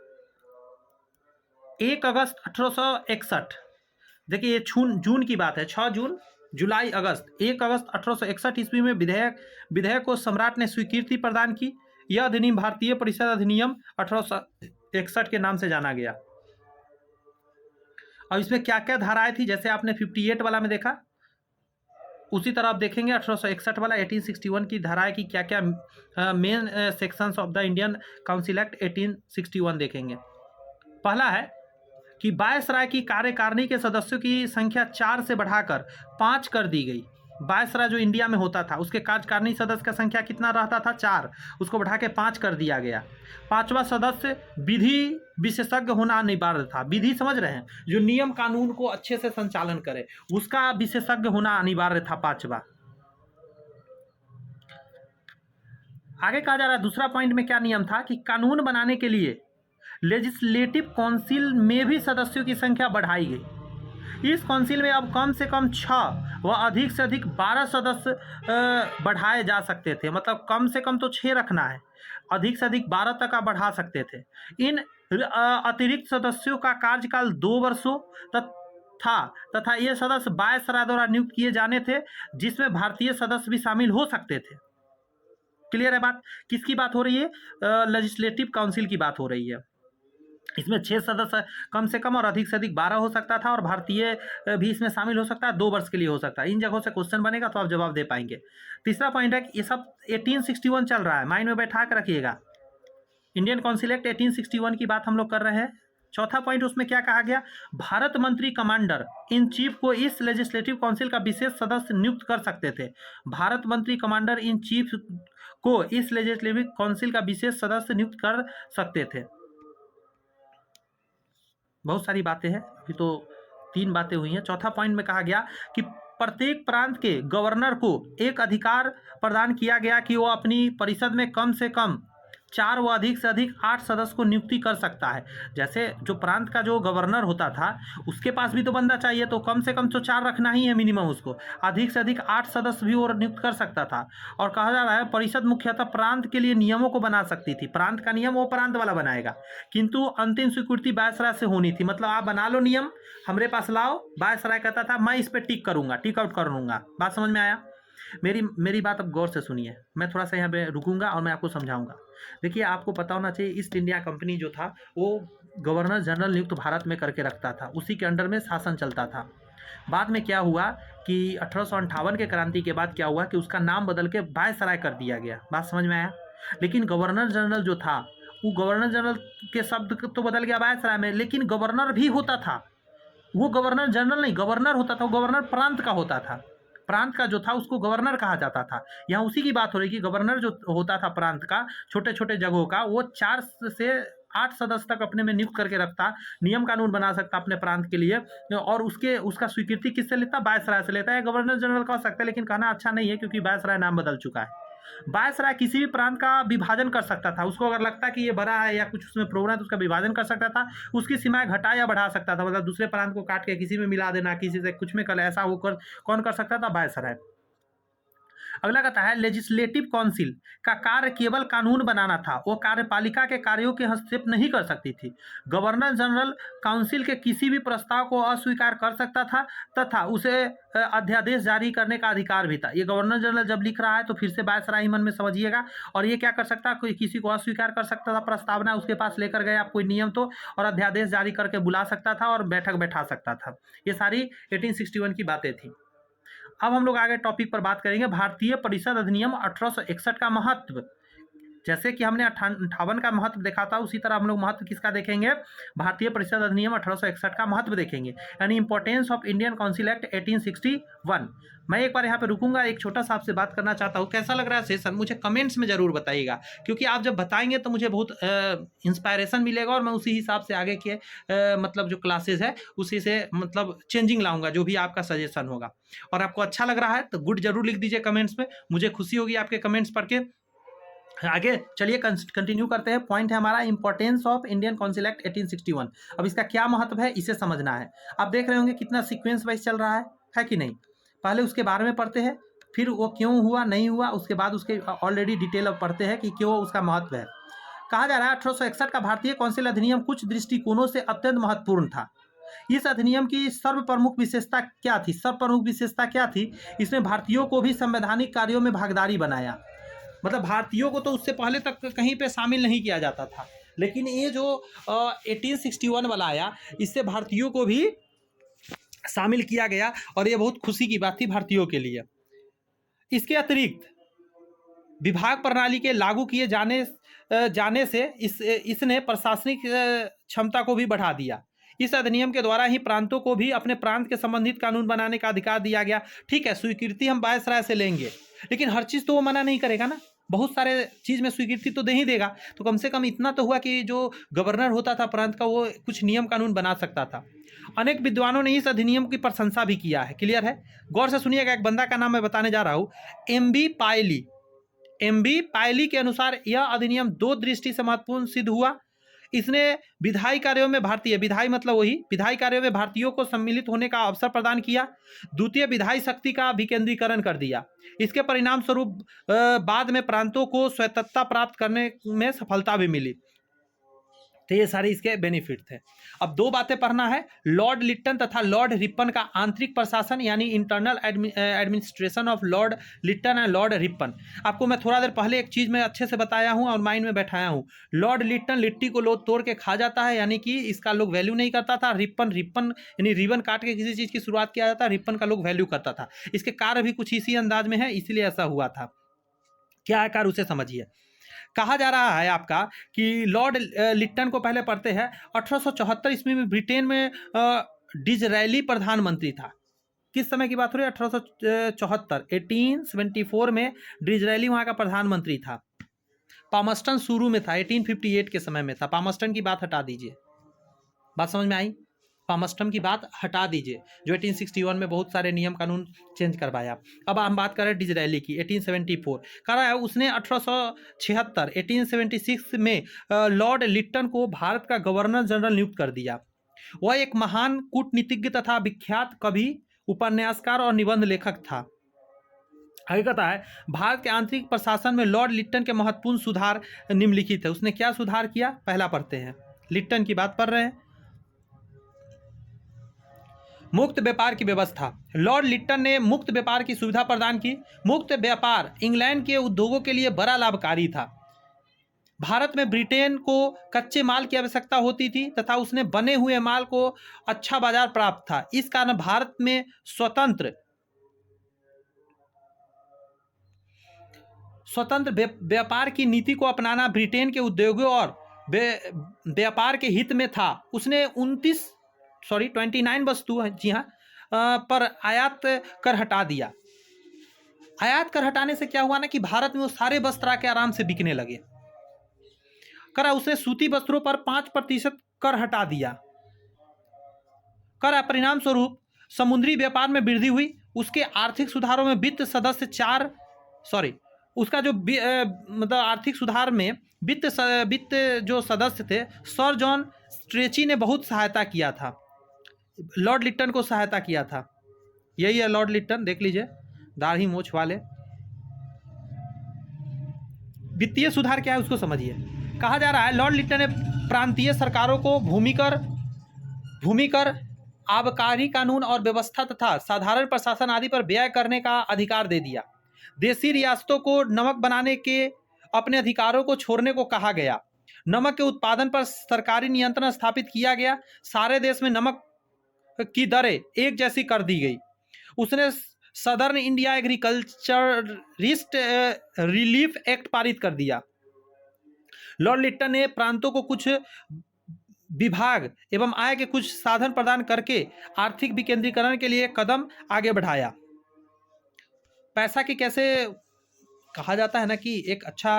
1 अगस्त 1861, देखिए ये जून की बात है, 6 जून, जुलाई, अगस्त, 1 अगस्त 1861 ईस्वी में विधेयक को सम्राट ने स्वीकृति प्रदान की। यह अधिनियम भारतीय परिषद अधिनियम 1861 के नाम से जाना गया। अब इसमें क्या क्या धाराएं थी, जैसे आपने 58 वाला में देखा, उसी तरह आप देखेंगे 1861 वाला 1861 की धाराएं की क्या क्या main sections of the Indian council act 1861 देखेंगे। पहला है कि वायसराय की कार्यकारिणी के सदस्यों की संख्या 4 से बढ़ाकर 5 कर दी गई। वायसराय जो इंडिया में होता था उसके कार्यकारिणी सदस्य का संख्या कितना रहता था, 4, उसको बढ़ा के 5 कर दिया गया। 5वां सदस्य विधि विशेषज्ञ होना अनिवार्य था। विधि समझ रहे हैं, जो नियम कानून को अच्छे से संचालन करे, उसका विशेषज्ञ होना अनिवार्य था, 5वां। आगे कहा जा रहा है दूसरा पॉइंट में क्या नियम था कि कानून बनाने के लिए लेजिस्लेटिव काउंसिल में भी सदस्यों की संख्या बढ़ाई गई। इस काउंसिल में अब कम से कम 6 व अधिक से अधिक 12 सदस्य बढ़ाए जा सकते थे। मतलब कम से कम तो 6 रखना है, अधिक से अधिक 12 तक आप बढ़ा सकते थे। इन अतिरिक्त सदस्यों का कार्यकाल 2 वर्षों तथा ये सदस्य वायसराय द्वारा नियुक्त किए जाने थे, जिसमें भारतीय सदस्य भी शामिल हो सकते थे। क्लियर है बात? किसकी बात हो रही है? लेजिस्लेटिव काउंसिल की बात हो रही है। इसमें 6 सदस्य कम से कम और अधिक से अधिक 12 हो सकता था, और भारतीय भी इसमें शामिल हो सकता है, 2 वर्ष के लिए हो सकता है। इन जगहों से क्वेश्चन बनेगा तो आप जवाब दे पाएंगे। तीसरा पॉइंट है कि ये सब 1861 चल रहा है, माइंड में बैठा कर रखिएगा। इंडियन काउंसिल एक्ट 1861 की बात हम लोग कर रहे हैं। चौथा पॉइंट, उसमें क्या कहा गया, भारत मंत्री कमांडर इन चीफ को इस लेजिस्लेटिव काउंसिल का विशेष सदस्य नियुक्त कर सकते थे। भारत मंत्री कमांडर इन चीफ को इस लेजिस्लेटिव काउंसिल का विशेष सदस्य नियुक्त कर सकते थे। बहुत सारी बातें हैं, अभी तो 3 बातें हुई हैं। चौथा पॉइंट में कहा गया कि प्रत्येक प्रांत के गवर्नर को एक अधिकार प्रदान किया गया कि वो अपनी परिषद में कम से कम 4 व अधिक से अधिक 8 सदस्य को नियुक्ति कर सकता है। जैसे जो प्रांत का जो गवर्नर होता था उसके पास भी तो बंदा चाहिए, तो कम से कम तो 4 रखना ही है मिनिमम उसको, अधिक से अधिक 8 सदस्य भी वो नियुक्त कर सकता था। और कहा जा रहा है परिषद मुख्यतः प्रांत के लिए नियमों को बना सकती थी। प्रांत का नियम वो प्रांत वाला बनाएगा, किंतु अंतिम स्वीकृति वायसराय से होनी थी। मतलब आप बना लो नियम, हमरे पास लाओ, वायसराय कहता था मैं इस पर टिक करूंगा, टिक आउट कर लूंगा। बात समझ में आया? मेरी बात अब गौर से सुनिए, मैं थोड़ा सा यहाँ पे रुकूंगा और मैं आपको समझाऊंगा। देखिए आपको पता होना चाहिए ईस्ट इंडिया कंपनी जो था वो गवर्नर जनरल नियुक्त भारत में करके रखता था, उसी के अंडर में शासन चलता था। बाद में क्या हुआ कि 1858 के क्रांति के बाद क्या हुआ कि उसका नाम बदल के वायसराय कर दिया गया। बात समझ में आया? लेकिन गवर्नर जनरल जो था वो गवर्नर जनरल के शब्द तो बदल गया वायसराय में, लेकिन गवर्नर भी होता था। वो गवर्नर जनरल नहीं, गवर्नर होता था, वो गवर्नर प्रांत का होता था। प्रांत का जो था उसको गवर्नर कहा जाता था। यहाँ उसी की बात हो रही कि गवर्नर जो होता था प्रांत का, छोटे छोटे जगहों का, वो 4 से 8 सदस्य तक अपने में नियुक्त करके रखता, नियम कानून बना सकता अपने प्रांत के लिए, और उसका स्वीकृति किससे लेता? वायसराय से लेता है। गवर्नर जनरल कह सकता है, लेकिन कहना अच्छा नहीं है क्योंकि वायसराय नाम बदल चुका है। वायसराय किसी भी प्रांत का विभाजन कर सकता था। उसको अगर लगता कि ये बड़ा है या कुछ उसमें प्रॉब्लम है तो उसका विभाजन कर सकता था, उसकी सीमाएं घटा या बढ़ा सकता था। मतलब दूसरे प्रांत को काट के किसी में मिला देना, किसी से कुछ में कर, ऐसा वो कौन कर सकता था? वायसराय। अगला कहता है लेजिस्लेटिव काउंसिल का कार्य केवल कानून बनाना था, वो कार्यपालिका के कार्यों के हस्तक्षेप नहीं कर सकती थी। गवर्नर जनरल काउंसिल के किसी भी प्रस्ताव को अस्वीकार कर सकता था तथा उसे अध्यादेश जारी करने का अधिकार भी था। ये गवर्नर जनरल जब लिख रहा है तो फिर से वायसराय मन में समझिएगा। और ये क्या कर सकता है? कोई किसी को अस्वीकार कर सकता था, प्रस्तावना उसके पास लेकर गए आप कोई नियम तो, और अध्यादेश जारी करके बुला सकता था और बैठक बैठा सकता था। ये सारी 1861 की बातें थी। अब हम लोग आगे टॉपिक पर बात करेंगे भारतीय परिषद अधिनियम 1861 का महत्व। जैसे कि हमने 58 का महत्व देखा था, उसी तरह हम लोग महत्व किसका देखेंगे? भारतीय परिषद अधिनियम 1861 का महत्व देखेंगे, यानी importance of Indian council act 1861। मैं एक बार यहाँ पे रुकूंगा, एक छोटा सा आपसे बात करना चाहता हूँ। कैसा लग रहा है सेशन? मुझे कमेंट्स में जरूर बताइएगा, क्योंकि आप जब बताएंगे तो मुझे बहुत इंस्पायरेशन मिलेगा और मैं उसी हिसाब से आगे के मतलब जो क्लासेज है उसी से मतलब चेंजिंग लाऊंगा, जो भी आपका सजेशन होगा। और आपको अच्छा लग रहा है तो गुड जरूर लिख दीजिए कमेंट्स में, मुझे खुशी होगी आपके कमेंट्स पढ़ के। आगे चलिए कंटिन्यू करते हैं। पॉइंट है हमारा importance of Indian council act 1861। अब इसका क्या महत्व है इसे समझना है। आप देख रहे होंगे कितना सीक्वेंस वाइज चल रहा है कि नहीं? पहले उसके बारे में पढ़ते हैं, फिर वो क्यों हुआ नहीं हुआ, उसके बाद उसके ऑलरेडी डिटेल अब पढ़ते हैं कि क्यों उसका महत्व है। कहा जा रहा है 1861 का भारतीय काउंसिल अधिनियम कुछ दृष्टिकोणों से अत्यंत महत्वपूर्ण था। इस अधिनियम की सर्वप्रमुख विशेषता क्या थी? सर्वप्रमुख विशेषता क्या थी? इसने भारतीयों को भी संवैधानिक कार्यों में भागीदारी बनाया। मतलब भारतीयों को तो उससे पहले तक कहीं पे शामिल नहीं किया जाता था, लेकिन ये जो 1861 वाला आया, इससे भारतीयों को भी शामिल किया गया और ये बहुत खुशी की बात थी भारतीयों के लिए। इसके अतिरिक्त विभाग प्रणाली के लागू किए जाने से इसने प्रशासनिक क्षमता को भी बढ़ा दिया। इस अधिनियम के द्वारा ही प्रांतों को भी अपने प्रांत के संबंधित कानून बनाने का अधिकार दिया गया। ठीक है, स्वीकृति हम वायसराय से लेंगे, लेकिन हर चीज़ तो वो मना नहीं करेगा ना, बहुत सारे चीज़ में स्वीकृति तो दे ही देगा। तो कम से कम इतना तो हुआ कि जो गवर्नर होता था प्रांत का, वो कुछ नियम कानून बना सकता था। अनेक विद्वानों ने इस अधिनियम की प्रशंसा भी किया है। क्लियर है? गौर से सुनिएगा, एक बंदा का नाम मैं बताने जा रहा हूँ, एम.बी. पायली। एम.बी. पायली के अनुसार यह अधिनियम 2 दृष्टि से महत्वपूर्ण सिद्ध हुआ। इसने विधायी कार्यों में विधायी मतलब वही विधायी कार्यों में भारतीयों को सम्मिलित होने का अवसर प्रदान किया। द्वितीय, विधायी शक्ति का विकेंद्रीकरण कर दिया। इसके परिणाम स्वरूप बाद में प्रांतों को स्वायत्तता प्राप्त करने में सफलता भी मिली। तो ये सारे इसके बेनिफिट थे। अब 2 बातें पढ़ना है, लॉर्ड लिट्टन तथा लॉर्ड रिपन का आंतरिक प्रशासन यानी internal administration of Lord Lytton and Lord Ripon. आपको मैं थोड़ा देर पहले एक चीज़ मैं अच्छे से बताया हूँ और माइंड में बैठाया हूँ। लॉर्ड लिट्टन लिट्टी को लोग तोड़ के खा जाता है, यानी कि इसका लोग वैल्यू नहीं करता था। रिपन यानी रिबन काट के किसी चीज़ की शुरुआत किया जाता है, रिपन का लोग वैल्यू करता था। इसके कार्य भी कुछ इसी अंदाज में है, इसलिए ऐसा हुआ था। क्या है कार्य उसे समझिए। कहा जा रहा है आपका कि लॉर्ड लिट्टन को पहले पढ़ते हैं। 1874 ईस्वी में ब्रिटेन में डिज़रायली प्रधानमंत्री था। किस समय की बात हो रही है? 1874, 1874 में डिज़रायली वहाँ का प्रधानमंत्री था। पामस्टन शुरू में था, 1858 के समय में था। पामस्टन की बात हटा दीजिए, बात समझ में आई? पामस्टन की बात हटा दीजिए, जो 1861 में बहुत सारे नियम कानून चेंज करवाया। अब हम बात करें डिज़रायली की, 1874 करा है उसने। 1876 1876 में लॉर्ड लिट्टन को भारत का गवर्नर जनरल नियुक्त कर दिया। वह एक महान कूटनीतिज्ञ तथा विख्यात कवि, उपन्यासकार और निबंध लेखक था। आगे कहता है भारत के आंतरिक प्रशासन में लॉर्ड लिट्टन के महत्वपूर्ण सुधार निम्नलिखित है। उसने क्या सुधार किया? पहला पढ़ते हैं, लिट्टन की बात पढ़ रहे हैं। मुक्त व्यापार की व्यवस्था। लॉर्ड लिट्टन ने मुक्त व्यापार की सुविधा प्रदान की। मुक्त व्यापार इंग्लैंड के उद्योगों के लिए बड़ा लाभकारी था। भारत में ब्रिटेन को कच्चे माल की आवश्यकता होती थी तथा उसने बने हुए माल को अच्छा बाजार प्राप्त था। इस कारण भारत में स्वतंत्र व्यापार की नीति को अपनाना ब्रिटेन के उद्योगों और व्यापार के हित में था। उसने 29 वस्तु, जी हाँ, पर आयात कर हटा दिया। आयात कर हटाने से क्या हुआ ना कि भारत में वो सारे वस्त्र आके आराम से बिकने लगे। करा उसने सूती वस्त्रों पर 5% कर हटा दिया। करा परिणाम स्वरूप समुद्री व्यापार में वृद्धि हुई। उसके आर्थिक सुधारों में उसका जो मतलब आर्थिक सुधार में वित्त जो सदस्य थे, सर जॉन स्ट्रेची ने बहुत सहायता किया था। लॉर्ड लिट्टन को सहायता किया था। यही है लॉर्ड लिट्टन, देख लीजिए, दाढ़ी मूछ वाले। वित्तीय सुधार क्या है उसको समझिए। कहा जा रहा है लॉर्ड लिट्टन ने प्रांतीय सरकारों को भूमिकर आबकारी कानून और व्यवस्था तथा साधारण प्रशासन आदि पर व्यय करने का अधिकार दे दिया। देशी रियासतों को नमक बनाने के अपने अधिकारों को छोड़ने को कहा गया। नमक के उत्पादन पर सरकारी नियंत्रण स्थापित किया गया। सारे देश में नमक की दरें एक जैसी कर दी गई। उसने southern India agriculturist relief act पारित कर दिया। लॉर्ड लिट्टन ने प्रांतों को कुछ विभाग एवं आय के कुछ साधन प्रदान करके आर्थिक विकेंद्रीकरण के लिए कदम आगे बढ़ाया। पैसा की कैसे कहा जाता है ना कि एक अच्छा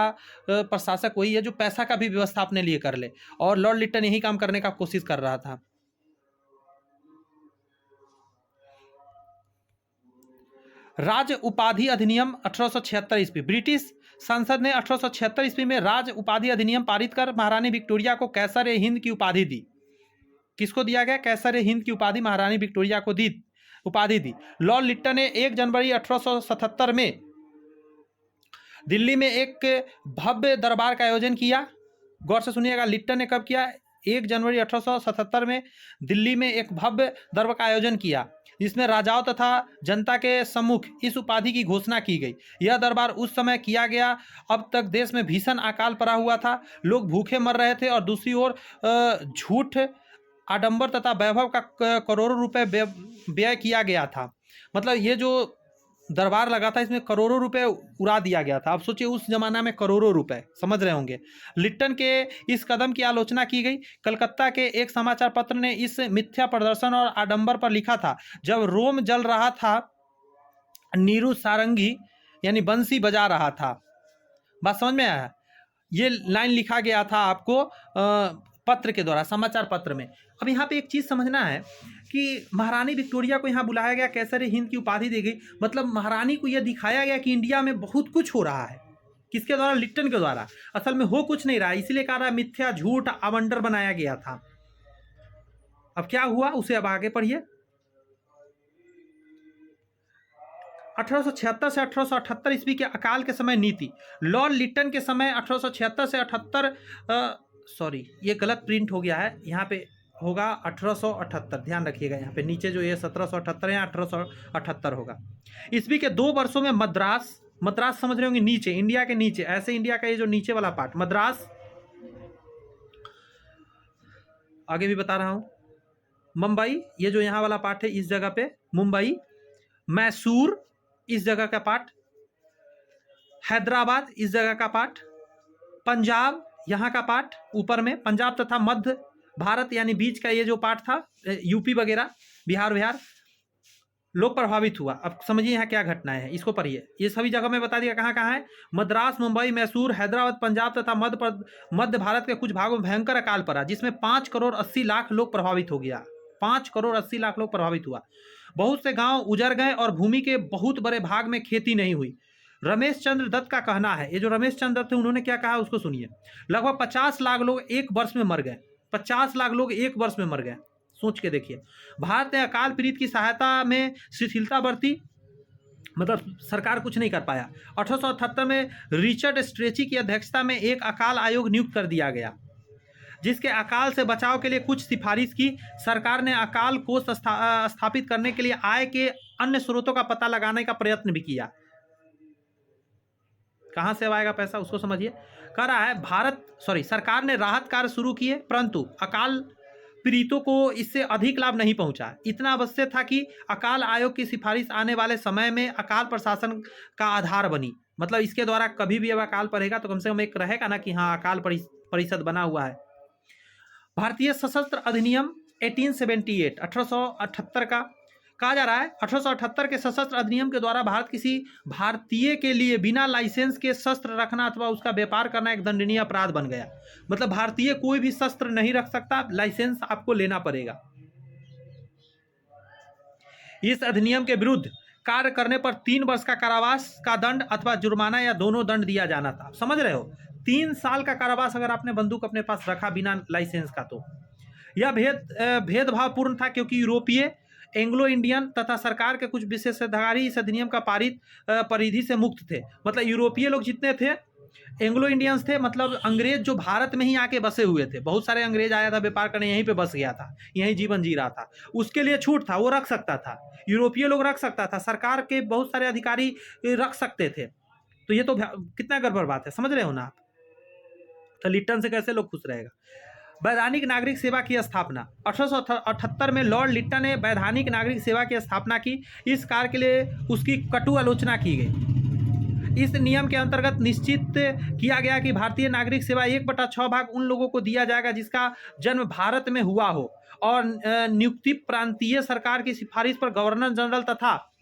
प्रशासक वही है जो पैसा का भी व्यवस्था अपने लिए कर ले, और लॉर्ड लिट्टन यही काम करने का कोशिश कर रहा था। राज उपाधि अधिनियम 1876 ईस्वी। ब्रिटिश संसद ने 1876 ईस्वी में राज उपाधि अधिनियम पारित कर महारानी विक्टोरिया को कैसर ए हिंद की उपाधि दी। किसको दिया गया? कैसर ए हिंद की उपाधि महारानी विक्टोरिया को उपाधि दी। लॉर्ड लिट्टन ने 1 जनवरी 1877 में दिल्ली में एक भव्य दरबार का आयोजन किया। गौर से सुनिएगा, लिट्टन ने कब किया? 1 जनवरी 1877 में दिल्ली में एक भव्य दरबार का आयोजन किया, जिसमें राजाओं तथा जनता के सम्मुख इस उपाधि की घोषणा की गई। यह दरबार उस समय किया गया अब तक देश में भीषण अकाल पड़ा हुआ था, लोग भूखे मर रहे थे, और दूसरी ओर झूठ, आडंबर तथा वैभव का करोड़ों रुपए व्यय किया गया था। मतलब ये जो दरबार लगा था इसमें करोड़ों रुपए उड़ा दिया गया था। अब सोचिए उस जमाना में करोड़ों रुपए, समझ रहे होंगे। लिट्टन के इस कदम की आलोचना की गई। कलकत्ता के एक समाचार पत्र ने इस मिथ्या प्रदर्शन और आडंबर पर लिखा था, जब रोम जल रहा था नीरू सारंगी यानी बंसी बजा रहा था। बात समझ में आया? ये लाइन लिखा गया था आपको पत्र के द्वारा, समाचार पत्र में। अब यहाँ पे एक चीज़ समझना है कि महारानी विक्टोरिया को यहाँ बुलाया गया, कैसर ए हिंद की उपाधि दी गई। मतलब महारानी को यह दिखाया गया कि इंडिया में बहुत कुछ हो रहा है। किसके द्वारा? लिट्टन के द्वारा। असल में हो कुछ नहीं रहा, इसीलिए कहा रहा मिथ्या, झूठ, आवंडर बनाया गया था। अब क्या हुआ उसे अब आगे पढ़िए। 1876 से 1878 ईस्वी के अकाल के समय नीति। लॉर्ड लिट्टन के समय 1876 से 78 सॉरी ये गलत प्रिंट हो गया है, यहाँ पे होगा 1878, ध्यान रखिएगा। यहाँ पे नीचे जो ये 1778 है 1878 होगा। ईस्वी के 2 वर्षों में मद्रास समझ रहे होंगे, नीचे, इंडिया के नीचे, ऐसे इंडिया का ये जो नीचे वाला पार्ट मद्रास, आगे भी बता रहा हूँ, मुंबई, ये जो यहाँ वाला पार्ट है इस जगह पे मुंबई, मैसूर इस जगह का पार्ट, हैदराबाद इस जगह का पार्ट, पंजाब यहाँ का पार्ट ऊपर में, पंजाब तथा मध्य भारत यानी बीच का ये जो पार्ट था, यूपी वगैरह, बिहार लोग प्रभावित हुआ। अब समझिए यहाँ क्या घटनाएं हैं, इसको पढ़िए। ये सभी जगह में बता दिया कहाँ कहाँ है। मद्रास, मुंबई, मैसूर, हैदराबाद, पंजाब तथा मध्य भारत के कुछ भागों में भयंकर अकाल पड़ा, जिसमें 5 करोड़ 80 लाख लोग प्रभावित हो गया। 5 करोड़ 80 लाख लोग प्रभावित हुआ। बहुत से गाँव उजड़ गए और भूमि के बहुत बड़े भाग में खेती नहीं हुई। रमेश चंद्र दत्त का कहना है, ये जो रमेश चंद्र दत्त थे उन्होंने क्या कहा उसको सुनिए। लगभग 50 लाख लोग एक वर्ष में मर गए। 50 लाख लोग एक वर्ष में मर गए, सोच के देखिए। भारत ने अकाल पीड़ित की सहायता में शिथिलता बरती, मतलब सरकार कुछ नहीं कर पाया। 1878 में रिचर्ड स्ट्रेची की अध्यक्षता में एक अकाल आयोग नियुक्त कर दिया गया, जिसके अकाल से बचाव के लिए कुछ सिफारिश की। सरकार ने अकाल कोष स्थापित करने के लिए आय के अन्य स्रोतों का पता लगाने का प्रयत्न भी किया। कहाँ से आएगा पैसा उसको समझिए। कह रहा है भारत सरकार ने राहत कार्य शुरू किए, परंतु अकाल पीड़ितों को इससे अधिक लाभ नहीं पहुंचा। इतना अवश्य था कि अकाल आयोग की सिफारिश आने वाले समय में अकाल प्रशासन का आधार बनी। मतलब इसके द्वारा कभी भी अब अकाल पड़ेगा तो कम से कम एक रहेगा ना कि हाँ अकाल परिषद बना हुआ है। भारतीय सशस्त्र अधिनियम 1878 1878 का कहा जा रहा है। 1878 के सशस्त्र अधिनियम के द्वारा किसी भारतीय के लिए बिना लाइसेंस के शस्त्र रखना अथवा उसका व्यापार करना एक दंडनीय अपराध बन गया। मतलब भारतीय कोई भी शस्त्र नहीं रख सकता, लाइसेंस आपको लेना पड़ेगा। इस अधिनियम के विरुद्ध कार्य करने पर 3 वर्ष का कारावास का दंड अथवा जुर्माना या दोनों दंड दिया जाना था। समझ रहे हो, 3 साल का कारावास अगर आपने बंदूक अपने पास रखा बिना लाइसेंस का तो। यह भेदभावपूर्ण था क्योंकि यूरोपीय, एंग्लो इंडियन तथा सरकार के कुछ विशेषाधिकारी इस अधिनियम का पारित परिधि से मुक्त थे। मतलब यूरोपीय लोग जितने थे, एंग्लो इंडियंस थे, मतलब अंग्रेज जो भारत में ही आके बसे हुए थे। बहुत सारे अंग्रेज आया था व्यापार करने, यहीं पे बस गया था, यहीं जीवन जी रहा था, उसके लिए छूट था, वो रख सकता था। यूरोपीय लोग रख सकता था, सरकार के बहुत सारे अधिकारी रख सकते थे। तो ये तो कितना गड़बड़ बात है, समझ रहे हो ना आप। तो लिट्टन से कैसे लोग खुश रहेगा। वैधानिक नागरिक सेवा की स्थापना 1878 में लॉर्ड लिट्टन ने वैधानिक नागरिक सेवा की स्थापना की। इस कार्य के लिए उसकी कटु आलोचना की गई। इस नियम के अंतर्गत निश्चित किया गया कि भारतीय नागरिक सेवा 1/6 भाग उन लोगों को दिया जाएगा जिसका जन्म भारत में हुआ हो और नियुक्ति प्रांतीय सरकार की सिफारिश पर गवर्नर जनरल तथा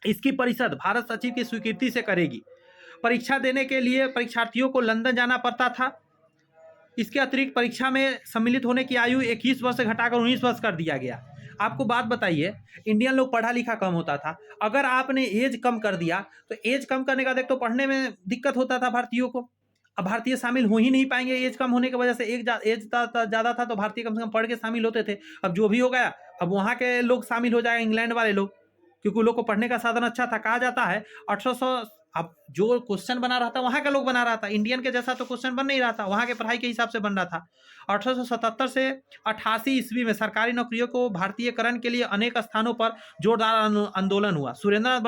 इसकी परिषद भारत सचिव की स्वीकृति से करेगी। परीक्षा देने के लिए परीक्षार्थियों को लंदन जाना पड़ता था। इसके अतिरिक्त परीक्षा में सम्मिलित होने की आयु 21 वर्ष से घटाकर 19 वर्ष कर दिया गया। आपको बात बताइए, इंडियन लोग पढ़ा लिखा कम होता था, अगर आपने एज कम कर दिया तो एज कम करने का देख तो पढ़ने में दिक्कत होता था भारतीयों को। अब भारतीय शामिल हो ही नहीं पाएंगे एज कम होने की वजह से। एज ज़्यादा था तो भारतीय कम से कम पढ़ के शामिल होते थे। अब जो भी हो गया, अब वहाँ के लोग शामिल हो जाएगा, इंग्लैंड वाले लोग, क्योंकि लोग को पढ़ने का साधन अच्छा था। कहा जाता है 1800, अब जो क्वेश्चन बना रहा था वहाँ का लोग बना रहा था, इंडियन के जैसा तो क्वेश्चन बन नहीं रहा था, वहाँ के पढ़ाई के हिसाब से बन रहा था। 1877 से 88 ईस्वी में सरकारी नौकरियों को भारतीयकरण के लिए अनेक स्थानों पर जोरदार आंदोलन हुआ। सुरेंद्रनाथ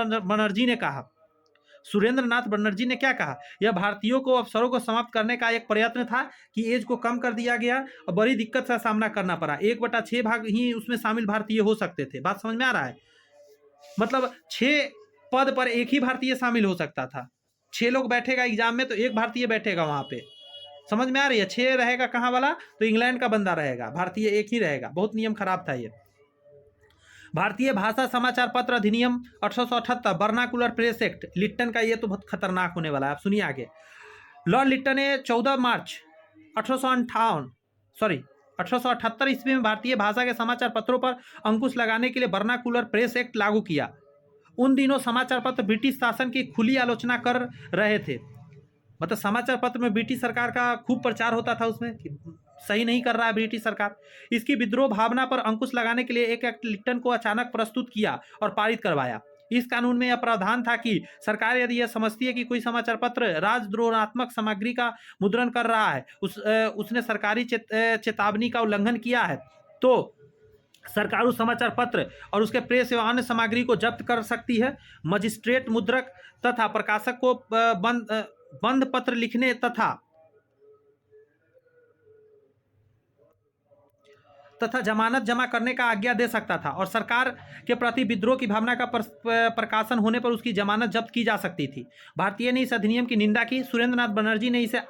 बनर्जी ने क्या कहा, यह भारतीयों को अवसरों को समाप्त करने का एक प्रयत्न था कि एज को कम कर दिया गया और बड़ी दिक्कत का सामना करना पड़ा। 1/6 भाग ही उसमें शामिल भारतीय हो सकते थे। बात समझ में आ रहा है, मतलब 6 पद पर एक ही भारतीय शामिल हो सकता था। 6 लोग बैठेगा एग्जाम में तो एक भारतीय बैठेगा वहां पे। समझ में आ रही है। 6 रहेगा कहाँ वाला, तो इंग्लैंड का बंदा रहेगा, भारतीय एक ही रहेगा। बहुत नियम खराब था ये। भारतीय भाषा समाचार पत्र अधिनियम 1878, बर्नाकुलर प्रेस एक्ट, लिट्टन का ये तो बहुत खतरनाक होने वाला है, आप सुनिए आगे। लॉर्ड लिट्टन ने 14 मार्च 1878 ईस्वी में भारतीय भाषा के समाचार पत्रों पर अंकुश लगाने के लिए बर्नाकुलर प्रेस एक्ट लागू किया। उन दिनों समाचार पत्र ब्रिटिश शासन की खुली आलोचना कर रहे थे। मतलब समाचार पत्र में ब्रिटिश सरकार का खूब प्रचार होता था, उसमें कि सही नहीं कर रहा है ब्रिटिश सरकार। इसकी विद्रोह भावना पर अंकुश लगाने के लिए एक एक्ट लिट्टन को अचानक प्रस्तुत किया और पारित करवाया। इस कानून में यह प्रावधान था कि सरकार यदि यह समझती है कि कोई समाचार पत्र राजद्रोहात्मक सामग्री का मुद्रण कर रहा है, उसने सरकारी चेतावनी का उल्लंघन किया है, तो सरकार उस समाचार पत्र और उसके प्रेस एवं अन्य सामग्री को जब्त कर सकती है। मजिस्ट्रेट, मुद्रक तथा प्रकाशक को बंद पत्र लिखने तथा जमानत जमा करने का आज्ञा दे सकता था और सरकार के प्रति विद्रोह की भावना का प्रकाशन होने पर उसकी जमानत जब्त की जा सकती थी। भारतीय ने इस अधिनियम की निंदा की। सुरेंद्रनाथ बनर्जी ने इसे,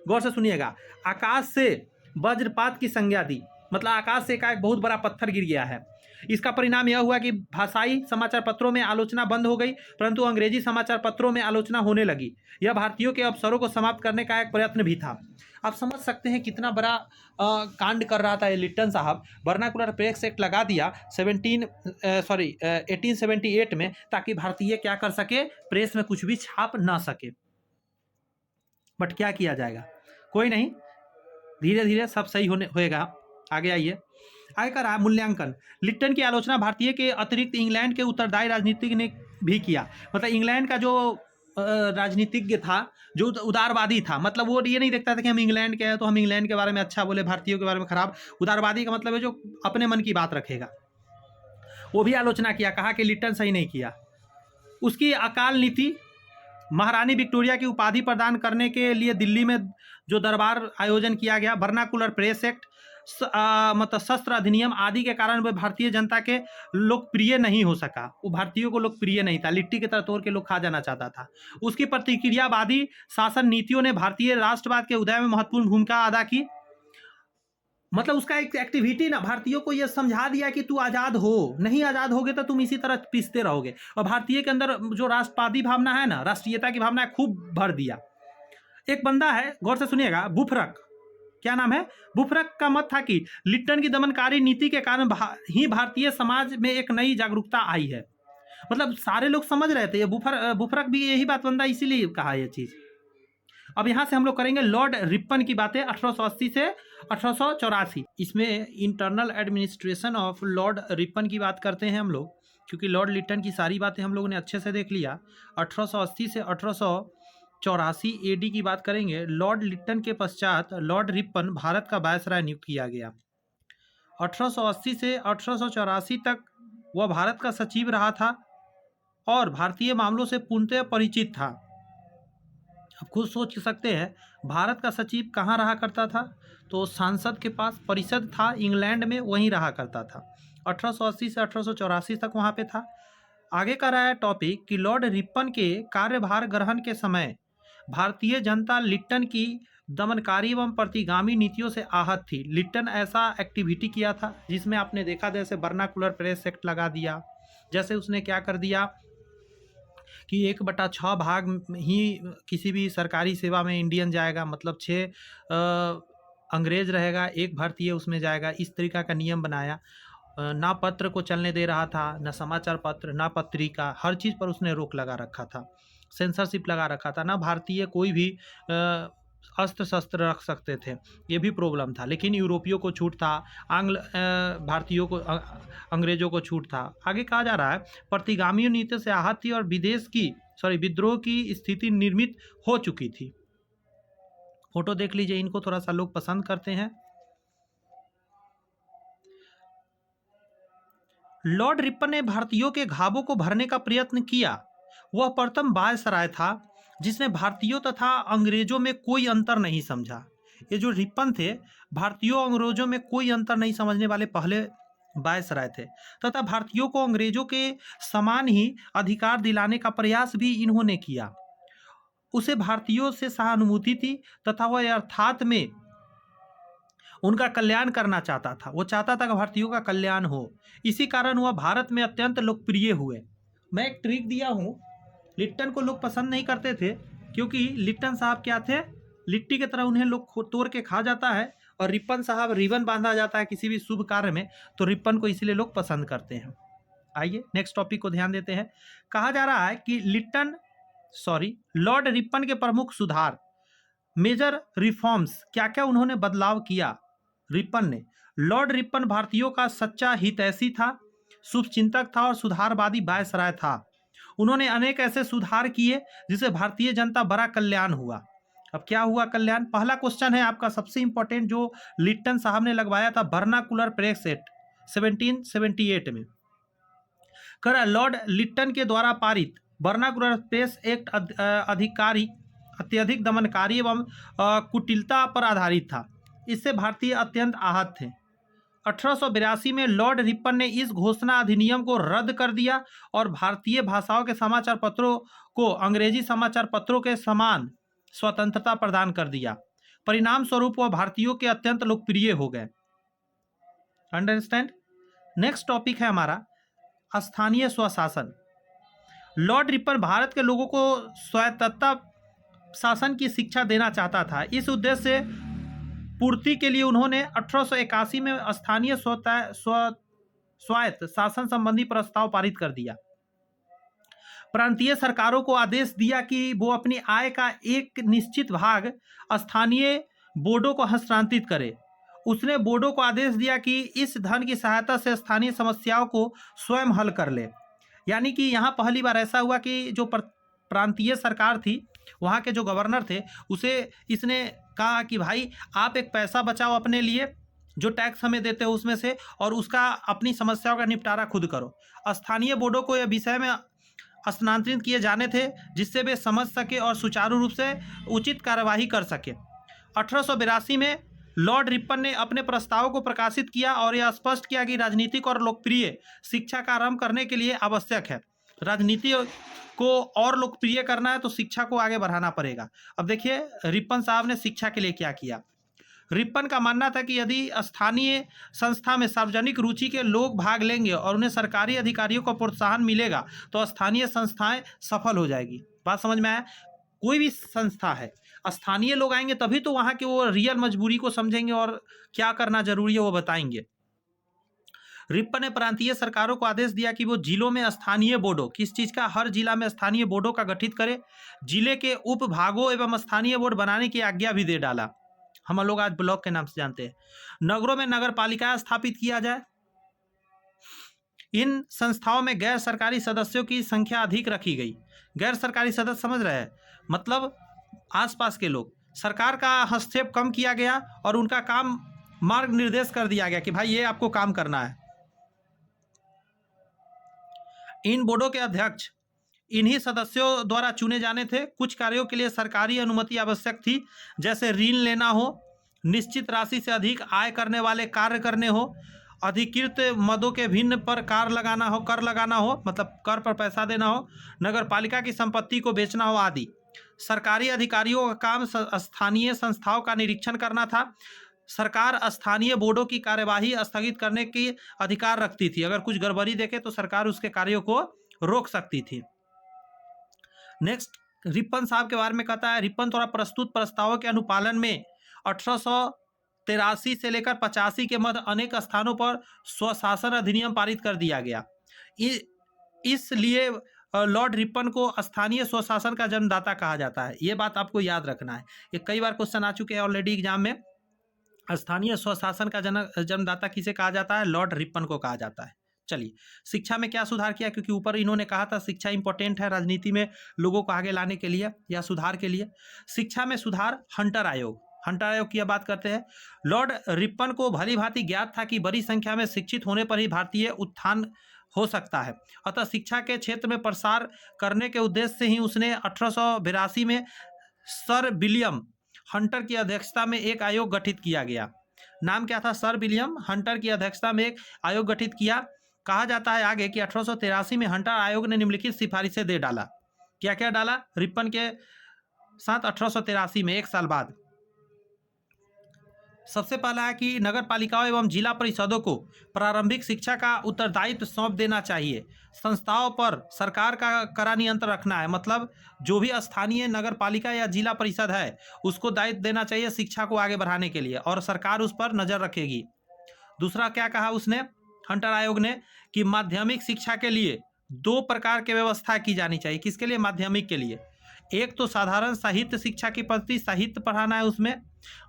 गौर से सुनिएगा, आकाश से वज्रपात की संज्ञा दी। मतलब आकाश से एक बहुत बड़ा पत्थर गिर गया है। इसका परिणाम यह हुआ कि भाषाई समाचार पत्रों में आलोचना बंद हो गई, परंतु अंग्रेजी समाचार पत्रों में आलोचना होने लगी। यह भारतीयों के अवसरों को समाप्त करने का एक प्रयत्न भी था। आप समझ सकते हैं कितना बड़ा कांड कर रहा था ये लिट्टन साहब। वर्नाकुलर प्रेस एक्ट लगा दिया 1878 में, ताकि भारतीय क्या कर सके, प्रेस में कुछ भी छाप ना सके। बट क्या किया जाएगा, कोई नहीं, धीरे धीरे सब सही होएगा। आगे आइए, आगे का रहा मूल्यांकन। लिट्टन की आलोचना भारतीय के अतिरिक्त इंग्लैंड के उत्तरदायी राजनीतिज्ञ ने भी किया। मतलब इंग्लैंड का जो राजनीतिज्ञ था, जो उदारवादी था, मतलब वो ये नहीं देखता था कि हम इंग्लैंड के हैं तो हम इंग्लैंड के बारे में अच्छा बोले, भारतीयों के बारे में खराब। उदारवादी का मतलब है जो अपने मन की बात रखेगा। वो भी आलोचना किया, कहा कि लिट्टन सही नहीं किया। उसकी अकाल नीति, महारानी विक्टोरिया की उपाधि प्रदान करने के लिए दिल्ली में जो दरबार आयोजन किया गया, वर्नाकुलर प्रेस एक्ट, मतलब शस्त्र अधिनियम आदि के कारण वह भारतीय जनता के लोकप्रिय नहीं हो सका। वो भारतीयों को लोकप्रिय नहीं था, लिट्टी की तरह तोड़ के लोग खा जाना चाहता था। उसकी प्रतिक्रियावादी शासन नीतियों ने भारतीय राष्ट्रवाद के उदय में महत्वपूर्ण भूमिका अदा की। मतलब उसका एक एक्टिविटी ना भारतीयों को यह समझा दिया कि तू आज़ाद हो, नहीं आज़ाद होगे तो तुम इसी तरह पिसते रहोगे। और भारतीय के अंदर जो राष्ट्रवादी भावना है ना, राष्ट्रीयता की भावना है, खूब भर दिया। एक बंदा है, गौर से सुनिएगा, बुफरक, क्या नाम है, बुफरक का मत था कि लिट्टन की दमनकारी नीति के कारण ही भारतीय समाज में एक नई जागरूकता आई है। मतलब सारे लोग समझ रहे थे, ये बुफरक भी यही बात बंदा इसीलिए कहा यह चीज़। अब यहाँ से हम लोग करेंगे लॉर्ड रिपन की बातें 1880 से 1884। इसमें internal administration of Lord Ripon की बात करते हैं हम लोग, क्योंकि लॉर्ड लिट्टन की सारी बातें हम लोगों ने अच्छे से देख लिया। 1880 से 1884 AD की बात करेंगे। लॉर्ड लिट्टन के पश्चात लॉर्ड रिपन भारत का वायसराय नियुक्त किया गया। 1880 से 1884 तक वह भारत का सचिव रहा था और भारतीय मामलों से पूर्णतः परिचित था। आप खुद सोच सकते हैं, भारत का सचिव कहाँ रहा करता था, तो सांसद के पास परिषद था इंग्लैंड में, वहीं रहा करता था। 1880 से 1884 तक वहाँ पे था। आगे का रहा है टॉपिक कि लॉर्ड रिपन के कार्यभार ग्रहण के समय भारतीय जनता लिट्टन की दमनकारी एवं प्रतिगामी नीतियों से आहत थी। लिट्टन ऐसा एक्टिविटी किया था जिसमें आपने देखा, जैसे वर्नाकुलर प्रेस एक्ट लगा दिया, जैसे उसने क्या कर दिया कि 1/6 भाग ही किसी भी सरकारी सेवा में इंडियन जाएगा, मतलब 6 अंग्रेज रहेगा, 1 भारतीय उसमें जाएगा। इस तरीका का नियम बनाया। ना पत्र को चलने दे रहा था, ना समाचार पत्र, ना पत्रिका, हर चीज़ पर उसने रोक लगा रखा था, सेंसरशिप लगा रखा था। ना भारतीय कोई भी अस्त्र शस्त्र रख सकते थे, ये भी प्रॉब्लम था। लेकिन यूरोपियों को छूट था, भारतीयों को, अंग्रेजों को छूट था। आगे कहा जा रहा है प्रतिगामी नीति से आहत थी और विद्रोह की स्थिति निर्मित हो चुकी थी। फोटो देख लीजिए, इनको थोड़ा सा लोग पसंद करते हैं। लॉर्ड रिपन ने भारतीयों के घावों को भरने का प्रयत्न किया। वह प्रथम वायसराय था जिसने भारतीयों तथा अंग्रेजों में कोई अंतर नहीं समझा। ये जो रिपन थे, भारतीयों अंग्रेजों में कोई अंतर नहीं समझने वाले पहले वायसराय थे, तथा भारतीयों को अंग्रेजों के समान ही अधिकार दिलाने का प्रयास भी इन्होंने किया। उसे भारतीयों से सहानुभूति थी तथा वह अर्थात में उनका कल्याण करना चाहता था। वो चाहता था कि भारतीयों का कल्याण हो। इसी कारण वह भारत में अत्यंत लोकप्रिय हुए। मैं एक ट्रिक दिया हूँ, लिट्टन को लोग पसंद नहीं करते थे क्योंकि लिट्टन साहब क्या थे, लिट्टी की तरह उन्हें लोग तोड़ के खा जाता है, और रिपन साहब रिबन बांधा जाता है किसी भी शुभ कार्य में, तो रिपन को इसलिए लोग पसंद करते हैं। आइए नेक्स्ट टॉपिक को ध्यान देते हैं। कहा जा रहा है कि लॉर्ड रिपन के प्रमुख सुधार, मेजर रिफॉर्म्स, क्या क्या उन्होंने बदलाव किया रिपन ने। लॉर्ड रिपन भारतीयों का सच्चा हितैषी था, शुभचिंतक था और सुधारवादी वायसराय था। उन्होंने अनेक ऐसे सुधार किए जिससे भारतीय जनता बड़ा कल्याण हुआ। अब क्या हुआ कल्याण? पहला क्वेश्चन है आपका सबसे इंपॉर्टेंट, जो लिट्टन साहब ने लगवाया था वर्नाकुलर प्रेस एक्ट 1778 में। कर लॉर्ड लिट्टन के द्वारा पारित वर्नाकुलर प्रेस एक्ट अत्यधिक दमनकारी एवं कुटिलता पर आधारित था। इससे भारतीय अत्यंत आहत थे। 1882 में लॉर्ड रिपन ने इस घोषणा अधिनियम को रद्द कर दिया और भारतीय भाषाओं के समाचार पत्रों को अंग्रेजी समाचार पत्रों के समान स्वतंत्रता प्रदान कर दिया। परिणाम स्वरूप वह भारतीयों के अत्यंत लोकप्रिय हो गए। अंडरस्टैंड? नेक्स्ट टॉपिक है हमारा स्थानीय स्वशासन। लॉर्ड रिपन भारत के लोगों को स्वायत्तता शासन की शिक्षा देना चाहता था। इस उद्देश्य से पूर्ति के लिए उन्होंने 1881 में स्थानीय स्वायत्त शासन संबंधी प्रस्ताव पारित कर दिया। प्रांतीय सरकारों को आदेश दिया कि वो अपनी आय का एक निश्चित भाग स्थानीय बोर्डों को हस्तांतरित करे। उसने बोर्डों को आदेश दिया कि इस धन की सहायता से स्थानीय समस्याओं को स्वयं हल कर ले। यानी कि यहाँ पहली बार ऐसा हुआ कि जो प्रांतीय सरकार थी, वहाँ के जो गवर्नर थे, उसे इसने कहा कि भाई आप एक पैसा बचाओ अपने लिए, जो टैक्स हमें देते हो उसमें से, और उसका अपनी समस्याओं का निपटारा खुद करो। स्थानीय बोर्डों को यह विषय में स्थानांतरित किए जाने थे जिससे वे समझ सके और सुचारू रूप से उचित कार्यवाही कर सके। 1882 में लॉर्ड रिपन ने अपने प्रस्ताव को प्रकाशित किया और यह स्पष्ट किया कि राजनीतिक और लोकप्रिय शिक्षा का आरंभ करने के लिए आवश्यक है। राजनीति को और लोकप्रिय करना है तो शिक्षा को आगे बढ़ाना पड़ेगा। अब देखिए रिपन साहब ने शिक्षा के लिए क्या किया। रिपन का मानना था कि यदि स्थानीय संस्था में सार्वजनिक रुचि के लोग भाग लेंगे और उन्हें सरकारी अधिकारियों को प्रोत्साहन मिलेगा तो स्थानीय संस्थाएं सफल हो जाएगी। बात समझ में आया? कोई भी संस्था है, स्थानीय लोग आएंगे तभी तो वहाँ की वो रियल मजबूरी को समझेंगे और क्या करना जरूरी है वो बताएंगे। रिपन ने प्रांतीय सरकारों को आदेश दिया कि वो जिलों में स्थानीय बोर्डों, किस चीज़ का, हर जिला में स्थानीय बोर्डों का गठित करे। जिले के उप भागों एवं स्थानीय बोर्ड बनाने की आज्ञा भी दे डाला। हम लोग आज ब्लॉक के नाम से जानते हैं। नगरों में नगर पालिकाएं स्थापित किया जाए। इन संस्थाओं में गैर सरकारी सदस्यों की संख्या अधिक रखी गई। गैर सरकारी सदस्य समझ रहे हैं, मतलब आसपास के लोग। सरकार का हस्तक्षेप कम किया गया और उनका काम मार्ग निर्देश कर दिया गया कि भाई ये आपको काम करना है। इन बोर्डों के अध्यक्ष इन्हीं सदस्यों द्वारा चुने जाने थे। कुछ कार्यों के लिए सरकारी अनुमति आवश्यक थी, जैसे ऋण लेना हो, निश्चित राशि से अधिक आय करने वाले कार्य करने हो, अधिकृत मदों के भिन्न पर कर लगाना हो, मतलब कर पर पैसा देना हो, नगर पालिका की संपत्ति को बेचना हो आदि। सरकारी अधिकारियों का काम स्थानीय संस्थाओं का निरीक्षण करना था। सरकार स्थानीय बोर्डों की कार्यवाही स्थगित करने की अधिकार रखती थी। अगर कुछ गड़बड़ी देखे तो सरकार उसके कार्यों को रोक सकती थी। नेक्स्ट रिपन साहब के बारे में कहता है, रिपन द्वारा प्रस्तुत प्रस्तावों के अनुपालन में 1883 से लेकर 85 के मध्य अनेक स्थानों पर स्वशासन अधिनियम पारित कर दिया गया। इसलिए लॉर्ड रिपन को स्थानीय स्वशासन का जन्मदाता कहा जाता है। ये बात आपको याद रखना है, ये कई बार क्वेश्चन आ चुके हैं ऑलरेडी एग्जाम में। स्थानीय स्वशासन का जन्मदाता किसे कहा जाता है? लॉर्ड रिपन को कहा जाता है। चलिए, शिक्षा में क्या सुधार किया, क्योंकि ऊपर इन्होंने कहा था शिक्षा इंपॉर्टेंट है राजनीति में लोगों को आगे लाने के लिए या सुधार के लिए। शिक्षा में सुधार, हंटर आयोग की बात करते हैं। लॉर्ड रिपन को भली भांति ज्ञात था कि बड़ी संख्या में शिक्षित होने पर ही भारतीय उत्थान हो सकता है, अतः शिक्षा के क्षेत्र में प्रसार करने के उद्देश्य से ही उसने 1882 में सर विलियम हंटर की अध्यक्षता में एक आयोग गठित किया गया। नाम क्या था? सर विलियम हंटर की अध्यक्षता में एक आयोग गठित किया। कहा जाता है आगे कि 1883 में हंटर आयोग ने निम्नलिखित सिफारिशें दे डाला। क्या क्या डाला? रिपन के साथ 1883 में, एक साल बाद। सबसे पहला है कि नगर पालिकाओं एवं जिला परिषदों को प्रारंभिक शिक्षा का उत्तरदायित्व सौंप देना चाहिए। संस्थाओं पर सरकार का कड़ा नियंत्रण रखना है, मतलब जो भी स्थानीय नगर पालिका या जिला परिषद है उसको दायित्व देना चाहिए शिक्षा को आगे बढ़ाने के लिए, और सरकार उस पर नज़र रखेगी। दूसरा क्या कहा उसने, हंटर आयोग ने, कि माध्यमिक शिक्षा के लिए 2 प्रकार की व्यवस्था की जानी चाहिए। किसके लिए? माध्यमिक के लिए। एक तो साधारण साहित्य शिक्षा की पद्धति, साहित्य पढ़ाना है उसमें,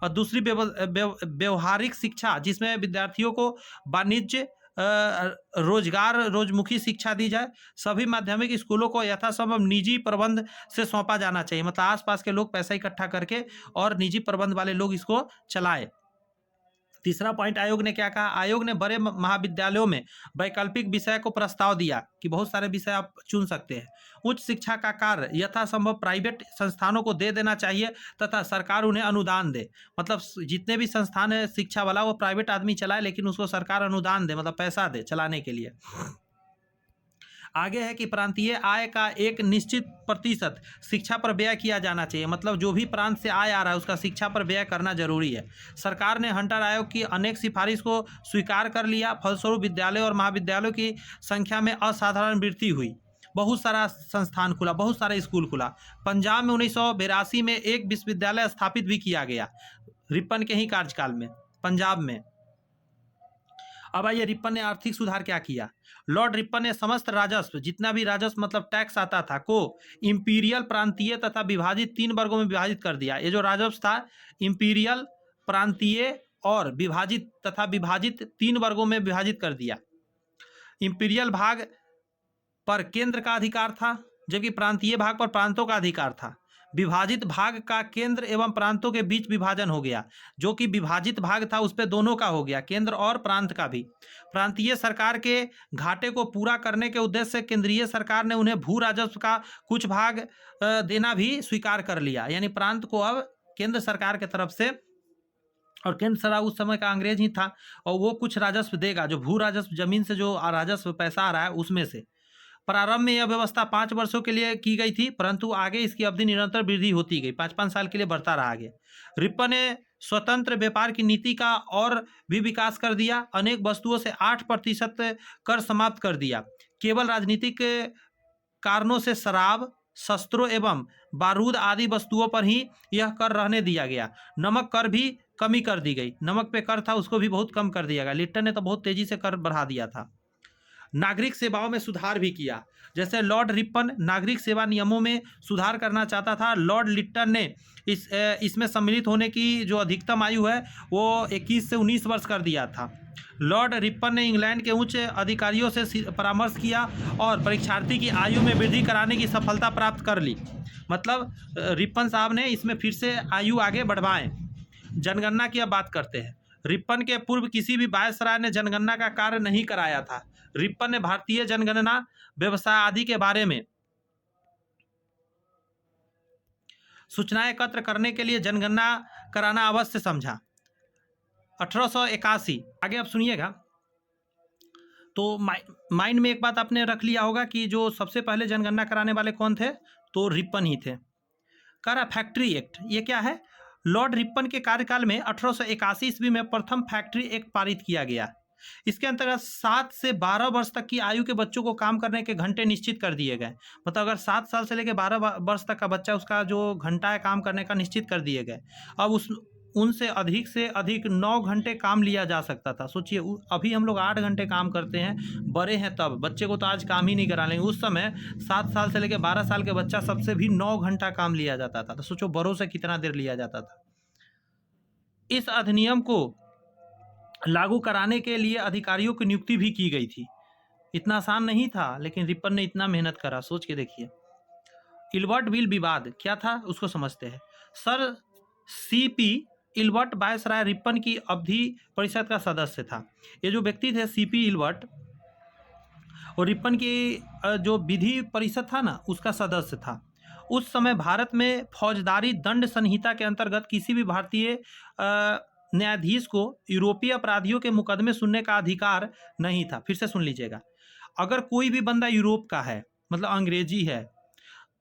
और दूसरी व्यवहारिक शिक्षा जिसमें विद्यार्थियों को वाणिज्य, रोजगार, रोजमुखी शिक्षा दी जाए। सभी माध्यमिक स्कूलों को यथासंभव निजी प्रबंध से सौंपा जाना चाहिए, मतलब आसपास के लोग पैसा इकट्ठा करके और निजी प्रबंध वाले लोग इसको चलाएं। तीसरा पॉइंट आयोग ने क्या कहा? आयोग ने बड़े महाविद्यालयों में वैकल्पिक विषय को प्रस्ताव दिया कि बहुत सारे विषय आप चुन सकते हैं। उच्च शिक्षा का कार्य यथासंभव प्राइवेट संस्थानों को दे देना चाहिए तथा सरकार उन्हें अनुदान दे, मतलब जितने भी संस्थान है शिक्षा वाला वो प्राइवेट आदमी चलाए लेकिन उसको सरकार अनुदान दे, मतलब पैसा दे चलाने के लिए। आगे है कि प्रांतीय आय का एक निश्चित प्रतिशत शिक्षा पर व्यय किया जाना चाहिए, मतलब जो भी प्रांत से आय आ रहा है उसका शिक्षा पर व्यय करना जरूरी है। सरकार ने हंटर आयोग की अनेक सिफारिश को स्वीकार कर लिया। फलस्वरूप विद्यालयों और महाविद्यालयों की संख्या में असाधारण वृद्धि हुई। बहुत सारा संस्थान खुला, बहुत सारा स्कूल खुला। पंजाब में 1982 में एक विश्वविद्यालय स्थापित भी किया गया, रिपन के ही कार्यकाल में, पंजाब में। अब आइए रिपन ने आर्थिक सुधार क्या किया। लॉर्ड रिपन ने समस्त राजस्व, जितना भी राजस्व मतलब टैक्स आता था, को इंपीरियल, प्रांतीय तथा विभाजित 3 वर्गों में विभाजित कर दिया। ये जो राजस्व था इंपीरियल, प्रांतीय और विभाजित तथा विभाजित 3 वर्गों में विभाजित कर दिया। इंपीरियल भाग पर केंद्र का अधिकार था, जबकि प्रांतीय भाग पर प्रांतों का अधिकार था। विभाजित भाग का केंद्र एवं प्रांतों के बीच विभाजन हो गया। जो कि विभाजित भाग था उस पे दोनों का हो गया, केंद्र और प्रांत का भी। प्रांतीय सरकार के घाटे को पूरा करने के उद्देश्य से केंद्रीय सरकार ने उन्हें भू राजस्व का कुछ भाग देना भी स्वीकार कर लिया। यानी प्रांत को अब केंद्र सरकार की तरफ से, और केंद्र सरकार उस समय का अंग्रेज ही था, और वो कुछ राजस्व देगा, जो भू राजस्व, जमीन से जो राजस्व पैसा आ रहा है उसमें से। प्रारंभ में यह व्यवस्था 5 वर्षों के लिए की गई थी, परंतु आगे इसकी अवधि निरंतर वृद्धि होती गई, 5-5 साल के लिए बढ़ता रहा आगे। रिप्पन ने स्वतंत्र व्यापार की नीति का और भी विकास कर दिया। अनेक वस्तुओं से 8% कर समाप्त कर दिया। केवल राजनीतिक कारणों से शराब, शस्त्रों एवं बारूद आदि वस्तुओं पर ही यह कर रहने दिया गया। नमक कर भी कमी कर दी गई, नमक पे कर था उसको भी बहुत कम कर दिया गया। लिट्टन ने तो बहुत तेजी से कर बढ़ा दिया था। नागरिक सेवाओं में सुधार भी किया। जैसे लॉर्ड रिप्पन नागरिक सेवा नियमों में सुधार करना चाहता था। लॉर्ड लिट्टन ने इसमें सम्मिलित होने की जो अधिकतम आयु है वो 21 से 19 वर्ष कर दिया था। लॉर्ड रिप्पन ने इंग्लैंड के उच्च अधिकारियों से परामर्श किया और परीक्षार्थी की आयु में वृद्धि कराने की सफलता प्राप्त कर ली। मतलब रिप्पन साहब ने इसमें फिर से आयु आगे बढ़वाएं। जनगणना की अब बात करते हैं। रिप्पन के पूर्व किसी भी वायसराय ने जनगणना का कार्य नहीं कराया था। रिप्पन ने भारतीय जनगणना, व्यवसाय आदि के बारे में सूचनाएं एकत्र करने के लिए जनगणना कराना अवश्य समझा। 1881 आगे आप सुनिएगा। तो माइंड में एक बात आपने रख लिया होगा कि जो सबसे पहले जनगणना कराने वाले कौन थे, तो रिप्पन ही थे। कह रहा फैक्ट्री एक्ट, ये क्या है? लॉर्ड रिप्पन के कार्यकाल में 1881 ईस्वी में प्रथम फैक्ट्री एक्ट पारित किया गया। इसके अंतर्गत 7 से 12 वर्ष तक की आयु के बच्चों को काम करने के घंटे निश्चित कर दिए गए। मतलब अगर 7 साल से लेकर 12 वर्ष तक का बच्चा, उसका जो घंटा है काम करने का निश्चित कर दिए गए। अब उनसे अधिक से अधिक 9 घंटे काम लिया जा सकता था। सोचिए, अभी हम लोग 8 घंटे काम करते हैं, बड़े हैं तब, बच्चे को तो आज काम ही नहीं करा लेंगे। उस समय 7 साल से लेकर 12 साल के बच्चा सबसे भी 9 घंटा काम लिया जाता था। तो सोचो बड़ों से कितना देर लिया जाता था। इस अधिनियम को लागू कराने के लिए अधिकारियों की नियुक्ति भी की गई थी। इतना आसान नहीं था, लेकिन रिप्पन ने इतना मेहनत करा। सोच के देखिए। इल्बर्ट बिल विवाद क्या था उसको समझते हैं। सर सीपी इल्बर्ट वायसराय रिप्पन की अवधि परिषद का सदस्य था। ये जो व्यक्ति थे सीपी इल्बर्ट, और रिप्पन की जो विधि परिषद था ना, उसका सदस्य था। उस समय भारत में फौजदारी दंड संहिता के अंतर्गत किसी भी भारतीय न्यायाधीश को यूरोपीय अपराधियों के मुकदमे सुनने का अधिकार नहीं था। फिर से सुन लीजिएगा। अगर कोई भी बंदा यूरोप का है, मतलब अंग्रेजी है,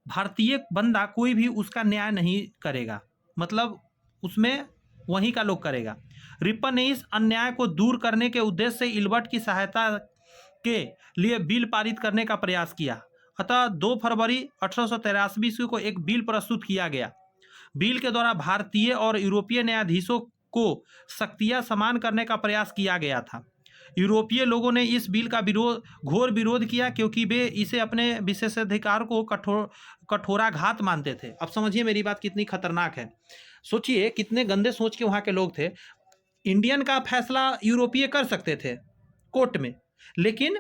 भारतीय बंदा कोई भी उसका न्याय नहीं करेगा, मतलब उसमें वहीं का लोग करेगा। रिप्पन ने इस अन्याय को दूर करने के उद्देश्य से इल्बर्ट की सहायता के लिए बिल पारित करने का प्रयास किया। अतः 2 फरवरी 1883 ईस्वी को एक बिल प्रस्तुत किया गया। बिल के द्वारा भारतीय और यूरोपीय न्यायाधीशों को शक्तियां समान करने का प्रयास किया गया था। यूरोपीय लोगों ने इस बिल का घोर विरोध किया, क्योंकि वे इसे अपने विशेषाधिकार को कठोराघात मानते थे। अब समझिए मेरी बात कितनी खतरनाक है। सोचिए कितने गंदे सोच के वहाँ के लोग थे। इंडियन का फैसला यूरोपीय कर सकते थे कोर्ट में, लेकिन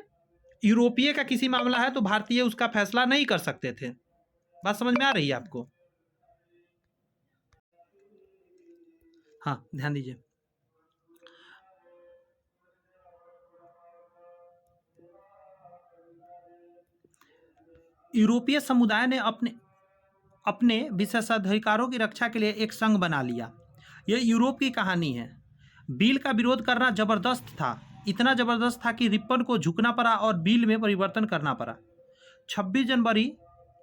यूरोपीय का किसी मामला है तो भारतीय उसका फैसला नहीं कर सकते थे। बात समझ में आ रही है आपको? हाँ, ध्यान दीजिए। यूरोपीय समुदाय ने अपने विशेषाधिकारों की रक्षा के लिए एक संघ बना लिया। यह यूरोप की कहानी है। बिल का विरोध करना जबरदस्त था, इतना जबरदस्त था कि रिप्पन को झुकना पड़ा और बिल में परिवर्तन करना पड़ा। 26 जनवरी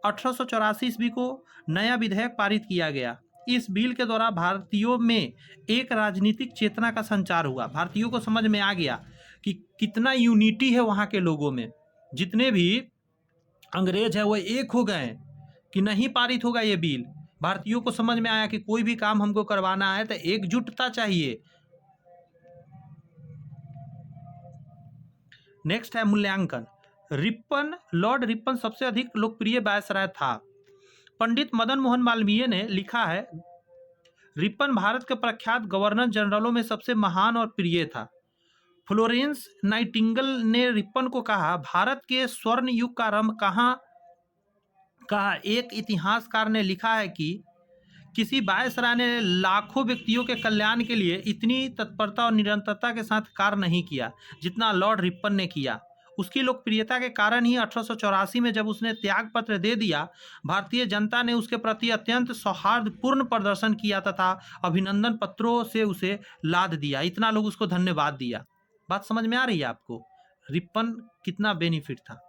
1884 ईस्वी को नया विधेयक पारित किया गया। इस बिल के द्वारा भारतीयों में एक राजनीतिक चेतना का संचार हुआ। भारतीयों को समझ में आ गया कि कितना यूनिटी है वहाँ के लोगों में। जितने भी अंग्रेज है वो एक हो गए कि नहीं पारित होगा ये बिल। भारतीयों को समझ में आया कि कोई भी काम हमको करवाना है तो एकजुटता चाहिए। नेक्स्ट है मूल्यांकन। लॉर्ड रिप्पन सबसे अधिक लोकप्रिय वायसराय था। पंडित मदन मोहन मालवीय ने लिखा है, रिप्पन भारत के प्रख्यात गवर्नर जनरलों में सबसे महान और प्रिय था। फ्लोरेंस नाइटिंगेल ने रिप्पन को कहा, भारत के स्वर्ण युग का आरंभ कहा, एक इतिहासकार ने लिखा है कि किसी वायसराय ने लाखों व्यक्तियों के कल्याण के लिए इतनी तत्परता और निरंतरता के साथ कार्य नहीं किया जितना लॉर्ड रिपन ने किया। उसकी लोकप्रियता के कारण ही 1884 में जब उसने त्याग पत्र दे दिया, भारतीय जनता ने उसके प्रति अत्यंत सौहार्दपूर्ण प्रदर्शन किया तथा अभिनंदन पत्रों से उसे लाद दिया। इतना लोग उसको धन्यवाद दिया। बात समझ में आ रही है आपको, रिपन कितना बेनिफिट था।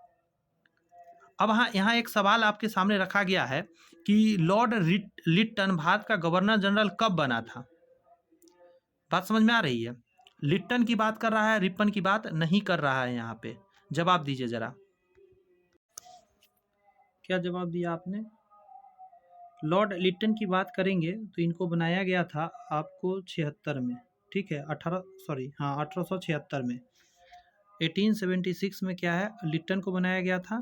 अब हाँ, यहाँ एक सवाल आपके सामने रखा गया है कि लॉर्ड लिट्टन भारत का गवर्नर जनरल कब बना था। बात समझ में आ रही है। लिट्टन की बात कर रहा है, रिपन की बात नहीं कर रहा है। यहाँ पे जवाब दीजिए जरा, क्या जवाब दिया आपने। लॉर्ड लिट्टन की बात करेंगे तो इनको बनाया गया था आपको 76 में, ठीक है, 1876 में। 1876 में क्या है, लिट्टन को बनाया गया था।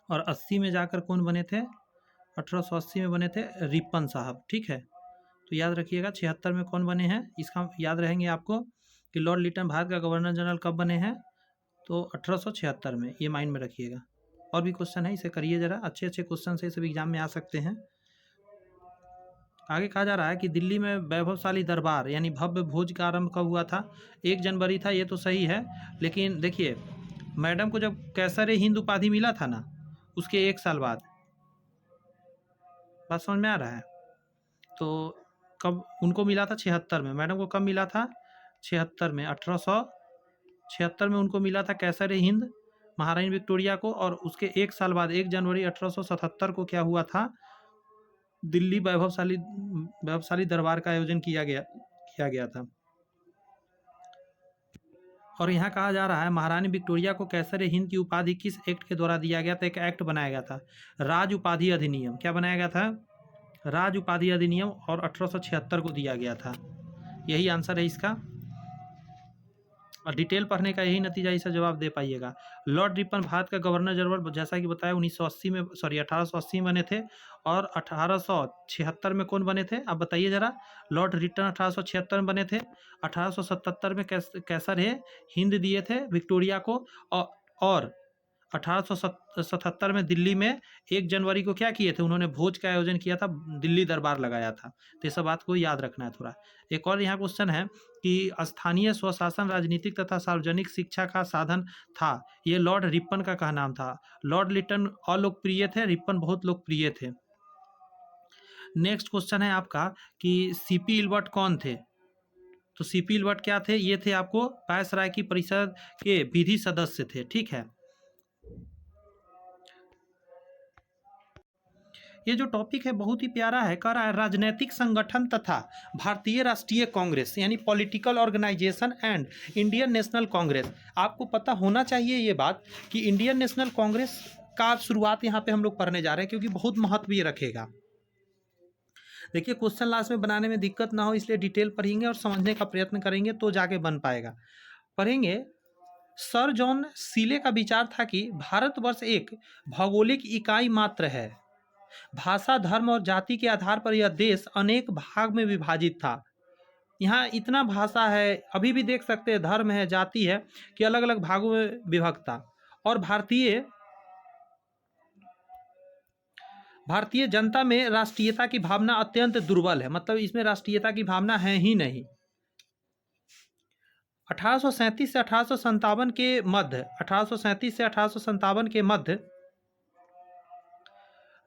और 80 में जाकर कौन बने थे, 1880 में बने थे रिपन साहब, ठीक है। तो याद रखिएगा 76 में कौन बने हैं, इसका याद रहेंगे आपको कि लॉर्ड लिट्टन भारत का गवर्नर जनरल कब बने हैं, तो 1876 में, ये माइंड में रखिएगा। और भी क्वेश्चन है, इसे करिए जरा, अच्छे अच्छे क्वेश्चन से सब एग्जाम में आ सकते हैं। आगे कहा जा रहा है कि दिल्ली में वैभवशाली दरबार यानी भव्य भोज का आरंभ कब हुआ था। 1 जनवरी था, ये तो सही है, लेकिन देखिए मैडम को जब कैसर हिंद उपाधि मिला था ना, उसके 1 साल बाद। बात समझ में आ रहा है। तो कब उनको मिला था, 76 में। मैडम को कब मिला था, 76 में, 1876 में उनको मिला था कैसर हिंद महारानी विक्टोरिया को। और उसके 1 साल बाद 1 जनवरी 1877 को क्या हुआ था, दिल्ली वैभवशाली दरबार का आयोजन किया गया था। और यहाँ कहा जा रहा है महारानी विक्टोरिया को कैसर हिंद की उपाधि किस एक्ट के द्वारा दिया गया था। एक एक्ट बनाया गया था, राज उपाधि अधिनियम। क्या बनाया गया था, राज उपाधि अधिनियम, और 1876 को दिया गया था। यही आंसर है इसका। और डिटेल पढ़ने का यही नतीजा, इसका जवाब दे पाइएगा। लॉर्ड रिपन भारत का गवर्नर जनरल जैसा कि बताया 1880 में बने थे। और 1876 में कौन बने थे, आप बताइए जरा। लॉर्ड रिपन 1876 में बने थे। 1877 में कैसर हिंद दिए थे विक्टोरिया को। और 1877 में दिल्ली में 1 जनवरी को क्या किए थे, उन्होंने भोज का आयोजन किया था, दिल्ली दरबार लगाया था। तो ये सब बात को याद रखना है थोड़ा। एक और यहाँ क्वेश्चन है कि स्थानीय स्वशासन राजनीतिक तथा सार्वजनिक शिक्षा का साधन था। ये लॉर्ड रिपन का कहा नाम था। लॉर्ड लिट्टन अलोकप्रिय थे, रिपन बहुत लोकप्रिय थे। नेक्स्ट क्वेश्चन है आपका कि सीपी इल्बर्ट कौन थे। तो सीपी इल्बर्ट क्या थे, ये थे आपको वायसराय की परिषद के विधि सदस्य थे, ठीक है। ये जो टॉपिक है बहुत ही प्यारा है, कह रहा है राजनीतिक संगठन तथा भारतीय राष्ट्रीय कांग्रेस यानी political organisation and Indian National Congress. आपको पता होना चाहिए ये बात कि इंडियन नेशनल कांग्रेस का शुरुआत यहाँ पे हम लोग पढ़ने जा रहे हैं, क्योंकि बहुत महत्व ये रखेगा। देखिए क्वेश्चन लास्ट में बनाने में दिक्कत ना हो, इसलिए डिटेल पढ़ेंगे और समझने का प्रयत्न करेंगे तो जाके बन पाएगा। पढ़ेंगे। सर जॉन सीले का विचार था कि भारतवर्ष एक भौगोलिक इकाई मात्र है। भाषा, धर्म और जाति के आधार पर यह देश अनेक भाग में विभाजित था। यहाँ इतना भाषा है, अभी भी देख सकते हैं, धर्म है, जाति है, कि अलग अलग भागों में विभक्त था। और भारतीय जनता में राष्ट्रीयता की भावना अत्यंत दुर्बल है, मतलब इसमें राष्ट्रीयता की भावना है ही नहीं। 1837 से 1857 के मध्य 1837 से 1857 के मध्य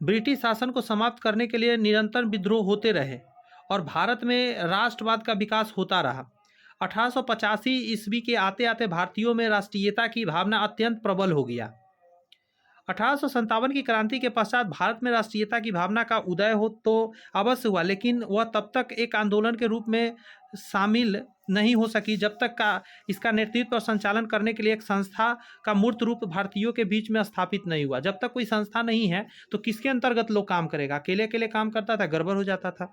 ब्रिटिश शासन को समाप्त करने के लिए निरंतर विद्रोह होते रहे और भारत में राष्ट्रवाद का विकास होता रहा। 1885 ईस्वी के आते आते भारतीयों में राष्ट्रीयता की भावना अत्यंत प्रबल हो गया। 1857 की क्रांति के पश्चात भारत में राष्ट्रीयता की भावना का उदय हो तो अवश्य हुआ, लेकिन वह तब तक एक आंदोलन के रूप में शामिल नहीं हो सकी जब तक का इसका नेतृत्व और संचालन करने के लिए एक संस्था का मूर्त रूप भारतीयों के बीच में स्थापित नहीं हुआ। जब तक कोई संस्था नहीं है तो किसके अंतर्गत लोग काम करेगा, अकेले अकेले काम करता था, गड़बड़ हो जाता था।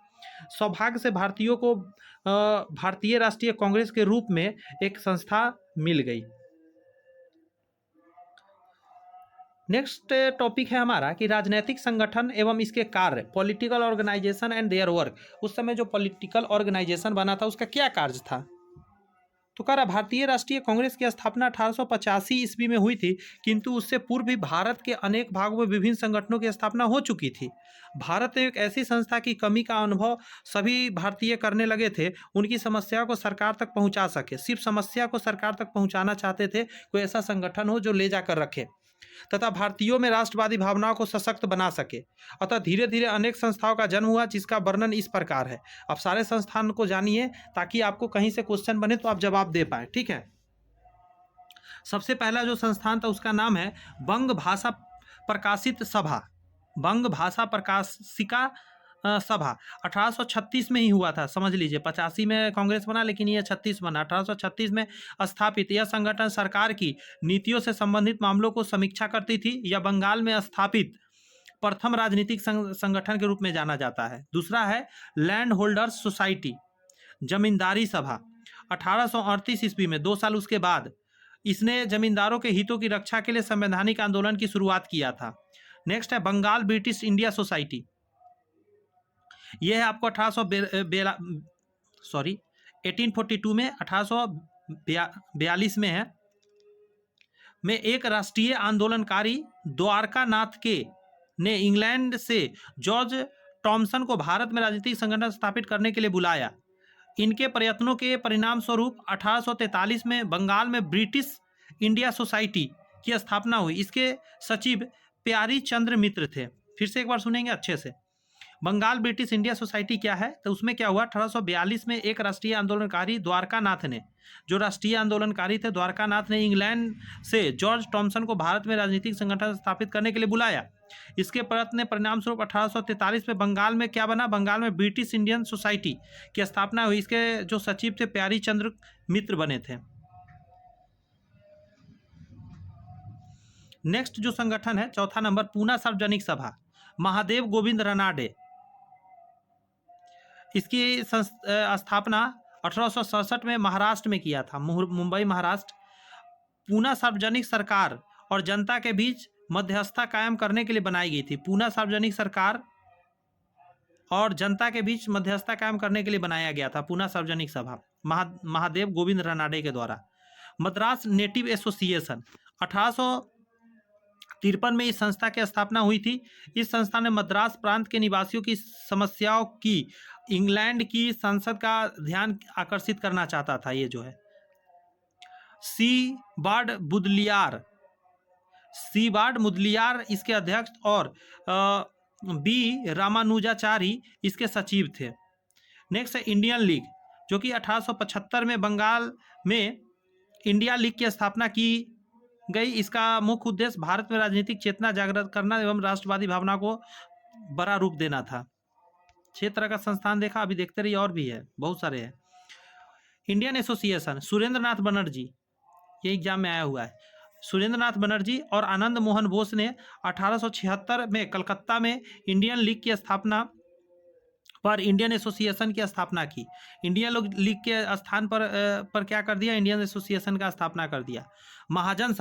सौभाग्य से भारतीयों को भारतीय राष्ट्रीय कांग्रेस के रूप में एक संस्था मिल गई। नेक्स्ट टॉपिक है हमारा कि राजनीतिक संगठन एवं इसके कार्य, political organisation and their work. उस समय जो पॉलिटिकल ऑर्गेनाइजेशन बना था उसका क्या कार्य था। तो कह रहा भारतीय राष्ट्रीय कांग्रेस की स्थापना 1885 ईस्वी में हुई थी, किंतु उससे पूर्व भी भारत के अनेक भागों में विभिन्न संगठनों की स्थापना हो चुकी थी। भारत में एक ऐसी संस्था की कमी का अनुभव सभी भारतीय करने लगे थे, उनकी समस्याओं को सरकार तक पहुंचा सके। सिर्फ समस्या को सरकार तक पहुंचाना चाहते थे, कोई ऐसा संगठन हो जो ले जाकर रखे तथा भारतीयों में राष्ट्रवादी भावनाओं को सशक्त बना सके। अतः धीरे धीरे अनेक संस्थाओं का जन्म हुआ, जिसका वर्णन इस प्रकार है। अब सारे संस्थान को जानिए ताकि आपको कहीं से क्वेश्चन बने तो आप जवाब दे पाए, ठीक है। सबसे पहला जो संस्थान था उसका नाम है बंग भाषा प्रकाशित सभा, बंग भाषा प्रकाशिका सभा। 1836 में ही हुआ था, समझ लीजिए। 85 में कांग्रेस बना, लेकिन ये 36 बना। 1836 में स्थापित यह संगठन सरकार की नीतियों से संबंधित मामलों को समीक्षा करती थी। यह बंगाल में स्थापित प्रथम राजनीतिक संगठन के रूप में जाना जाता है। दूसरा है लैंड होल्डर्स सोसाइटी, जमींदारी सभा। 1838 ईस्वी में, 2 साल उसके बाद, इसने जमींदारों के हितों की रक्षा के लिए संवैधानिक आंदोलन की शुरुआत किया था। नेक्स्ट है बंगाल ब्रिटिश इंडिया सोसाइटी। यह है आपको 1842 में, 1842 में है, में एक राष्ट्रीय आंदोलनकारी द्वारका नाथ के ने इंग्लैंड से जॉर्ज टॉमसन को भारत में राजनीतिक संगठन स्थापित करने के लिए बुलाया। इनके प्रयत्नों के परिणाम स्वरूप 1843 में बंगाल में ब्रिटिश इंडिया सोसाइटी की स्थापना हुई। इसके सचिव प्यारी चंद्र मित्र थे। फिर से एक बार सुनेंगे अच्छे से। बंगाल ब्रिटिश इंडिया सोसाइटी क्या है, तो उसमें क्या हुआ, 1842 में एक राष्ट्रीय आंदोलनकारी द्वारका नाथ ने, जो राष्ट्रीय आंदोलनकारी थे द्वारका नाथ ने इंग्लैंड से जॉर्ज टॉमसन को भारत में राजनीतिक संगठन स्थापित करने के लिए बुलाया। इसके प्रयत्न परिणाम स्वरूप 1843 में बंगाल में क्या बना, बंगाल में ब्रिटिश इंडियन सोसाइटी की स्थापना हुई। इसके जो सचिव थे प्यारी चंद्र मित्र बने थे। नेक्स्ट जो संगठन है, चौथा नंबर, पूना सार्वजनिक सभा, महादेव गोविंद रनाडे। इसकी स्थापना 1867 में महाराष्ट्र में किया था, मुंबई महाराष्ट्र। पूना सार्वजनिक सरकार और जनता के बीच मध्यस्थता कायम करने के लिए बनाई गई थी। पूना सार्वजनिक सरकार और जनता के बीच मध्यस्थता कायम करने के लिए बनाया गया था पूना सार्वजनिक सभा, महादेव गोविंद रनाडे के द्वारा। मद्रास नेटिव एसोसिएशन, 1853 में इस संस्था की स्थापना हुई थी। इस संस्था ने मद्रास प्रांत के निवासियों की समस्याओं की इंग्लैंड की संसद का ध्यान आकर्षित करना चाहता था। ये जो है सी बार्ड मुदलियार इसके अध्यक्ष और बी रामानुजाचारी इसके सचिव थे। नेक्स्ट है इंडियन लीग, जो कि 1875 में बंगाल में इंडिया लीग की स्थापना की गई। इसका मुख्य उद्देश्य भारत में राजनीतिक चेतना जागृत करना एवं राष्ट्रवादी भावना को बड़ा रूप देना था। 6 तरह का संस्थान देखा, अभी देखते रहिए, और भी है, बहुत सारे हैं। इंडियन एसोसिएशन, सुरेंद्र नाथ बनर्जी, ये एग्जाम में आया हुआ है। सुरेंद्र नाथ बनर्जी और आनंद मोहन बोस ने 1876 में कलकत्ता में इंडियन लीग की स्थापना पर इंडियन एसोसिएशन की स्थापना की। इंडियन लीग के स्थान पर क्या कर दिया, इंडियन एसोसिएशन का स्थापना कर दिया। महाजन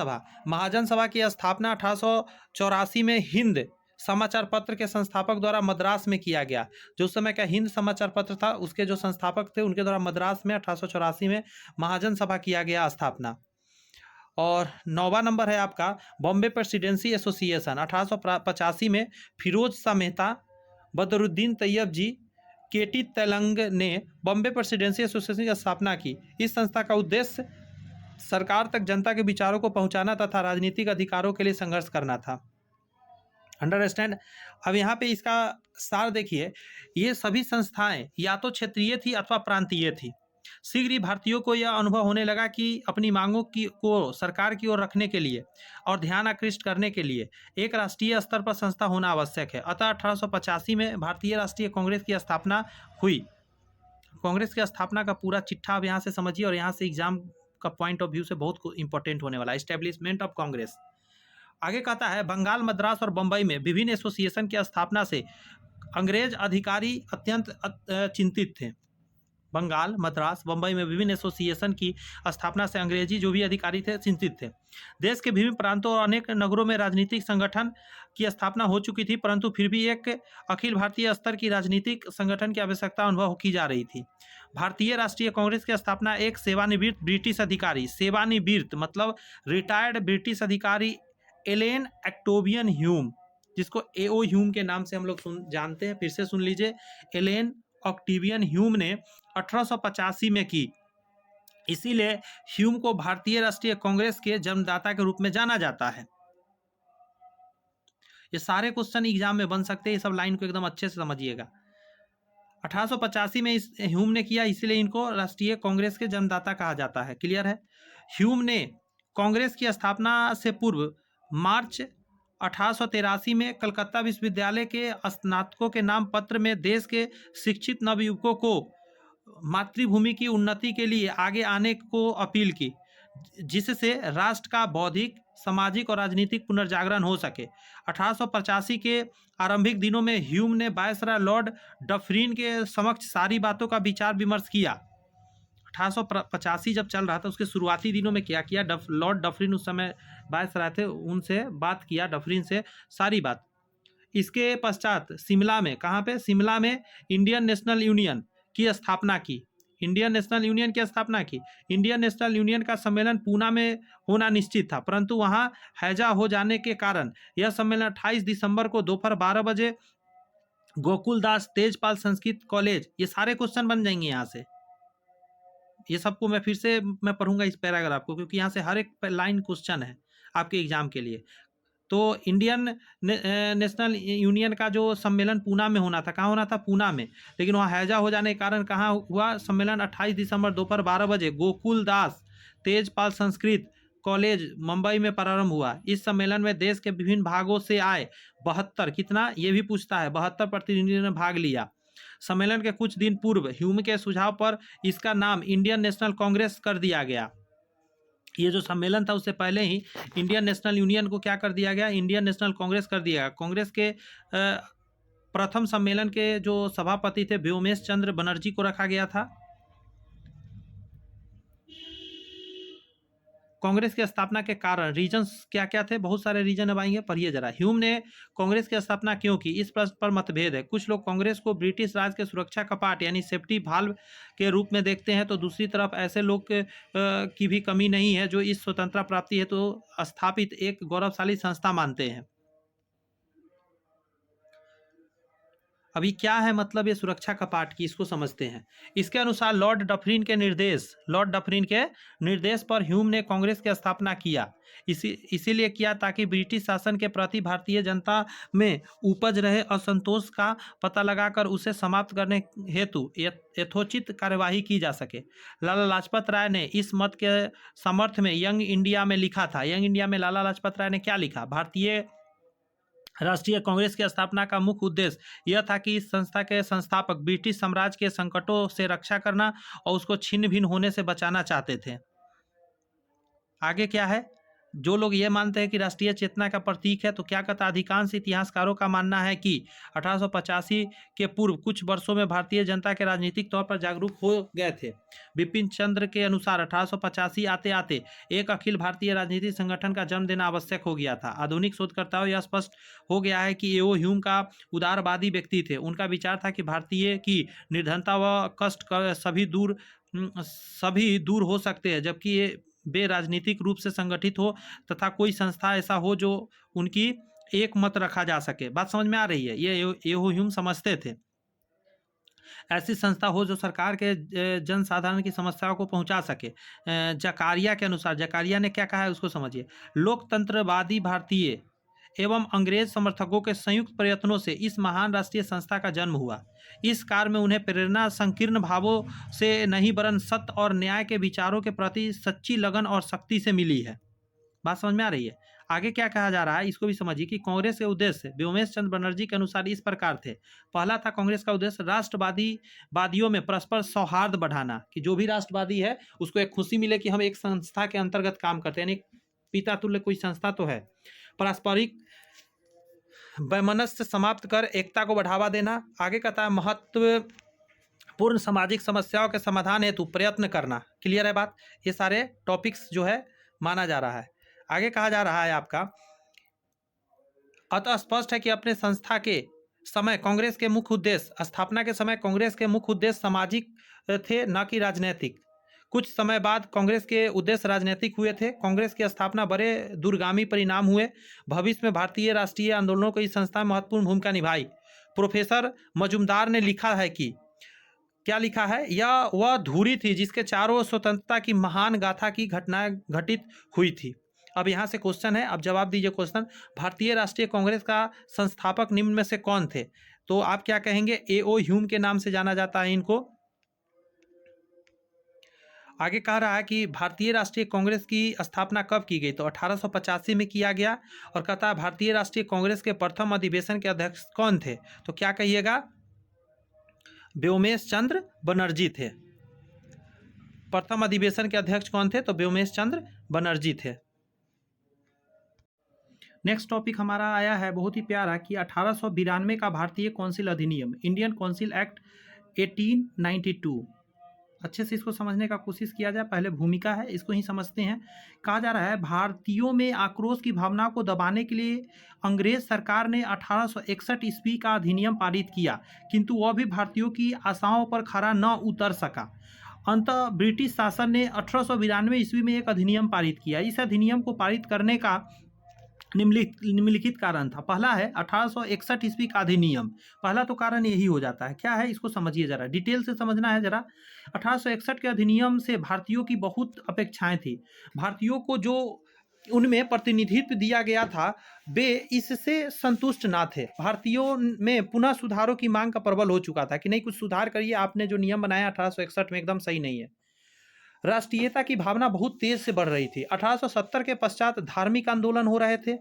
सभा की स्थापना 1884 में हिंद समाचार पत्र के संस्थापक द्वारा मद्रास में किया गया। जो उस समय का हिंद समाचार पत्र था, उसके जो संस्थापक थे उनके द्वारा मद्रास में 1884 में महाजन सभा किया गया स्थापना। और 9वां नंबर है आपका बॉम्बे प्रेसिडेंसी एसोसिएशन। 1885 में फिरोज शाह मेहता, बदरुद्दीन तैयब जी, केटी तेलंग ने बॉम्बे प्रेसिडेंसी एसोसिएशन की स्थापना की। इस संस्था का उद्देश्य सरकार तक जनता के विचारों को पहुंचाना तथा राजनीतिक अधिकारों के लिए संघर्ष करना था। अंडरस्टैंड। अब यहाँ पे इसका सार देखिए, ये सभी संस्थाएं या तो क्षेत्रीय थी अथवा प्रांतीय थी। शीघ्र ही भारतीयों को यह अनुभव होने लगा कि अपनी मांगों को सरकार की ओर रखने के लिए और ध्यान आकृष्ट करने के लिए एक राष्ट्रीय स्तर पर संस्था होना आवश्यक है। अतः 1885 में भारतीय राष्ट्रीय कांग्रेस की स्थापना हुई। कांग्रेस की स्थापना का पूरा चिट्ठा आप यहाँ से समझिए, और यहाँ से एग्जाम का पॉइंट ऑफ व्यू से बहुत इंपॉर्टेंट होने वाला है। Establishment of Congress. आगे कहता है बंगाल, मद्रास और बंबई में विभिन्न एसोसिएशन की स्थापना से अंग्रेज अधिकारी अत्यंत चिंतित थे। बंगाल, मद्रास, बम्बई में विभिन्न एसोसिएशन की स्थापना से अंग्रेजी जो भी अधिकारी थे चिंतित थे। देश के विभिन्न प्रांतों और अनेक नगरों में राजनीतिक संगठन की स्थापना हो चुकी थी, परंतु फिर भी एक अखिल भारतीय स्तर की राजनीतिक संगठन की आवश्यकता अनुभव की जा रही थी। भारतीय राष्ट्रीय कांग्रेस की स्थापना एक सेवानिवृत्त ब्रिटिश अधिकारी, सेवानिवृत्त मतलब रिटायर्ड ब्रिटिश अधिकारी एलेन ऑक्टेवियन ह्यूम, जिसको एओ ह्यूम के नाम से हम लोग जानते हैं, फिर से सुन लीजिए, एलेन ऑक्टेवियन ह्यूम ने 1885 में की। इसीलिए ह्यूम को भारतीय राष्ट्रीय कांग्रेस के जन्मदाता के रूप में जाना जाता है। ये सारे क्वेश्चन एग्जाम में बन सकते हैं, ये सब लाइन को एकदम अच्छे से समझिएगा। 1885 में इस ह्यूम ने किया, इसीलिए इनको राष्ट्रीय कांग्रेस के जन्मदाता कहा जाता है। क्लियर है। ह्यूम ने कांग्रेस की स्थापना से पूर्व मार्च 1883 में कलकत्ता विश्वविद्यालय के स्नातकों के नाम पत्र में देश के शिक्षित नवयुवकों को मातृभूमि की उन्नति के लिए आगे आने को अपील की, जिससे राष्ट्र का बौद्धिक, सामाजिक और राजनीतिक पुनर्जागरण हो सके। 1885 के आरंभिक दिनों में ह्यूम ने वायसराय लॉर्ड डफरिन के समक्ष सारी बातों का विचार विमर्श किया। 1885 जब चल रहा था उसके शुरुआती दिनों में क्या किया, लॉर्ड डफरिन उस समय वायसराय थे, उनसे बात किया, डफरिन से सारी बात। इसके पश्चात शिमला में, कहाँ पे, शिमला में इंडियन नेशनल यूनियन की स्थापना की। इंडियन नेशनल यूनियन की स्थापना की। इंडियन नेशनल यूनियन का सम्मेलन पूना में होना निश्चित था, परंतु वहां हैजा हो जाने के कारण यह सम्मेलन 28 दिसंबर को दोपहर 12 बजे गोकुलदास तेजपाल संस्कृत कॉलेज, ये सारे क्वेश्चन बन जाएंगे यहाँ से। ये सबको मैं फिर से मैं पढ़ूंगा इस पैराग्राफ को, क्योंकि यहाँ से हर एक लाइन क्वेश्चन है आपके एग्जाम के लिए। तो इंडियन नेशनल यूनियन का जो सम्मेलन पूना में होना था, कहाँ होना था, पूना में, लेकिन वहाँ हैजा हो जाने के कारण कहाँ हुआ सम्मेलन, 28 दिसंबर दोपहर 12 बजे गोकुलदास तेजपाल संस्कृत कॉलेज मुंबई में प्रारंभ हुआ। इस सम्मेलन में देश के विभिन्न भागों से आए 72, कितना ये भी पूछता है, 72 प्रतिनिधियों ने भाग लिया। सम्मेलन के कुछ दिन पूर्व ह्यूम के सुझाव पर इसका नाम इंडियन नेशनल कांग्रेस कर दिया गया। ये जो सम्मेलन था उससे पहले ही इंडियन नेशनल यूनियन को क्या कर दिया गया, इंडियन नेशनल कांग्रेस कर दिया गया। कांग्रेस के प्रथम सम्मेलन के जो सभापति थे व्योमेश चंद्र बनर्जी को रखा गया था। कांग्रेस की स्थापना के कारण रीजन्स क्या क्या थे, बहुत सारे रीजन अब आएंगे, पढ़िए जरा। ह्यूम ने कांग्रेस की स्थापना क्यों की, इस प्रश्न पर मतभेद है। कुछ लोग कांग्रेस को ब्रिटिश राज के सुरक्षा कपाट यानी सेफ्टी वाल्व के रूप में देखते हैं, तो दूसरी तरफ ऐसे लोग की भी कमी नहीं है जो इस स्वतंत्रता प्राप्ति हेतु तो स्थापित एक गौरवशाली संस्था मानते हैं। अभी क्या है मतलब ये सुरक्षा कपाट की, इसको समझते हैं। इसके अनुसार लॉर्ड डफरिन के निर्देश पर ह्यूम ने कांग्रेस की स्थापना किया। इसीलिए किया ताकि ब्रिटिश शासन के प्रति भारतीय जनता में उपज रहे असंतोष का पता लगाकर उसे समाप्त करने हेतु यथोचित कार्यवाही की जा सके। लाला लाजपत राय ने इस मत के समर्थन में यंग इंडिया में लिखा था। यंग इंडिया में लाला लाजपत राय ने क्या लिखा, भारतीय राष्ट्रीय कांग्रेस की स्थापना का मुख्य उद्देश्य यह था कि इस संस्था के संस्थापक ब्रिटिश साम्राज्य के संकटों से रक्षा करना और उसको छिन्न भिन्न होने से बचाना चाहते थे। आगे क्या है, जो लोग ये मानते हैं कि राष्ट्रीय चेतना का प्रतीक है, तो क्या कहता, अधिकांश इतिहासकारों का मानना है कि 1885 के पूर्व कुछ वर्षों में भारतीय जनता के राजनीतिक तौर पर जागरूक हो गए थे। बिपिन चंद्र के अनुसार 1885 आते आते एक अखिल भारतीय राजनीतिक संगठन का जन्म देना आवश्यक हो गया था। आधुनिक शोधकर्ताओं यह स्पष्ट हो गया है कि एओ ह्यूम का उदारवादी व्यक्ति थे। उनका विचार था कि भारतीय की निर्धनता व कष्ट सभी दूर हो सकते हैं, जबकि ये वे राजनीतिक रूप से संगठित हो तथा कोई संस्था ऐसा हो जो उनकी एक मत रखा जा सके। बात समझ में आ रही है, ये एओ ह्यूम समझते थे। ऐसी संस्था हो जो सरकार के जनसाधारण की समस्याओं को पहुंचा सके। जकारिया के अनुसार, जकारिया ने क्या कहा है उसको समझिए, लोकतंत्रवादी भारतीय एवं अंग्रेज समर्थकों के संयुक्त प्रयत्नों से इस महान राष्ट्रीय संस्था का जन्म हुआ। इस कार्य में उन्हें प्रेरणा संकीर्ण भावों से नहीं वरन सत्य और न्याय के विचारों के प्रति सच्ची लगन और शक्ति से मिली है। बात समझ में आ रही है। आगे क्या कहा जा रहा है इसको भी समझिए कि कांग्रेस के उद्देश्य व्योमेश चंद्र बनर्जी के अनुसार इस प्रकार थे। पहला था कांग्रेस का उद्देश्य राष्ट्रवादियों में परस्पर सौहार्द बढ़ाना, कि जो भी राष्ट्रवादी है उसको एक खुशी मिले कि हम एक संस्था के अंतर्गत काम करते हैं, यानी पिता तुल्य कोई संस्था तो है। पारस्परिक वैमनस्य समाप्त कर एकता को बढ़ावा देना। आगे कहता है पूर्ण सामाजिक समस्याओं के समाधान हेतु प्रयत्न करना। क्लियर है बात? ये सारे टॉपिक्स जो है माना जा रहा है। आगे कहा जा रहा है आपका, अतः स्पष्ट है कि अपने संस्था के समय कांग्रेस के मुख्य उद्देश्य, स्थापना के समय कांग्रेस के मुख्य उद्देश्य सामाजिक थे, न कि राजनीतिक। कुछ समय बाद कांग्रेस के उद्देश्य राजनीतिक हुए थे। कांग्रेस की स्थापना बड़े दूरगामी परिणाम हुए। भविष्य में भारतीय राष्ट्रीय आंदोलनों को इस संस्था में महत्वपूर्ण भूमिका निभाई। प्रोफेसर मजुमदार ने लिखा है कि, क्या लिखा है, यह वह धुरी थी जिसके चारों ओर स्वतंत्रता की महान गाथा की घटनाएं घटित हुई थी। अब यहाँ से क्वेश्चन है, अब जवाब दीजिए क्वेश्चन। भारतीय राष्ट्रीय कांग्रेस का संस्थापक निम्न में से कौन थे? तो आप क्या कहेंगे? A.O. ह्यूम के नाम से जाना जाता है इनको। आगे कह रहा है कि भारतीय राष्ट्रीय कांग्रेस की स्थापना कब की गई? तो 1885 में किया गया। और कहता है भारतीय राष्ट्रीय कांग्रेस के प्रथम अधिवेशन के अध्यक्ष कौन थे? तो क्या कहिएगा? व्योमेश चंद्र बनर्जी थे। प्रथम अधिवेशन के अध्यक्ष कौन थे? तो व्योमेश चंद्र बनर्जी थे। नेक्स्ट टॉपिक हमारा आया है बहुत ही प्यारा कि 1892 का भारतीय काउंसिल अधिनियम, इंडियन काउंसिल एक्ट 1892। अच्छे से इसको समझने का कोशिश किया जाए। पहले भूमिका है, इसको ही समझते हैं। कहा जा रहा है भारतीयों में आक्रोश की भावना को दबाने के लिए अंग्रेज सरकार ने 1861 ईस्वी का अधिनियम पारित किया, किंतु वह भी भारतीयों की आशाओं पर खरा न उतर सका। अंततः ब्रिटिश शासन ने 1892 ईस्वी में एक अधिनियम पारित किया। इस अधिनियम को पारित करने का निम्नलिखित कारण था। पहला है 1861 ईस्वी का अधिनियम। पहला तो कारण यही हो जाता है। क्या है इसको समझिए जरा, डिटेल से समझना है जरा। 1861 के अधिनियम से भारतीयों की बहुत अपेक्षाएं थी। भारतीयों को जो उनमें प्रतिनिधित्व दिया गया था वे इससे संतुष्ट ना थे। भारतीयों में पुनः सुधारों की मांग का प्रबल हो चुका था कि नहीं, कुछ सुधार करिए, आपने जो नियम बनाया 1861 में एकदम सही नहीं है। राष्ट्रीयता की भावना बहुत तेज से बढ़ रही थी। 1870 के पश्चात धार्मिक आंदोलन हो रहे थे।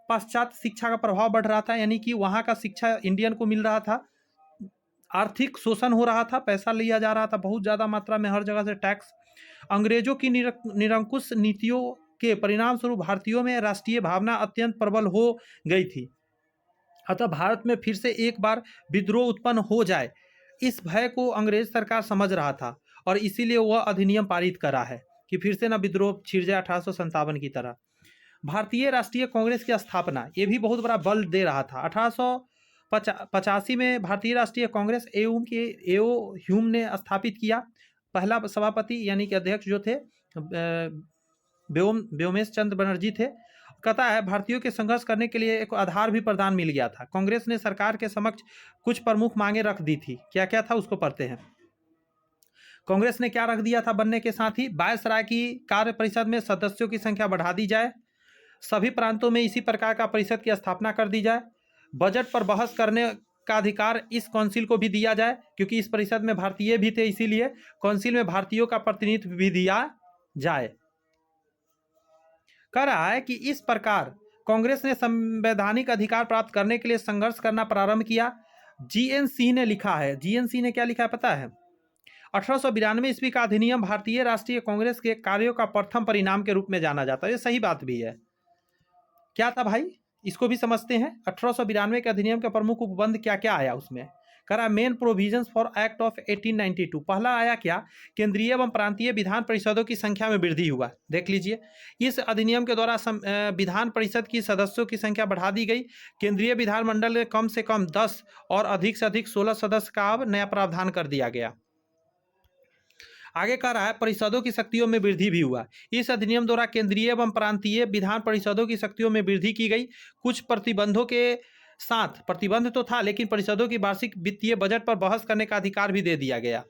पश्चात शिक्षा का प्रभाव बढ़ रहा था, यानी कि वहाँ का शिक्षा इंडियन को मिल रहा था। आर्थिक शोषण हो रहा था, पैसा लिया जा रहा था बहुत ज़्यादा मात्रा में, हर जगह से टैक्स। अंग्रेजों की निरंकुश नीतियों के परिणाम स्वरूप भारतीयों में राष्ट्रीय भावना अत्यंत प्रबल हो गई थी। अतः भारत में फिर से एक बार विद्रोह उत्पन्न हो जाए, इस भय को अंग्रेज सरकार समझ रहा था और इसीलिए वह अधिनियम पारित करा है कि फिर से ना विद्रोह छिड़ जाए 1857 की तरह। भारतीय राष्ट्रीय कांग्रेस की स्थापना, ये भी बहुत बड़ा बल दे रहा था। 1885 में भारतीय राष्ट्रीय कांग्रेस A.O. ह्यूम ने स्थापित किया। पहला सभापति यानी कि अध्यक्ष जो थे व्योमेश चंद्र बनर्जी थे। कहता है भारतीयों के संघर्ष करने के लिए एक आधार भी प्रदान मिल गया था। कांग्रेस ने सरकार के समक्ष कुछ प्रमुख मांगे रख दी थी। क्या क्या था उसको पढ़ते हैं। कांग्रेस ने क्या रख दिया था बनने के साथ ही? वायसराय की कार्य परिषद में सदस्यों की संख्या बढ़ा दी जाए, सभी प्रांतों में इसी प्रकार का परिषद की स्थापना कर दी जाए, बजट पर बहस करने का अधिकार इस काउंसिल को भी दिया जाए, क्योंकि इस परिषद में भारतीय भी थे, इसीलिए काउंसिल में भारतीयों का प्रतिनिधित्व भी दिया जाए। कह रहा है कि इस प्रकार कांग्रेस ने संवैधानिक अधिकार प्राप्त करने के लिए संघर्ष करना प्रारंभ किया। GN सिंह ने लिखा है, GN सिंह ने क्या लिखा है पता है? 1892 ईस्वी का अधिनियम भारतीय राष्ट्रीय कांग्रेस के कार्यों का प्रथम परिणाम के रूप में जाना जाता है। ये सही बात भी है। क्या था भाई, इसको भी समझते हैं। 1892 के अधिनियम के प्रमुख उपबंध क्या क्या आया उसमें? करा main provisions for act of 1892। पहला आया क्या? केंद्रीय एवं प्रांतीय विधान परिषदों की संख्या में वृद्धि हुआ। देख लीजिए, इस अधिनियम के द्वारा विधान परिषद की सदस्यों की संख्या बढ़ा दी गई। केंद्रीय विधानमंडल में कम से कम 10 और अधिक से अधिक 16 सदस्य का अब नया प्रावधान कर दिया गया। आगे कह रहा है परिषदों की शक्तियों में वृद्धि भी हुआ। इस अधिनियम द्वारा केंद्रीय एवं प्रांतीय विधान परिषदों की शक्तियों में वृद्धि की गई। कुछ प्रतिबंधों के साथ, प्रतिबंध तो था लेकिन परिषदों की वार्षिक वित्तीय बजट पर बहस करने का अधिकार भी दे दिया गया।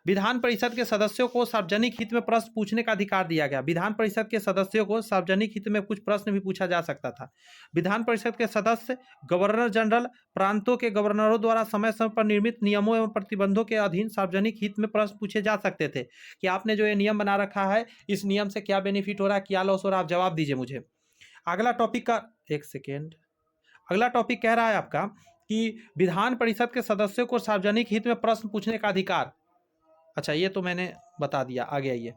विधान परिषद के सदस्यों को सार्वजनिक हित में प्रश्न पूछने का अधिकार दिया गया। विधान परिषद के सदस्यों को सार्वजनिक हित में कुछ प्रश्न भी पूछा जा सकता था। विधान परिषद के सदस्य गवर्नर जनरल, प्रांतों के गवर्नरों द्वारा समय समय पर निर्मित नियमों एवं प्रतिबंधों के अधीन सार्वजनिक हित में प्रश्न पूछे जा सकते थे कि आपने जो ये नियम बना रखा है, इस नियम से क्या बेनिफिट हो रहा है, क्या लॉस हो रहा है, आप जवाब दीजिए मुझे। अगला टॉपिक का एक सेकेंड, अगला टॉपिक कह रहा है आपका कि विधान परिषद के सदस्यों को सार्वजनिक हित में प्रश्न पूछने का अधिकार। अच्छा, ये तो मैंने बता दिया, आगे आइए।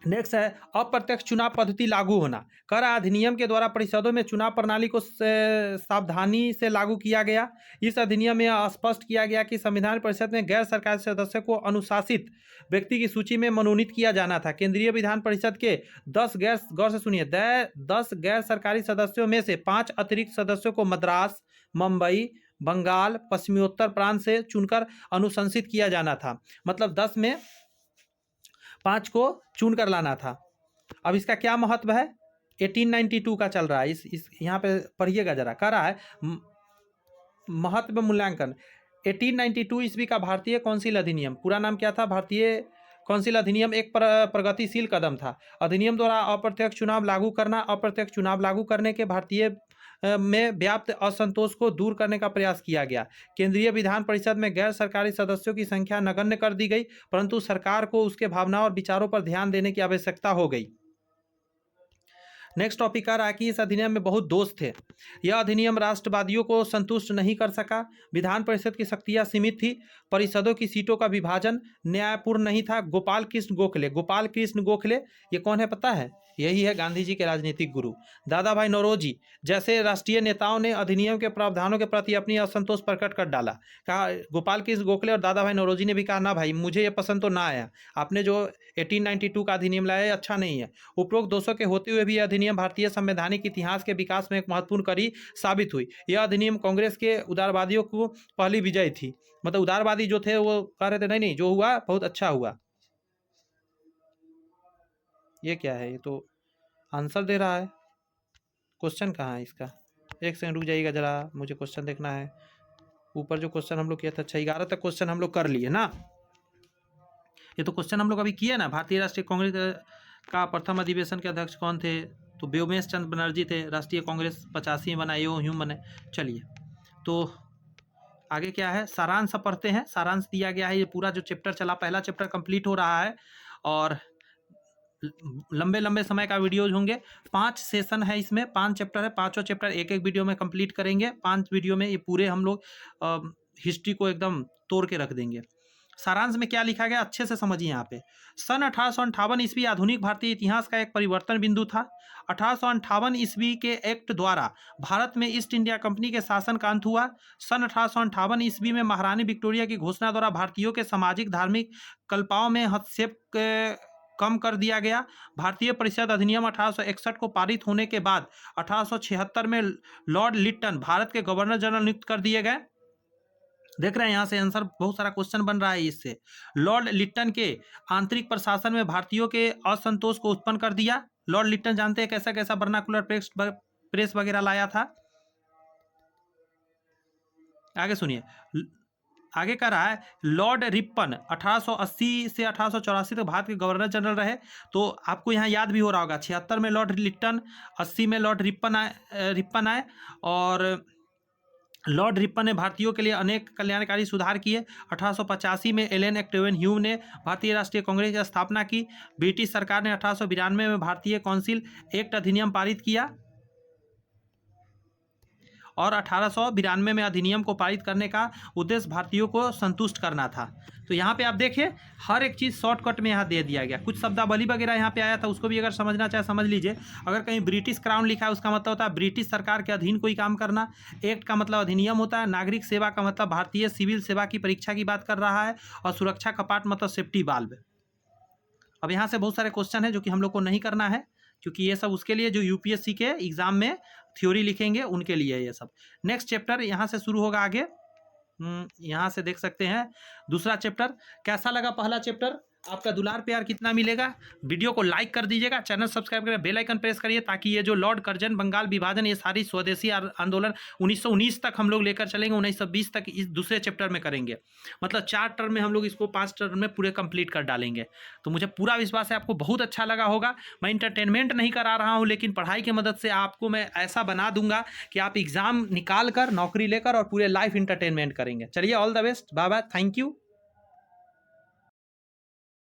नेक्स्ट है अप्रत्यक्ष चुनाव पद्धति लागू होना। कर अधिनियम के द्वारा परिषदों में चुनाव प्रणाली को सावधानी से लागू किया गया। इस अधिनियम में स्पष्ट किया गया कि संविधान परिषद में गैर सरकारी सदस्यों को अनुशासित व्यक्ति की सूची में मनोनीत किया जाना था। केंद्रीय विधान परिषद के 10 गौर से सुनिए 10 गैर सरकारी सदस्यों में से 5 अतिरिक्त सदस्यों को मद्रास, मुंबई, बंगाल, पश्चिमोत्तर प्रांत से चुनकर अनुशंसित किया जाना था। मतलब 10 में 5 को चुन कर लाना था। अब इसका क्या महत्व है? 1892 का चल रहा है, इस यहाँ पे पढ़िएगा जरा। कह रहा है महत्व मूल्यांकन 1892 ईस्वी का भारतीय कौंसिल अधिनियम, पूरा नाम क्या था? भारतीय कौंसिल अधिनियम एक प्रगतिशील कदम था। अधिनियम द्वारा अप्रत्यक्ष चुनाव लागू करना, अप्रत्यक्ष चुनाव लागू करने के भारतीय में व्याप्त असंतोष को दूर करने का प्रयास किया गया। केंद्रीय विधान परिषद में गैर सरकारी सदस्यों की संख्या नगण्य कर दी गई, परंतु सरकार को उसके भावनाओं और विचारों पर ध्यान देने की आवश्यकता हो गई। नेक्स्ट टॉपिक आ रहा है कि इस अधिनियम में बहुत दोष थे। यह अधिनियम राष्ट्रवादियों को संतुष्ट नहीं कर सका। विधान परिषद की शक्तियां सीमित थी। परिषदों की सीटों का विभाजन न्यायपूर्ण नहीं था। गोपाल कृष्ण गोखले ये कौन है पता है? यही है गांधी जी के राजनीतिक गुरु। दादा भाई नौरोजी जैसे राष्ट्रीय नेताओं ने अधिनियम के प्रावधानों के प्रति अपनी असंतोष प्रकट कर डाला। कहा, गोपाल कृष्ण गोखले और दादा भाई नौरोजी ने भी कहा, ना भाई मुझे ये पसंद तो ना आया, आपने जो 1892 का अधिनियम लाया है अच्छा नहीं है। उपरोक्त दोषों के होते हुए भी यह अधिनियम भारतीय संवैधानिक इतिहास के विकास में एक महत्वपूर्ण कड़ी साबित हुई। यह अधिनियम कांग्रेस के उदारवादियों को पहली विजय थी। मतलब उदारवादी जो थे वो कह रहे थे नहीं जो हुआ बहुत अच्छा हुआ। ये क्या है? ये तो आंसर दे रहा है, क्वेश्चन कहाँ है इसका? एक सेकंड रुक जाइएगा जरा, मुझे क्वेश्चन देखना है। ऊपर जो क्वेश्चन हम लोग किया था, अच्छा 11 तक क्वेश्चन हम लोग कर लिए ना। ये तो क्वेश्चन हम लोग अभी किए ना। भारतीय राष्ट्रीय कांग्रेस का प्रथम अधिवेशन के अध्यक्ष कौन थे? तो व्योमेश चंद्र बनर्जी थे। राष्ट्रीय कांग्रेस 85 बना, यूं बने। चलिए तो आगे क्या है, सारांश पढ़ते हैं। सारांश दिया गया है, ये पूरा जो चैप्टर चला, पहला चैप्टर कंप्लीट हो रहा है और लंबे लंबे समय का वीडियोज होंगे। 5 सेशन है इसमें, 5 चैप्टर है, 5 चैप्टर एक एक वीडियो में कंप्लीट करेंगे। 5 वीडियो में ये पूरे हम लोग हिस्ट्री को एकदम तोड़ के रख देंगे। सारांश में क्या लिखा गया अच्छे से समझिए यहाँ पे। सन 1858 ईस्वी आधुनिक भारतीय इतिहास का एक परिवर्तन बिंदु था। 1858 ईस्वी के एक्ट द्वारा भारत में ईस्ट इंडिया कंपनी के शासन का अंत हुआ। सन 1858 ईस्वी में महारानी विक्टोरिया की घोषणा द्वारा भारतीयों के सामाजिक धार्मिक कल्पाओं में हस्तक्षेप कम कर दिया गया। भारतीय परिषद अधिनियम 1861 को पारित होने के बाद 1876 में लॉर्ड लिट्टन भारत के गवर्नर जनरल नियुक्त कर दिए गए। देख रहे हैं यहाँ से आंसर, बहुत सारा क्वेश्चन बन रहा है इससे। लॉर्ड लिट्टन के आंतरिक प्रशासन में भारतीयों के असंतोष को उत्पन्न कर दिया। लॉर्ड लिट्टन जानते हैं कैसा कैसा वर्नाकुलर प्रेस वगैरह लाया था। आगे सुनिए, आगे कह रहा है लॉर्ड रिपन 1880 से 1884 तक भारत के गवर्नर जनरल रहे। तो आपको यहाँ याद भी हो रहा होगा, 76 में लॉर्ड लिट्टन, 80 में लॉर्ड रिपन आए और लॉर्ड रिपन ने भारतीयों के लिए अनेक कल्याणकारी सुधार किए। 1885 में एलन एक्टिवन ह्यू ने भारतीय राष्ट्रीय कांग्रेस की स्थापना की। ब्रिटिश सरकार ने 1892 में भारतीय काउंसिल एक्ट अधिनियम पारित किया और 1892 में अधिनियम को पारित करने का उद्देश्य भारतीयों को संतुष्ट करना था। तो यहाँ पे आप देखिए हर एक चीज़ शॉर्टकट में यहाँ दे दिया गया। कुछ शब्दावली वगैरह यहाँ पे आया था, उसको भी अगर समझना चाहे समझ लीजिए। अगर कहीं ब्रिटिश क्राउन लिखा है उसका मतलब होता है ब्रिटिश सरकार के अधीन कोई काम करना। एक्ट का मतलब अधिनियम होता है। नागरिक सेवा का मतलब भारतीय सिविल सेवा की परीक्षा की बात कर रहा है। और सुरक्षा कपाट मतलब सेफ्टी वाल्व। अब यहाँ से बहुत सारे क्वेश्चन है जो कि हम लोग को नहीं करना है, क्योंकि ये सब उसके लिए जो यूपीएससी के एग्जाम में थ्योरी लिखेंगे उनके लिए ये सब। नेक्स्ट चैप्टर यहाँ से शुरू होगा आगे। यहाँ से देख सकते हैं दूसरा चैप्टर। कैसा लगा पहला चैप्टर? आपका दुलार प्यार कितना मिलेगा? वीडियो को लाइक कर दीजिएगा, चैनल सब्सक्राइब करें, बेल आइकन प्रेस करिए, ताकि ये जो लॉर्ड कर्जन, बंगाल विभाजन, ये सारी स्वदेशी आंदोलन 1919 तक हम लोग लेकर चलेंगे, 1920 तक इस दूसरे चैप्टर में करेंगे। मतलब 4 टर्म में हम लोग इसको 5 टर्म में पूरे कंप्लीट कर डालेंगे। तो मुझे पूरा विश्वास है आपको बहुत अच्छा लगा होगा। मैं इंटरटेनमेंट नहीं करा रहा हूँ, लेकिन पढ़ाई की मदद से आपको मैं ऐसा बना दूंगा कि आप एग्जाम निकाल कर, नौकरी लेकर और पूरे लाइफ इंटरटेनमेंट करेंगे। चलिए, all the best, bye bye, thank you.